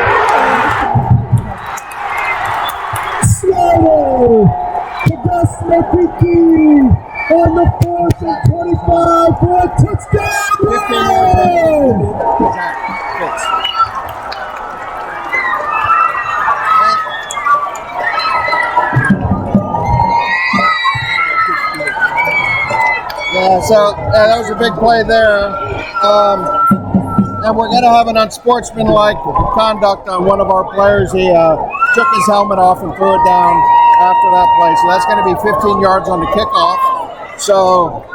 Slow to Gus McKee on the 4th and 25 for a touchdown. Yeah, so that was a big play there. And we're going to have an unsportsmanlike conduct on one of our players. He took his helmet off and threw it down after that play. So that's going to be 15 yards on the kickoff. So,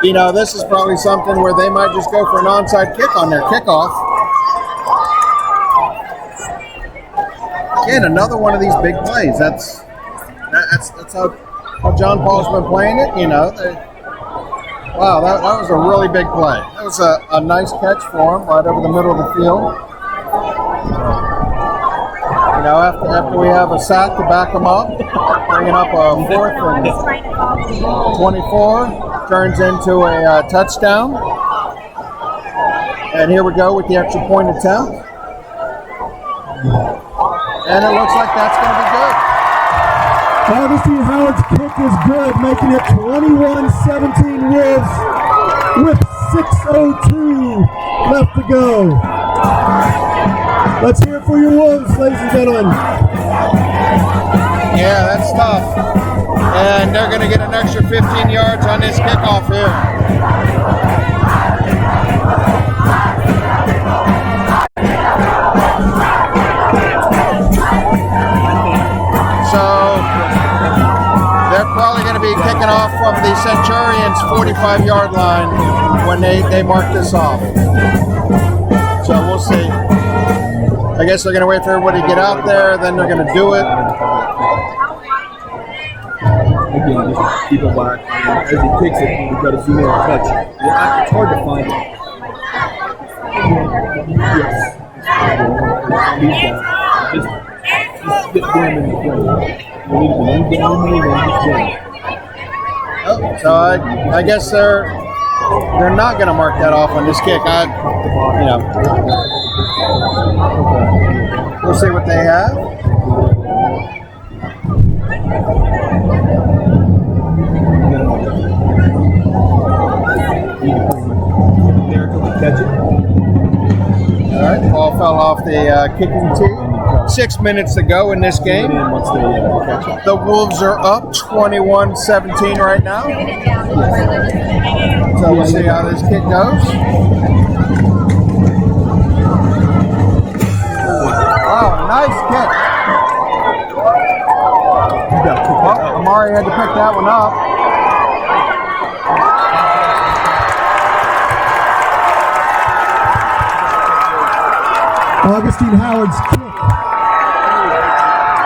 you know, this is probably something where they might just go for an onside kick on their kickoff. Again, another one of these big plays. That's how John Paul's been playing it, you know. Wow, that was a really big play. That was a nice catch for him right over the middle of the field. You know, after we have a sack to back him up, bringing up a 4th and 24, turns into a touchdown. And here we go with the extra point attempt. And it looks like that's going to be good. Augustine Howard's kick is good, making it 21-17 Wolves with 6:02 left to go. Let's hear it for your Wolves, ladies and gentlemen. Yeah, that's tough. And they're going to get an extra 15 yards on this kickoff here. They're probably going to be kicking off from the Centurions' 45-yard line when they mark this off. So we'll see. I guess they're going to wait for everybody to get out there, then they're going to do it. Again, just keep it back. As he kicks it, we've got to zoom in and touch. Yeah, it's hard to find it. Yes. Just get them in the play. So I guess they're not going to mark that off on this kick. We'll see what they have. All right, ball fell off the kicking tee. 6 minutes to go in this game. The Wolves are up 21-17 right now. So we'll see how this kick goes. Oh, nice kick. Oh, Amari had to pick that one up. Augustine Howard's kick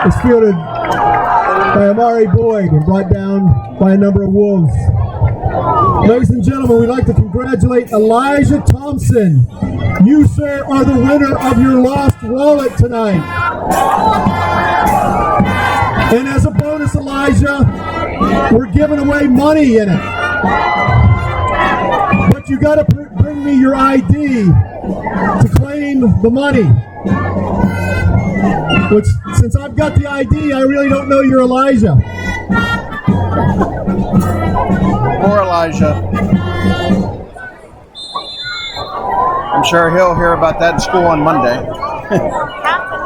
is fielded by Amari Boyd and brought down by a number of Wolves. Ladies and gentlemen, we'd like to congratulate Elijah Thompson. You, sir, are the winner of your lost wallet tonight. And as a bonus, Elijah, we're giving away money in it. But you got to bring me your ID to claim the money. Which, since I've got the ID, I really don't know you're Elijah. Poor Elijah. I'm sure he'll hear about that in school on Monday.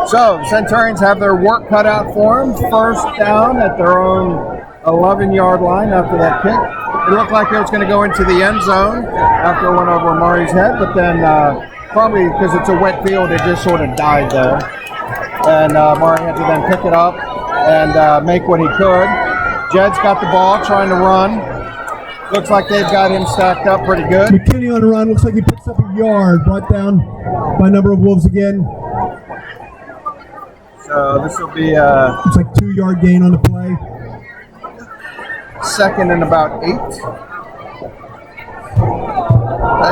So, the Centurions have their work cut out for them. First down at their own 11-yard line after that kick. It looked like it was going to go into the end zone after it went over Murray's head, but then probably because it's a wet field, it just sort of died there. And Murray had to then pick it up and make what he could. Jed's got the ball, trying to run. Looks like they've got him stacked up pretty good. McKinney on the run. Looks like he picks up a yard. Brought down by a number of Wolves again. So this will be looks like 2-yard gain on the play. Second and about 8.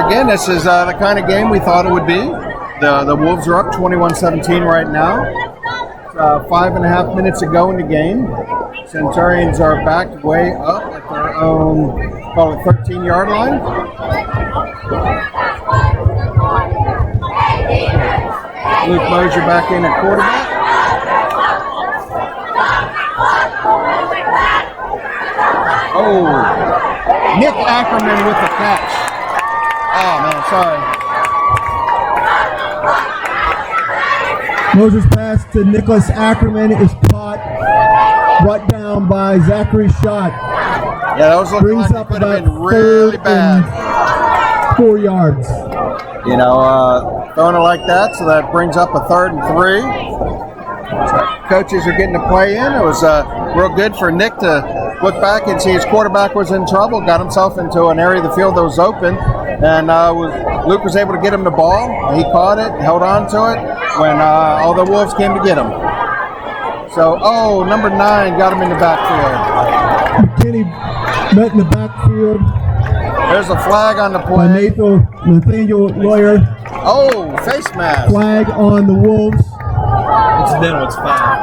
Again, this is the kind of game we thought it would be. The Wolves are up 21-17 right now. 5.5 minutes to go in the game. Centurions are backed way up at their own, call it 13-yard line. Luke Mosier back in at quarterback. Oh, Nick Ackerman with the catch. Oh man, sorry. Moses' pass to Nicholas Ackerman is caught, brought down by Zachary Schott. Yeah, that was looking like it could have been really bad. 4 yards. You know, throwing it like that, so that brings up a 3rd and 3. So coaches are getting the play in. It was real good for Nick to look back and see his quarterback was in trouble, got himself into an area of the field that was open, and Luke was able to get him the ball. He caught it, held on to it when all the Wolves came to get him. So, number 9 got him in the backfield. McKinney met in the backfield. There's a flag on the play. Nathaniel Lawyer. Oh, face mask. Flag on the Wolves. Incidental, it's fine.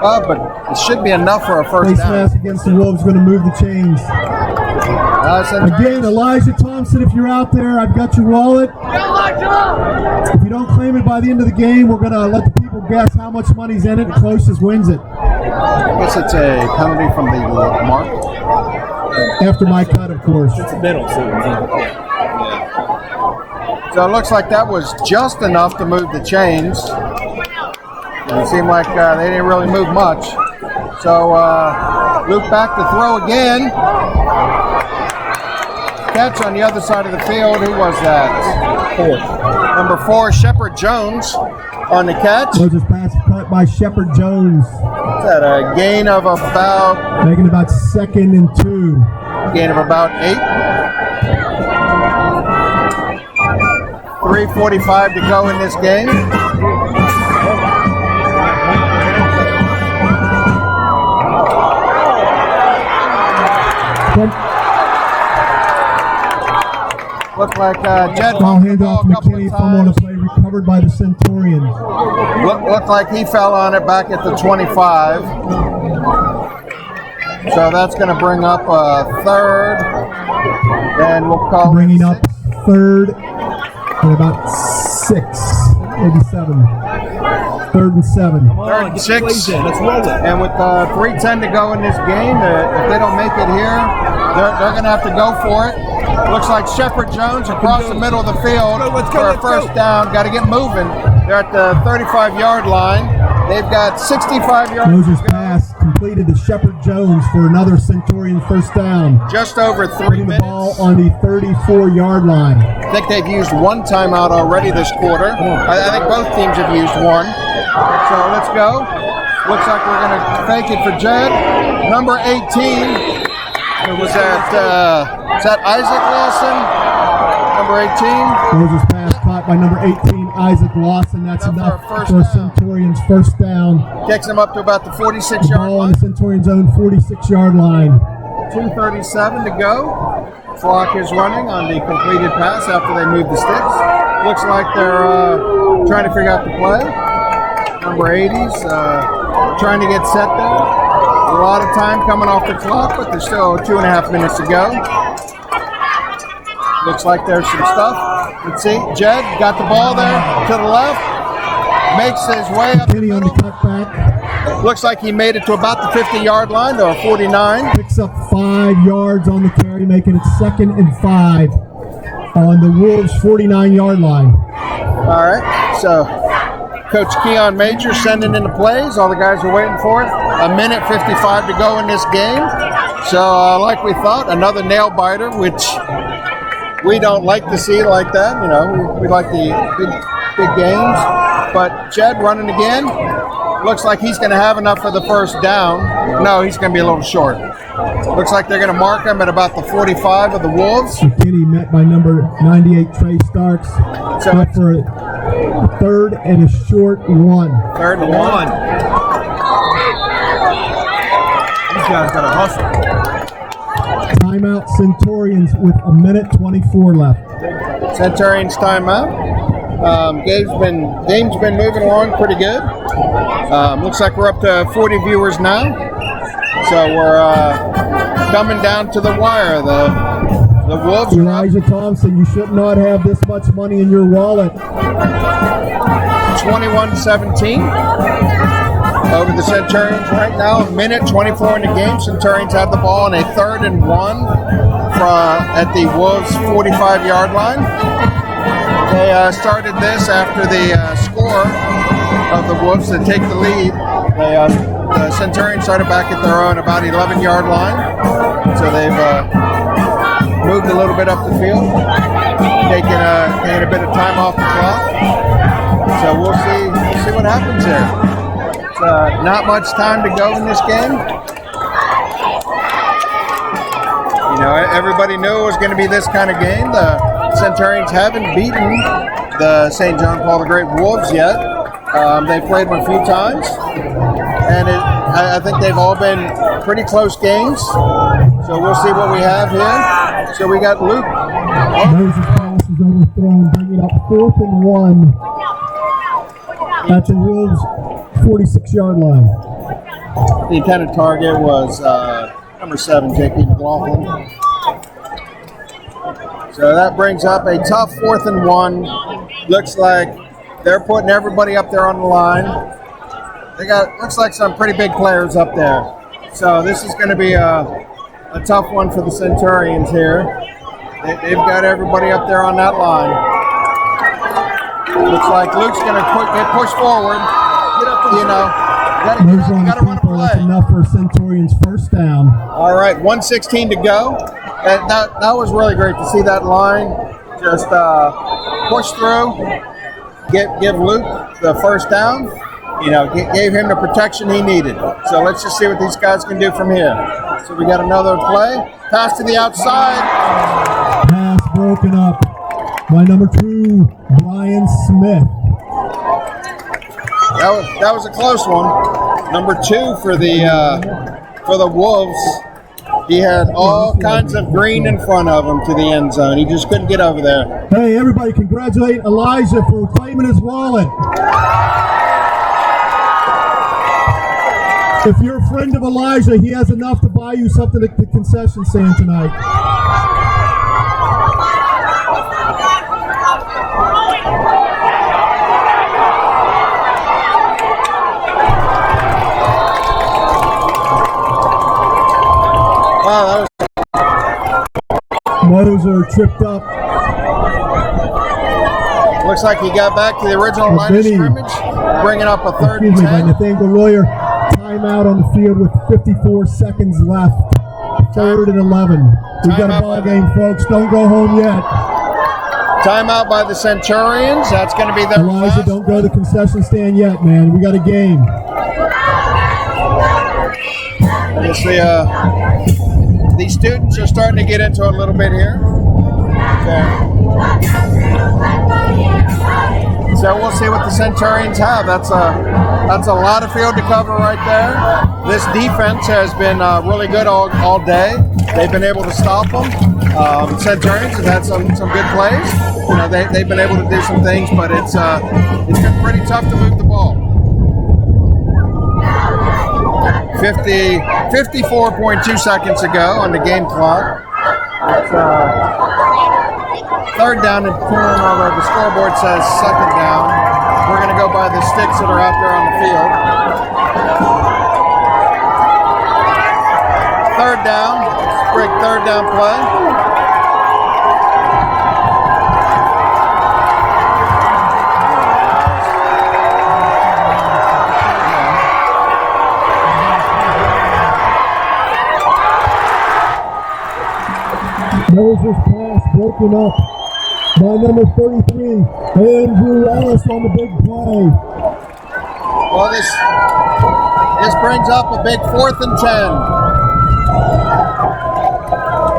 But it should be enough for a first face down. Face mask against the Wolves, going to move the chains. Again, Elijah Thompson, if you're out there, I've got your wallet. If you don't claim it by the end of the game, we're going to let the people guess how much money's in it. The closest wins it. I guess it's a penalty from the mark. After my cut, of course. Incidental, So it looks like that was just enough to move the chains. And it seemed like they didn't really move much. So Luke back to throw again. Catch on the other side of the field. Who was that? 4. Number 4, Shepard Jones on the catch. Moses pass caught by Shepard Jones. Is that a gain of about? Making about 2nd and 2. Gain of about 8. 3:45 to go in this game. Looked like Jed. Ball hands off McKinney, fumble on the play, recovered by the Centurions. Looked like he fell on it back at the 25. So that's going to bring up a 3rd. And we'll call bringing up 3rd and about 6, maybe 7. 3rd and 7. 3rd and 6. Let's roll it. And with 3:10 to go in this game, if they don't make it here, they're going to have to go for it. Looks like Shepard Jones across the middle of the field for a first down. Got to get moving. They're at the 35-yard line. They've got 65 yards. Moses' pass completed to Shepard Jones for another Centurion first down. Just over 3 Putting minutes. the ball on the 34-yard line. I think they've used 1 timeout already this quarter. I think both teams have used 1. So let's go. Looks like we're going to fake it for Jed. Number 18. Was that Isaac Lawson? Number 18. Moses' pass caught by number 18, Isaac Lawson. That's enough for Centurions first down. Takes them up to about the 46-yard ball line. on the Centurions' own 46-yard line. 2:37 to go. Clock is running on the completed pass after they move the sticks. Looks like they're trying to figure out the play. Number 80's trying to get set there. A lot of time coming off the clock, but there's still 2.5 minutes to go. Looks like there's some stuff. Let's see. Jed got the ball there to the left. Makes his way up the Kenny on the middle. cutback. Looks like he made it to about the 50-yard line, or 49. Picks up 5 yards on the carry, making it 2nd and 5 on the Wolves' 49-yard line. All right, so Coach Keon Major sending in the plays. All the guys are waiting for it. 1:55 to go in this game. So like we thought, another nail biter, which we don't like to see like that. You know, we like the big games. But Jed running again. Looks like he's going to have enough for the first down. No, he's going to be a little short. Looks like they're going to mark him at about the 45 of the Wolves. Kenny met by number 98, Trey Starks. So up for a 3rd and a short 1. 3rd and 1. These guys got to hustle. Timeout Centurions with 1:24 left. Centurions timeout. Game's been moving along pretty good. Looks like we're up to 40 viewers now. So we're coming down to the wire. The Wolves are up Elijah Thompson, you should not have this much money in your wallet. 21-17 over the Centurions right now. 1:24 in the game. Centurions had the ball on a 3rd and 1 at the Wolves' 45-yard line. They started this after the score of the Wolves to take the lead. The Centurions started back at their own about 11-yard line. So they've moved a little bit up the field, taking a bit of time off the clock. So we'll see what happens here. It's not much time to go in this game. You know, everybody knew it was going to be this kind of game. The Centurions haven't beaten the St. John Paul the Great Wolves yet. They've played them a few times, and I think they've all been pretty close games. So we'll see what we have here. So we got Luke. Moses pass is overthrown, bringing up 4th and 1 at the Wolves' 46-yard line. The intended target was number 7, J.P. McLaughlin. So that brings up a tough 4th and 1. Looks like they're putting everybody up there on the line. They got, looks like some pretty big players up there. So this is going to be a tough one for the Centurions here. They've got everybody up there on that line. Looks like Luke's going to get pushed forward. Get up, you know. Got to run a play. That's enough for Centurions' first down. All right, 1:16 to go. That was really great to see that line just push through, give Luke the first down. You know, gave him the protection he needed. So let's just see what these guys can do from here. So we got another play. Pass to the outside. Pass broken up by number 2, Brian Smith. That was a close one. Number 2 for the Wolves. He had all kinds of green in front of him to the end zone. He just couldn't get over there. Hey, everybody, congratulate Elijah for claiming his wallet. If you're a friend of Elijah, he has enough to buy you something at the concession stand tonight. Wow, Moser tripped up. looks like he got back to the original line of scrimmage, bringing up a 3rd and 10. Nathaniel Lawyer, timeout on the field with 54 seconds left. 3rd and 11. We've got a ball game, folks. Don't go home yet. Timeout by the Centurions. That's going to be their Elijah, last. don't go to the concession stand yet, man. We got a game. I guess these students are starting to get into it a little bit here. So we'll see what the Centurions have. That's a lot of field to cover right there. This defense has been really good all day. They've been able to stop them. Centurions have had some good plays. You know, they've been able to do some things, but it's been pretty tough to move the ball. 54.2 seconds ago on the game clock. It's third down and 10, although the scoreboard says second down. We're going to go by the sticks that are out there on the field. Third down, big third down play. Moses pass broken up by number 33, Andrew Ellis on the big play. Well, this brings up a big 4th and 10.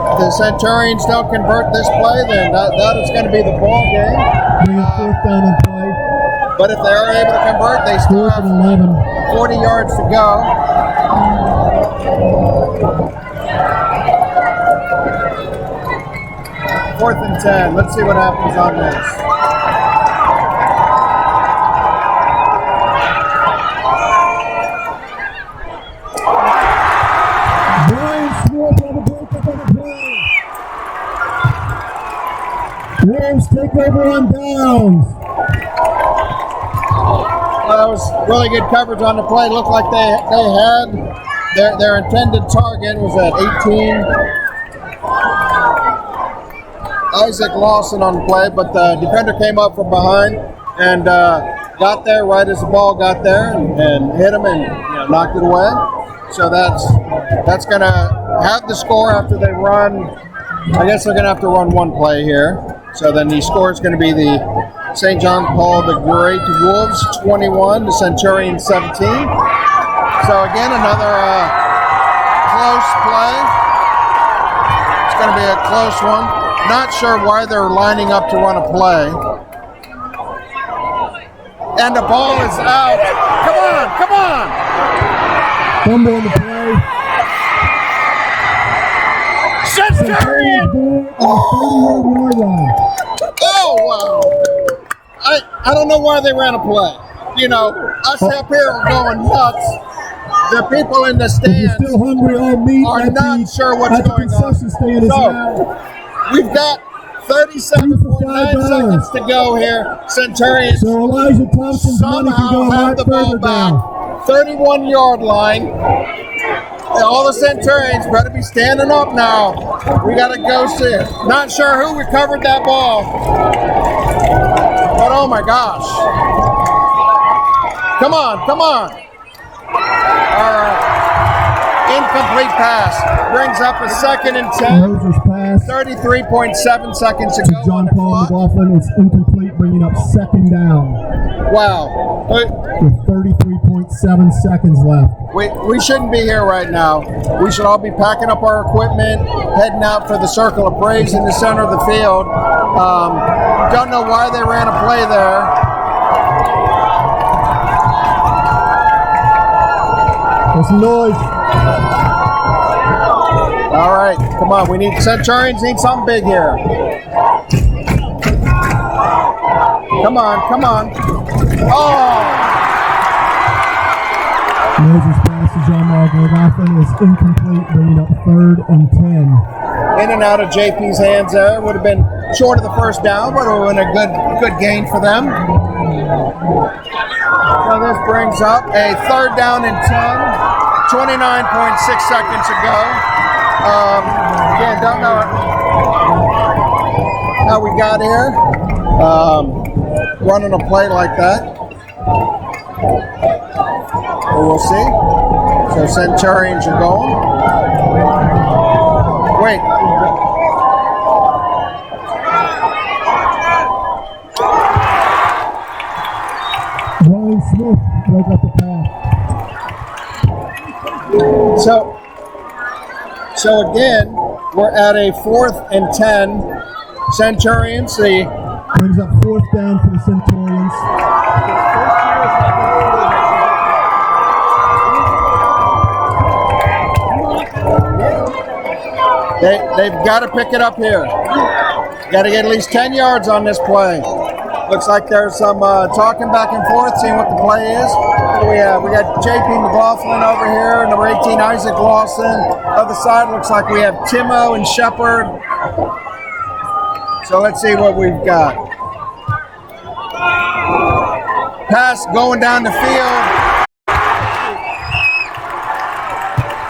If the Centurions don't convert this play, then that is going to be the ball game. Bring up 4th down and play. But if they are able to convert, they still have 40 yards to go. Fourth and 10. Let's see what happens on this. Brian Smith on the breakup on the play. Wolves take over on downs. Well, that was really good coverage on the play. Looked like they had their intended target was at 18. Isaac Lawson on the play, but the defender came up from behind and got there right as the ball got there and hit him and knocked it away. So that's going to have the score after they run. I guess they're going to have to run one play here. So then the score is going to be the St. John Paul the Great Wolves 21, the Centurions 17. So again, another close play. It's going to be a close one. Not sure why they're lining up to run a play. And the ball is out. Come on, come on. Fumble on the play. Centurion! Oh, wow. I don't know why they ran a play. Us up here are going nuts. The people in the stands still hungry on meat are not sure what's going on. Stand So, we've got 37.9 seconds to go here. Centurions so Elijah Thompson's somehow have the ball back. 31-yard line. And all the Centurions better be standing up now. We got to go see it. Not sure who recovered that ball. But oh my gosh. Come on, come on. All right. Incomplete pass. Brings up a 2nd and 10. 33.7 seconds to go. John Paul McLaughlin. It's incomplete, bringing up 2nd down. Wow. With 33.7 seconds left. We shouldn't be here right now. We should all be packing up our equipment, heading out for the Circle of Praise in the center of the field. Don't know why they ran a play there. There's some noise. All right, come on. We need Centurions need something big here. Come on, come on. Oh! Moses pass to John McLaughlin is incomplete, bringing up 3rd and 10. In and out of JP's hands there. Would have been short of the first down, but it would have been a good gain for them. So this brings up a 3rd down and 10. 29.6 seconds to go. Again, don't know how we got here. Running a play like that. But we'll see. So Centurions are going. Wait. Brian Smith broke up the pass. So again, we're at a 4th and 10. Centurions, brings up 4th down for the Centurions. They've got to pick it up here. Got to get at least 10 yards on this play. Looks like there's some talking back and forth, seeing what the play is. we got JP McLaughlin over here, number 18 Isaac Lawson. Other side looks like we have Timo and Shepard. So let's see what we've got. Pass going down the field.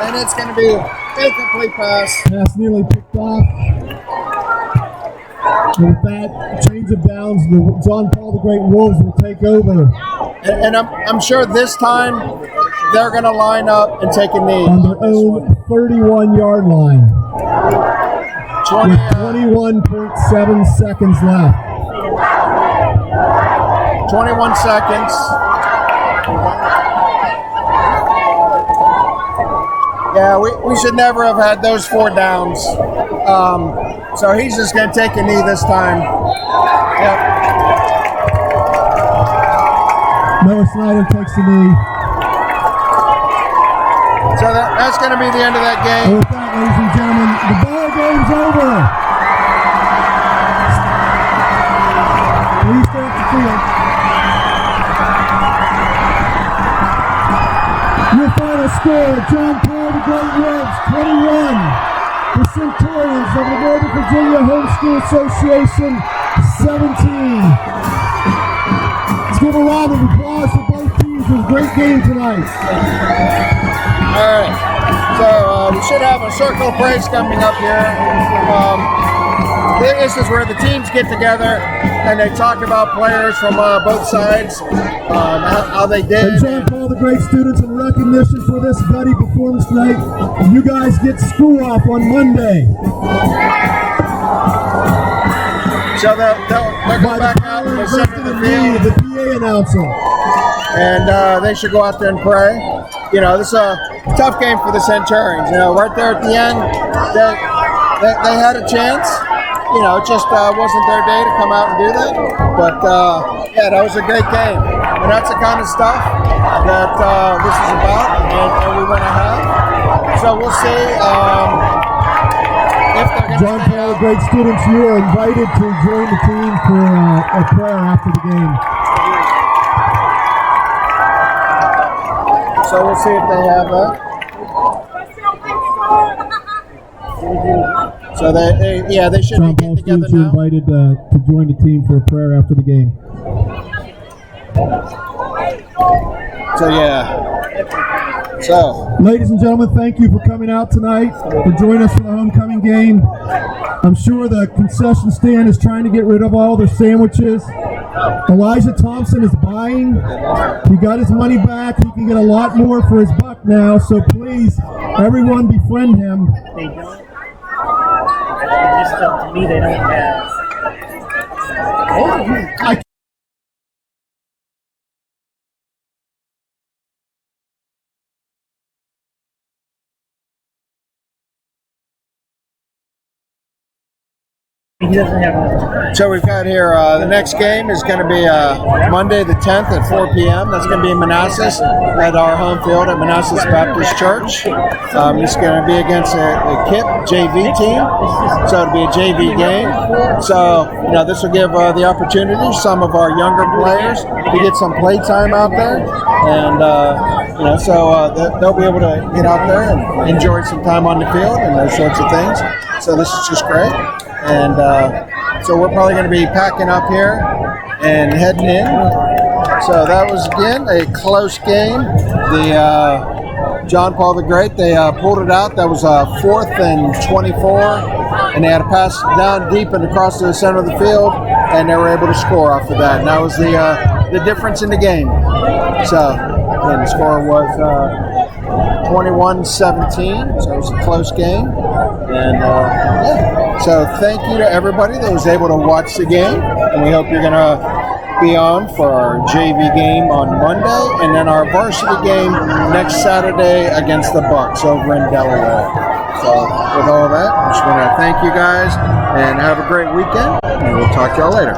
And it's going to be a incomplete pass. Pass nearly picked off. And with that, change of downs, the John Paul the Great Wolves will take over. And I'm sure this time they're going to line up and take a knee. On their own 31-yard line. With 21.7 seconds left. 21 seconds. Yeah, we should never have had those 4 downs. So he's just going to take a knee this time. Yep. Noah Snyder takes the knee. So that's going to be the end of that game. And with that, ladies and gentlemen, the ball game's over. Please stay at the field. Your final score, John Paul the Great Wolves 21. The Centurions of the Northern Virginia Homeschool Association 17. Let's give a round of applause for both teams. It was a great game tonight. All right. So we should have a circle of praise coming up here. This is where the teams get together and they talk about players from both sides, how they did. And John Paul the Great students, in recognition for this gutty performance tonight, you guys get school off on Monday. So they'll go back out in the center of the field. The PA announcer. And they should go out there and pray. You know, this is a tough game for the Centurions. You know, right there at the end, they had a chance. You know, it just wasn't their day to come out and do that. But, yeah, that was a great game. And that's the kind of stuff that this is about and we want to have. So we'll see if they're going to John Paul, great students, you are invited to join the team for a prayer after the game. So we'll see if they have that. So they should John be Paul getting together students, you're now. invited to join the team for a prayer after the game. So yeah. So ladies and gentlemen, thank you for coming out tonight, for joining us for the homecoming game. I'm sure the concession stand is trying to get rid of all their sandwiches. Elijah Thompson is buying. He got his money back. He can get a lot more for his buck now. So please, everyone, befriend him. They don't. Just to me, they don't have. He doesn't have enough time. So we've got here, the next game is going to be Monday the 10th at 4 p.m. That's going to be in Manassas at our home field at Manassas Baptist Church. It's going to be against a KIP JV team, so it'll be a JV game. So, you know, this will give the opportunity some of our younger players to get some play time out there. And, you know, so they'll be able to get out there and enjoy some time on the field and those sorts of things. So this is just great. And so we're probably going to be packing up here and heading in. So that was, again, a close game. The John Paul the Great, they pulled it out. That was 4th and 24. And they had a pass down deep and across the center of the field. And they were able to score off of that. And that was the difference in the game. So, and the score was 21-17. So it was a close game. And, yeah. So thank you to everybody that was able to watch the game, and we hope you're going to be on for our JV game on Monday, and then our varsity game next Saturday against the Bucks over in Delaware. So with all that, I just want to thank you guys, and have a great weekend, and we'll talk to y'all later.